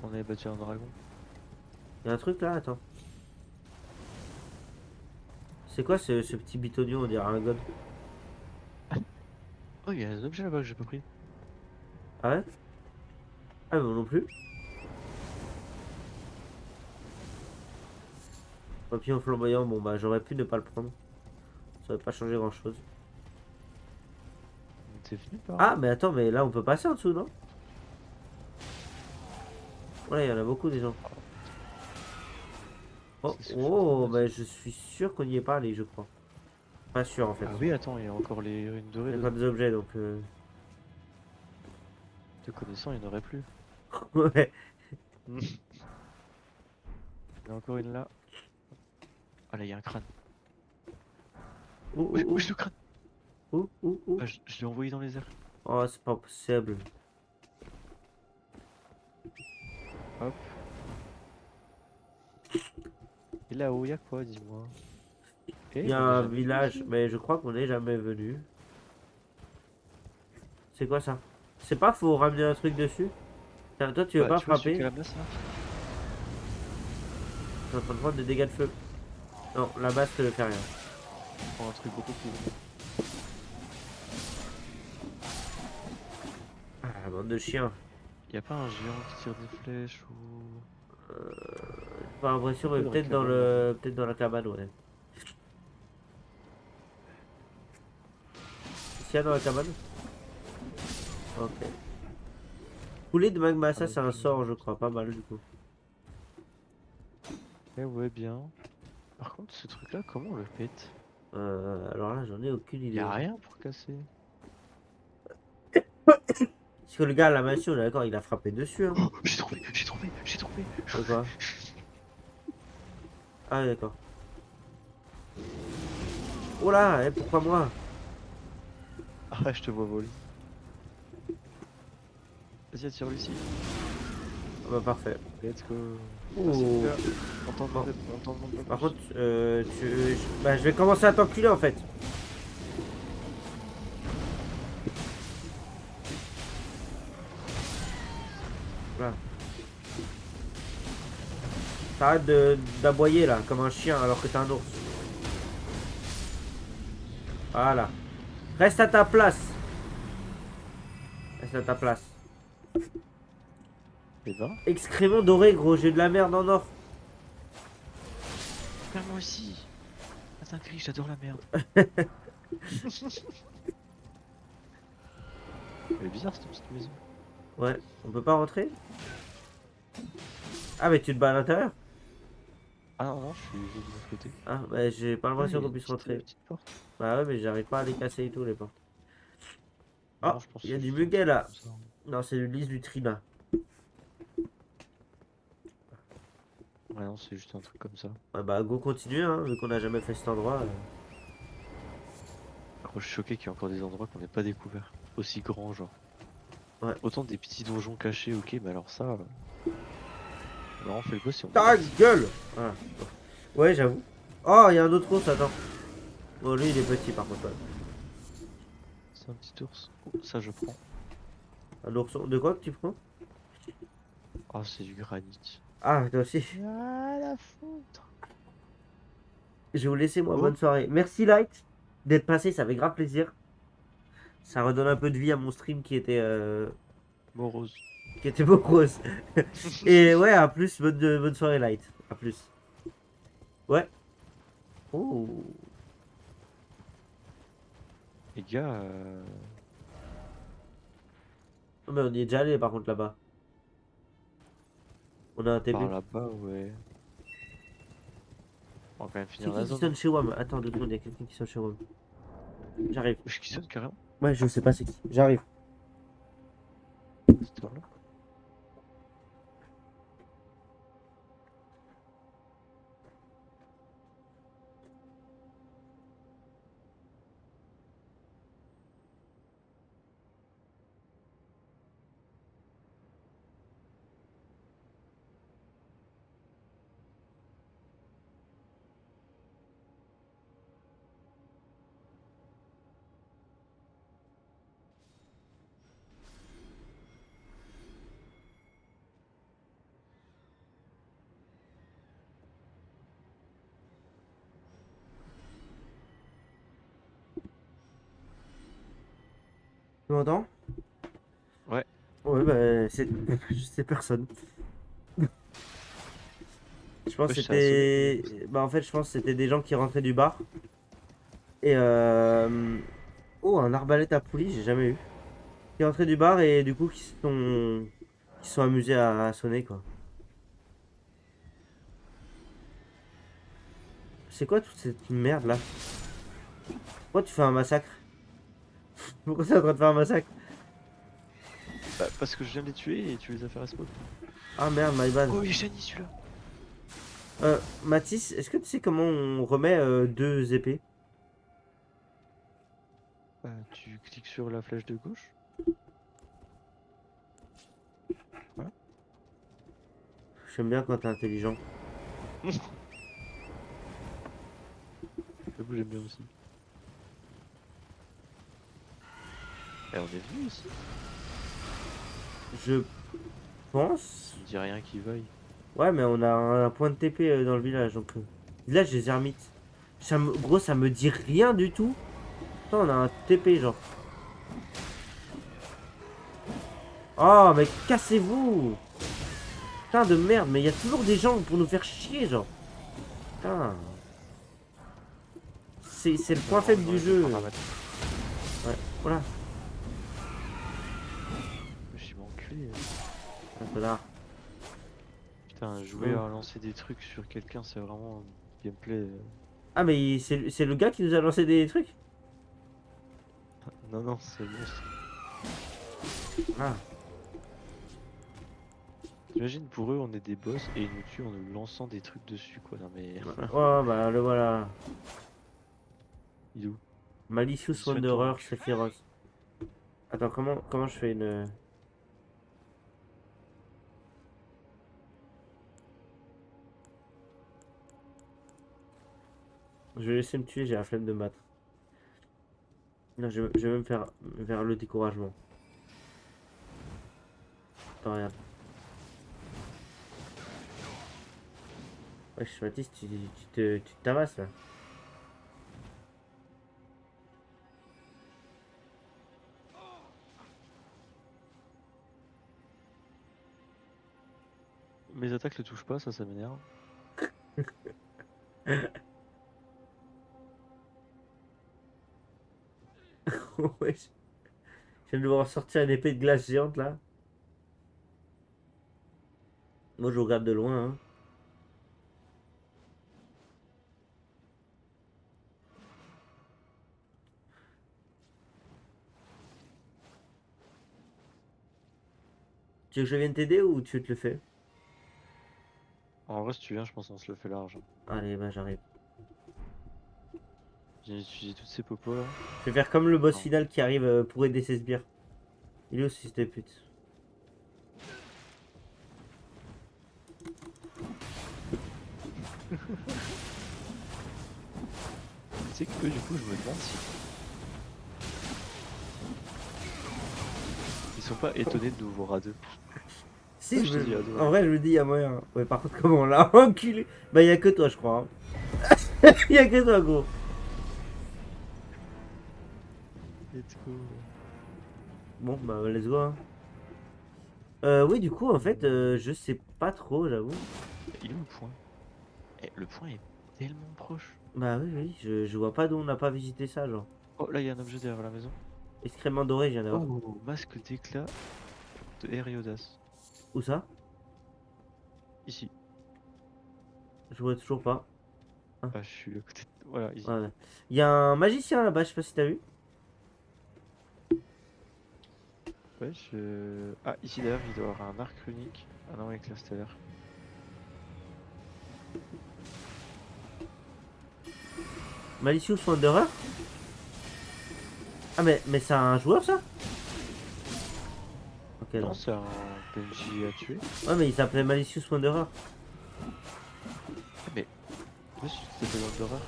Speaker 2: On avait battu un dragon.
Speaker 1: Il y a un truc là, attends. C'est quoi ce petit bitonio, on dirait un god?
Speaker 2: Oh, il y a un objet là-bas que j'ai pas pris.
Speaker 1: Ah ouais? Ah, mais moi non plus. Papillon flamboyant, bon bah, j'aurais pu ne pas le prendre. Ça aurait pas changé grand chose.
Speaker 2: T'es venu par
Speaker 1: Ah,
Speaker 2: là?
Speaker 1: mais attends, mais là on peut passer en dessous, non? Voilà, il y en a beaucoup des gens. Oh,
Speaker 2: C'est ce que je suis en train de
Speaker 1: oh,
Speaker 2: me
Speaker 1: bah
Speaker 2: dire.
Speaker 1: je suis sûr qu'on n'y est pas allé, je crois. Pas sûr en fait.
Speaker 2: Ah oui, attends, il y a encore les ruines dorées
Speaker 1: Il y a pas
Speaker 2: dedans.
Speaker 1: des objets donc.
Speaker 2: Te connaissant, il n'y en aurait plus.
Speaker 1: Ouais.
Speaker 2: Il y en a encore une là. Ah là, il y a un crâne.
Speaker 1: Où,
Speaker 2: Wesh,
Speaker 1: où,
Speaker 2: wesh, le crâne!
Speaker 1: où?
Speaker 2: Ah, je l'ai envoyé dans les airs.
Speaker 1: Oh, c'est pas possible.
Speaker 2: Hop. Et là-haut, il y a quoi, dis-moi?
Speaker 1: Il
Speaker 2: Eh,
Speaker 1: y a
Speaker 2: on est
Speaker 1: un
Speaker 2: jamais venu
Speaker 1: village,
Speaker 2: ici.
Speaker 1: mais je crois qu'on n'est jamais venu. C'est quoi ça? C'est pas, faut ramener un truc dessus? Tiens, toi, tu veux
Speaker 2: Bah,
Speaker 1: pas
Speaker 2: tu vois celui qui
Speaker 1: frapper?
Speaker 2: a la masse là?
Speaker 1: T'es en train de prendre des dégâts de feu. Non, la base ne fait rien.
Speaker 2: Prends un truc beaucoup plus gros.
Speaker 1: Ah, la bande de chiens.
Speaker 2: Y a pas un géant qui tire des flèches ou.
Speaker 1: J'ai pas l'impression, mais
Speaker 2: Faudrait que là-bas, là.
Speaker 1: peut-être dans la cabane, ouais. Ici, dans la cabane? Ok. Poulet de magma,
Speaker 2: Ah
Speaker 1: ça
Speaker 2: non,
Speaker 1: c'est un
Speaker 2: je-
Speaker 1: sort, je crois, pas mal du coup.
Speaker 2: Eh ouais, bien. Par contre, ce truc-là, comment on le pète?
Speaker 1: Alors là, j'en ai aucune
Speaker 2: Y
Speaker 1: idée.
Speaker 2: a rien pour casser.
Speaker 1: Parce que le gars à la mansion, là, d'accord, il a frappé dessus, hein.
Speaker 2: Oh, j'ai trouvé.
Speaker 1: De quoi? Ah, oui, d'accord. Oh là, pourquoi moi?
Speaker 2: Ah, je te vois voler. Vas-y, attire Lucie.
Speaker 1: Ah bah parfait.
Speaker 2: Let's go.
Speaker 1: Oh.
Speaker 2: Merci, mon gars. On t'en
Speaker 1: Bon.
Speaker 2: demande on t'en demande pas
Speaker 1: Par
Speaker 2: plus.
Speaker 1: contre, bah, je vais commencer à t'enculer en fait. Voilà. T'arrêtes d'aboyer là, comme un chien alors que t'es un ours. Voilà. Reste à ta place. Reste à ta place.
Speaker 2: Eh ben,
Speaker 1: Excrément doré, gros, j'ai de la merde en or.
Speaker 2: faire moi aussi. Ah, c'est un cri, j'adore la merde. Elle est bizarre cette petite maison.
Speaker 1: Ouais, on peut pas rentrer? Ah, mais tu te bats à l'intérieur?
Speaker 2: Ah non, non, je suis de l'autre côté.
Speaker 1: Ah, bah j'ai pas
Speaker 2: Ah, il y
Speaker 1: l'impression
Speaker 2: a
Speaker 1: qu'on
Speaker 2: une
Speaker 1: puisse
Speaker 2: petite,
Speaker 1: rentrer.
Speaker 2: petite porte.
Speaker 1: Bah ouais, mais j'arrive pas à les casser et tout, les portes.
Speaker 2: Non,
Speaker 1: Ah,
Speaker 2: je pense que
Speaker 1: il y a
Speaker 2: c'est
Speaker 1: du
Speaker 2: juste un
Speaker 1: muguet
Speaker 2: truc
Speaker 1: là.
Speaker 2: comme ça.
Speaker 1: Non, c'est le lys du trina.
Speaker 2: Ouais, non, c'est juste un truc comme ça.
Speaker 1: Ouais, bah go continuer, hein, vu qu'on a jamais fait cet endroit.
Speaker 2: Par contre, je suis choqué qu'il y ait encore des endroits qu'on n'ait pas découverts. Aussi grands, genre.
Speaker 1: Ouais.
Speaker 2: Autant des petits donjons cachés, ok, mais alors ça. Alors on fait le boss et on
Speaker 1: Ta
Speaker 2: passe.
Speaker 1: gueule! Voilà. Ouais, j'avoue. Oh, il y a un autre ours, attends. Bon, lui, il est petit par contre. Ouais.
Speaker 2: C'est un petit ours. Oh, ça, je prends.
Speaker 1: Un ourson. De quoi que tu prends?
Speaker 2: Ah, c'est du granit.
Speaker 1: Ah, toi aussi.
Speaker 2: Ah, la foutre.
Speaker 1: Je vais vous laisser, moi.
Speaker 2: Oh.
Speaker 1: Bonne soirée. Merci, Light, d'être passé. Ça fait grave plaisir. Ça redonne un peu de vie à mon stream
Speaker 2: Morose.
Speaker 1: qui était morose. Et ouais, à plus. Bonne soirée, Light. À plus. Ouais. Oh.
Speaker 2: Les gars,
Speaker 1: Non, mais on y est déjà allé, par contre, là-bas. On a un
Speaker 2: par
Speaker 1: TP.
Speaker 2: là-bas, ouais. On va quand même
Speaker 1: C'est
Speaker 2: finir
Speaker 1: qui
Speaker 2: la
Speaker 1: qui
Speaker 2: zone.
Speaker 1: sonne chez WAM? Attends 2 secondes, il y a quelqu'un qui sonne chez WAM. J'arrive.
Speaker 2: Je qui sonne carrément.
Speaker 1: Ouais, je sais pas c'est qui. J'arrive.
Speaker 2: Cette heure-là.
Speaker 1: Tu m'entends?
Speaker 2: Ouais.
Speaker 1: Ouais, bah, c'est. Je sais personne. Je pense
Speaker 2: Ouais,
Speaker 1: que
Speaker 2: je t'ai assommé,
Speaker 1: c'était. Bah, en fait, je pense que c'était des gens qui rentraient du bar. Et oh, un arbalète à poulie, j'ai jamais eu. Qui rentraient du bar et du coup qui se sont amusés à sonner quoi. C'est quoi toute cette merde là? Pourquoi tu fais un massacre? Pourquoi t'es en train de faire un massacre?
Speaker 2: Bah, parce que je viens de les tuer et tu les as fait respawn.
Speaker 1: Ah merde, my bad.
Speaker 2: Oh, il est shiny celui-là.
Speaker 1: Mathis, est-ce que tu sais comment on remet 2 épées?
Speaker 2: Bah, tu cliques sur la flèche de gauche. Voilà.
Speaker 1: J'aime bien quand t'es intelligent.
Speaker 2: J'avoue, j'aime bien aussi. Et on est venu ici.
Speaker 1: Je pense.
Speaker 2: Ça me dit rien qui vaille.
Speaker 1: Ouais, mais on a un point de TP dans le village. Donc, village des ermites. Gros, ça me dit rien du tout. Attends, on a un TP genre. Oh, mais cassez-vous! Putain de merde, mais il y a toujours des gens pour nous faire chier, genre. Putain. C'est le point faible du jeu. Ouais, voilà.
Speaker 2: Je suis enculé.
Speaker 1: Un connard.
Speaker 2: Putain, jouer
Speaker 1: Oh.
Speaker 2: à lancer des trucs sur quelqu'un, c'est vraiment un gameplay.
Speaker 1: Ah, mais c'est le gars qui nous a lancé des trucs?
Speaker 2: Non, non, c'est le monstre.
Speaker 1: Ah.
Speaker 2: T'imagines, pour eux, on est des boss et ils nous tuent en nous lançant des trucs dessus, quoi. Non, mais.
Speaker 1: Oh, bah le voilà.
Speaker 2: Il est où?
Speaker 1: Malicious
Speaker 2: Dis-toi,
Speaker 1: Wanderer,
Speaker 2: toi.
Speaker 1: Sephiroth. Attends, comment je fais une. Je vais laisser me tuer, j'ai la flemme de me battre. Non, je vais me faire vers le découragement. Attends, regarde. Wesh, Mathis, tu te tabasses là.
Speaker 2: Mes attaques le touchent pas, ça m'énerve.
Speaker 1: Wesh. Je viens de devoir sortir une épée de glace géante là. Moi je regarde de loin, hein. Tu veux que je vienne t'aider ou tu te le fais?
Speaker 2: En vrai, si tu viens, je pense qu'on se le fait large.
Speaker 1: Allez, bah j'arrive.
Speaker 2: J'ai utilisé toutes ces popos là.
Speaker 1: Je vais faire comme le boss
Speaker 2: Non.
Speaker 1: final qui arrive pour aider ses sbires. Il est aussi, c'était pute.
Speaker 2: Tu sais que eux, du coup, je me demande si. Ils sont pas étonnés de nous voir à deux.
Speaker 1: Si,
Speaker 2: Ouais, je te dis à deux.
Speaker 1: en vrai, je me dis, il y a moyen. Ouais, par contre, comment on l'a enculé? Bah, il y a que toi, je crois, hein. Il y a que toi, gros.
Speaker 2: Let's go.
Speaker 1: Bon, bah, let's go, hein. Oui, du coup, en fait, je sais pas trop, j'avoue.
Speaker 2: Il est où le point? Eh, le point est tellement proche.
Speaker 1: Bah, oui, oui, je vois pas d'où on n'a pas visité ça, genre.
Speaker 2: Oh, là, il y a un objet derrière la maison.
Speaker 1: Excrément doré, je viens d'avoir.
Speaker 2: Oh, masque d'éclat de Heriodas.
Speaker 1: Où ça?
Speaker 2: Ici.
Speaker 1: Je vois toujours pas. Ah.
Speaker 2: Ah, je suis à côté de... Voilà, ici.
Speaker 1: Ouais. Il y a un magicien là-bas, je sais pas si t'as vu.
Speaker 2: Ouais, Ah, ici d'ailleurs, il doit y avoir un arc runique. Ah non, avec la stellaire.
Speaker 1: Malicious Wanderer. Ah mais c'est un joueur ça? Ok
Speaker 2: Non,
Speaker 1: non.
Speaker 2: c'est un PNJ à tuer.
Speaker 1: Ouais mais il s'appelait Malicious Wanderer.
Speaker 2: Ah, mais... Monsieur, c'était Wanderer.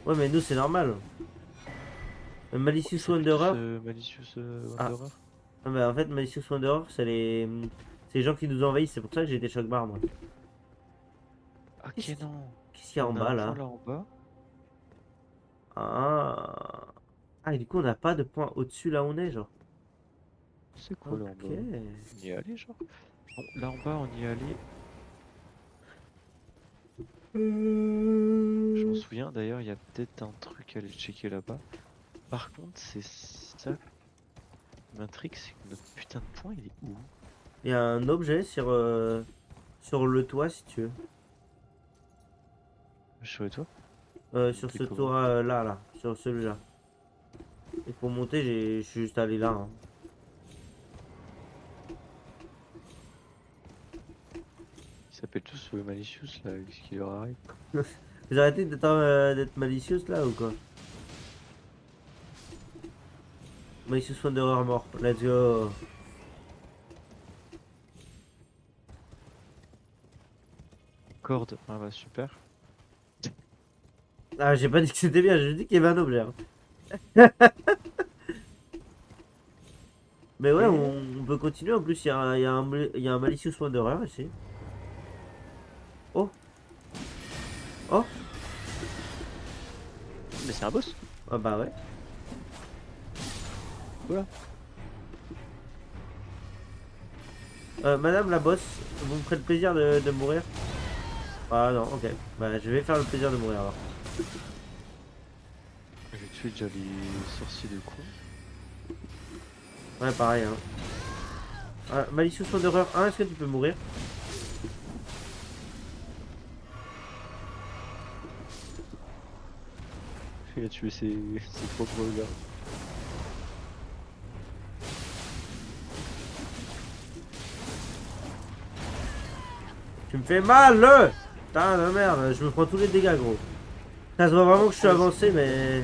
Speaker 1: Ouais mais nous c'est normal.
Speaker 2: Ils
Speaker 1: Malicious
Speaker 2: s'appellent tous
Speaker 1: Wanderer.
Speaker 2: Malicious
Speaker 1: Ah,
Speaker 2: Wanderer.
Speaker 1: ah bah en fait Malicious Wanderer c'est les gens qui nous envahissent, c'est pour ça que j'ai des chocs barres moi.
Speaker 2: Ok, non.
Speaker 1: Qu'est-ce qu'il y a en
Speaker 2: On a
Speaker 1: bas
Speaker 2: un point
Speaker 1: là?
Speaker 2: là en bas.
Speaker 1: Ah. Ah et du coup on n'a pas de point au-dessus là où on est genre.
Speaker 2: C'est quoi là en bas?
Speaker 1: Ok.
Speaker 2: On y est allé, genre? Bon, là en bas, on y est allé. Je m'en souviens d'ailleurs, il y a peut-être un truc à aller checker là-bas. Par contre, c'est ça qui m'intrigue, c'est que notre putain de point, il est où?
Speaker 1: Il y a un objet sur le toit si tu veux.
Speaker 2: Sur les toits?
Speaker 1: Sur
Speaker 2: T'es
Speaker 1: ce
Speaker 2: comment?
Speaker 1: toit là, sur celui-là. Et pour monter, je suis juste allé là. Hein.
Speaker 2: Ils s'appellent tous Malicious là, qu'est-ce qui leur arrive?
Speaker 1: Vous arrêtez d'être malicieux là ou quoi? Malicious Wanderer mort. Let's go.
Speaker 2: Corde, ah bah super.
Speaker 1: Ah, j'ai pas dit que c'était bien, j'ai dit qu'il y avait un objet. Hein. Mais ouais,
Speaker 2: Et
Speaker 1: on peut continuer. En plus, il y a un Malicious Wanderer ici. Oh, oh.
Speaker 2: mais c'est un boss.
Speaker 1: Ah bah ouais.
Speaker 2: Voilà.
Speaker 1: Madame la boss, vous me ferez le plaisir de mourir? Ah non, ok. Bah je vais faire le plaisir de mourir alors.
Speaker 2: J'ai tué déjà les sorciers de con.
Speaker 1: Ouais, pareil. Hein. Malicious Wanderer 1, est-ce que tu peux mourir?
Speaker 2: Il a tué ses propres gars.
Speaker 1: Tu me fais mal, putain de merde, je me prends tous les dégâts, gros. Ça se voit vraiment que je suis avancé, mais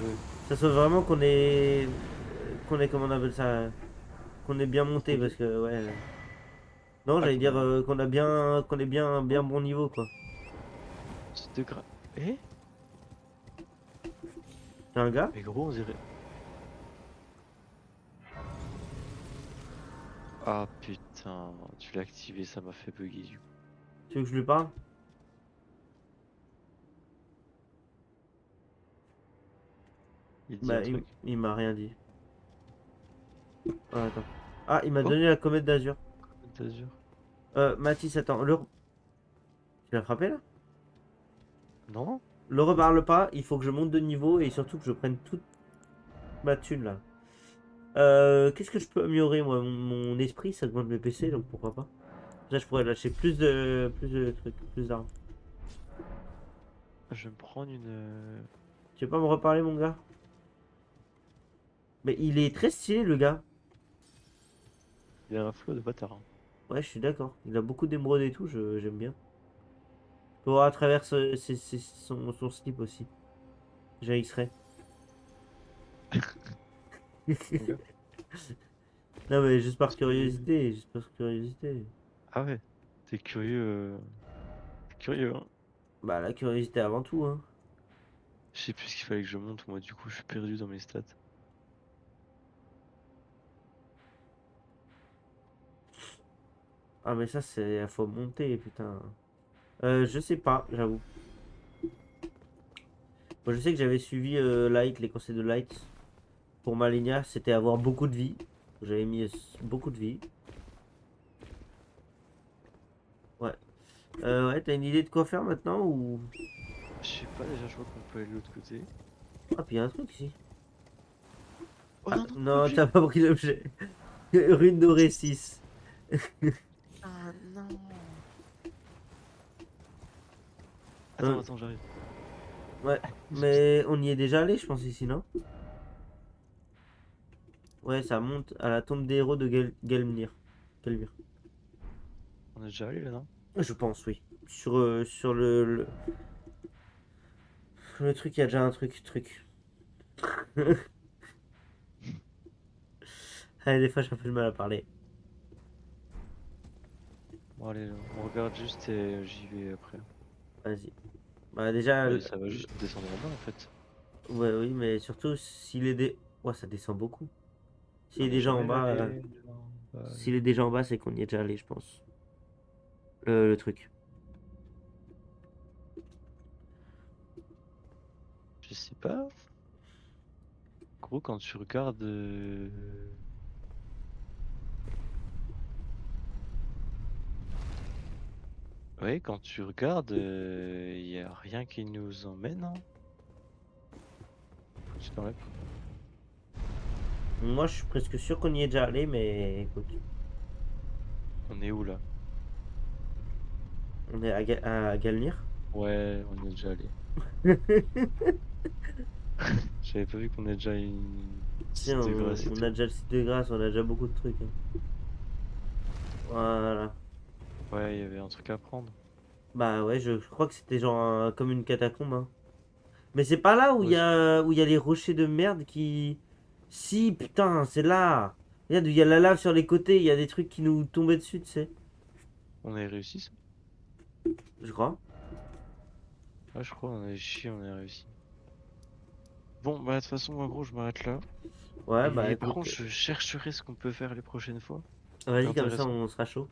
Speaker 2: Ouais.
Speaker 1: ça se voit vraiment qu'on est, comment on appelle ça, qu'on est bien monté, parce que ouais. Non,
Speaker 2: Ah,
Speaker 1: j'allais dire
Speaker 2: qu'on
Speaker 1: qu'on est bien bon niveau, quoi.
Speaker 2: c'est de gras. Eh?
Speaker 1: T'es un gars?
Speaker 2: Mais gros, on dirait. Ah putain, tu l'as activé, ça m'a fait bugger du coup.
Speaker 1: Tu veux que je lui parle?
Speaker 2: Il dit
Speaker 1: Bah,
Speaker 2: un truc.
Speaker 1: il m'a rien dit. Ah, attends. Ah, il m'a
Speaker 2: Oh,
Speaker 1: donné la comète d'azur.
Speaker 2: Côte d'Azur.
Speaker 1: Mathis, attends, tu l'as frappé là?
Speaker 2: Non?
Speaker 1: Le reparle pas, il faut que je monte de niveau et surtout que je prenne toute ma thune là. Qu'est-ce que je peux améliorer moi? Mon esprit, ça augmente mes PC, donc pourquoi pas? Ça, je pourrais lâcher plus de trucs, plus d'armes.
Speaker 2: Je vais me prendre une.
Speaker 1: Tu veux pas me reparler, mon gars? Mais il est très stylé, le gars.
Speaker 2: Il a un flot de bâtard. Hein.
Speaker 1: Ouais, je suis d'accord. Il a beaucoup d'émeraudes et tout, j'aime bien. Faut voir à travers son slip aussi. J'haïsserais.
Speaker 2: Ok.
Speaker 1: Non, mais juste par
Speaker 2: Parce que-
Speaker 1: curiosité, juste par curiosité.
Speaker 2: Ah ouais, t'es curieux. T'es curieux, hein.
Speaker 1: Bah, la curiosité avant tout, hein.
Speaker 2: Je sais plus ce qu'il fallait que je monte, moi, du coup, je suis perdu dans mes stats.
Speaker 1: Ah, mais ça, c'est. Faut monter, putain. Je sais pas, j'avoue. Moi, je sais que j'avais suivi Light, les conseils de Light. Pour ma lignea, c'était avoir beaucoup de vie. J'avais mis beaucoup de vie. Ouais. Ouais, t'as une idée de quoi faire maintenant ou.
Speaker 2: Je sais pas, déjà, je vois qu'on peut aller de l'autre côté.
Speaker 1: Ah, puis y a un truc ici.
Speaker 2: Oh
Speaker 1: Ah,
Speaker 2: non, non,
Speaker 1: non,
Speaker 2: l'objet.
Speaker 1: t'as pas pris l'objet. Rune dorée 6.
Speaker 2: Ah non. Attends, attends, j'arrive.
Speaker 1: Ouais, mais on y est déjà allé, je pense, ici, non? Ouais, ça monte à la tombe des héros de Gelmir. Gelmir.
Speaker 2: On est déjà allé là, non?
Speaker 1: Je pense, oui. Sur le truc, il y a déjà un truc. Allez, des fois, j'ai un peu de mal à parler.
Speaker 2: Bon, allez, on regarde juste et j'y vais après.
Speaker 1: Vas-y. Bah, déjà,
Speaker 2: Ouais, ça va juste descendre en bas en fait.
Speaker 1: ouais, oui, mais surtout, s'il est des. Ouais, ça descend beaucoup. S'il
Speaker 2: On
Speaker 1: est
Speaker 2: n'est
Speaker 1: déjà en
Speaker 2: jamais
Speaker 1: bas,
Speaker 2: allé là, bah,
Speaker 1: s'il est déjà en bas, c'est qu'on y est déjà allé, je pense. Le truc.
Speaker 2: je sais pas. Gros, quand tu regardes. Ouais, quand tu regardes, y a rien qui nous emmène, hein. Faut que tu t'enlèves.
Speaker 1: Moi, je suis presque sûr qu'on y est déjà allé, mais écoute,
Speaker 2: On est où là?
Speaker 1: on est à Galmir.
Speaker 2: Ouais, on y est déjà allé. J'avais pas vu qu'on a déjà une
Speaker 1: Si,
Speaker 2: site de grâce et
Speaker 1: on a
Speaker 2: tout.
Speaker 1: déjà le site de grâce, on a déjà beaucoup de trucs, hein. Voilà.
Speaker 2: Ouais, il y avait un truc à prendre.
Speaker 1: Bah ouais, je crois que c'était genre comme une catacombe, hein. Mais c'est pas là où
Speaker 2: Ouais,
Speaker 1: où il y a les rochers de merde qui. Si, putain, c'est là. Regarde, il y a la lave sur les côtés, il y a des trucs qui nous tombaient dessus, tu sais.
Speaker 2: on a réussi ça?
Speaker 1: Je crois.
Speaker 2: Ouais, je crois, on a chié, on a réussi. Bon, bah de toute façon, en gros, je m'arrête là.
Speaker 1: Ouais, bah
Speaker 2: Et par
Speaker 1: écoute,
Speaker 2: contre, je chercherai ce qu'on peut faire les prochaines fois. C'est
Speaker 1: vas-y, comme ça
Speaker 2: intéressant.
Speaker 1: on sera chaud.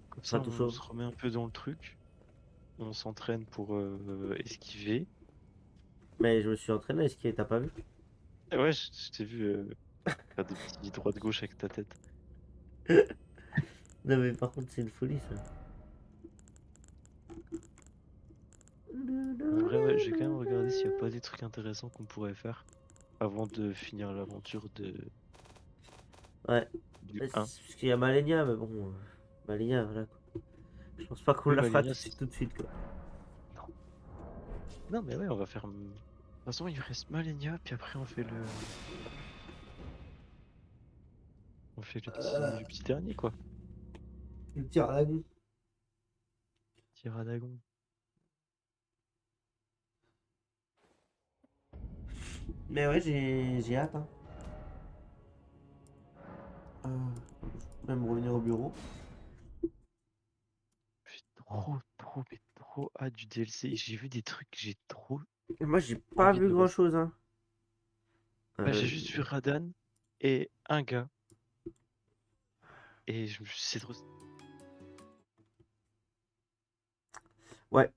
Speaker 2: Comme
Speaker 1: On sera
Speaker 2: ça,
Speaker 1: tout
Speaker 2: on
Speaker 1: chaud.
Speaker 2: se remet un peu dans le truc. On s'entraîne pour esquiver.
Speaker 1: Mais je me suis entraîné, est-ce que t'as pas vu?
Speaker 2: Et ouais, je t'ai vu faire des petits droite-gauche avec ta tête.
Speaker 1: Non, mais par contre, c'est une folie ça.
Speaker 2: En vrai, ouais, j'ai quand même regardé s'il n'y a pas des trucs intéressants qu'on pourrait faire avant de finir l'aventure
Speaker 1: Ouais,
Speaker 2: du
Speaker 1: parce
Speaker 2: 1.
Speaker 1: qu'il y a Malenia, mais bon, Malenia, voilà quoi. Je pense pas qu'on
Speaker 2: Oui,
Speaker 1: la fera
Speaker 2: Malenia, c'est...
Speaker 1: tout de suite quoi.
Speaker 2: Non. Non, mais ouais, on va faire... De toute façon, il reste Malenia, puis après, on fait le... On fait le petit dernier, quoi.
Speaker 1: Le petit dragon.
Speaker 2: Petit Radagon.
Speaker 1: Mais ouais, j'ai hâte, hein. Euh, je peux même revenir au bureau.
Speaker 2: J'ai mais trop hâte du DLC. J'ai vu des trucs, j'ai trop
Speaker 1: Et moi, j'ai pas
Speaker 2: envie de
Speaker 1: vu
Speaker 2: le
Speaker 1: grand
Speaker 2: voir.
Speaker 1: chose, hein.
Speaker 2: Bah, j'ai
Speaker 1: Euh,
Speaker 2: juste vu Radan et un gars. Et c'est trop...
Speaker 1: ouais.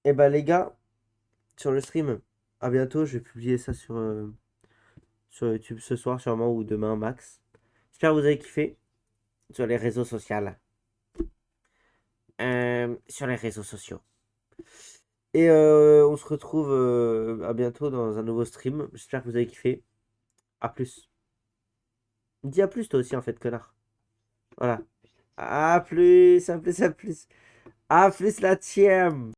Speaker 1: Et bah, les gars, sur le stream, à bientôt. Je vais publier ça sur YouTube ce soir, sûrement, ou demain, max. J'espère que vous avez kiffé sur les réseaux sociaux. Sur les réseaux sociaux. Et on se retrouve à bientôt dans un nouveau stream. J'espère que vous avez kiffé. À plus. Dis à plus toi aussi en fait, connard. Voilà. À plus, à plus, à plus. À plus la tienne.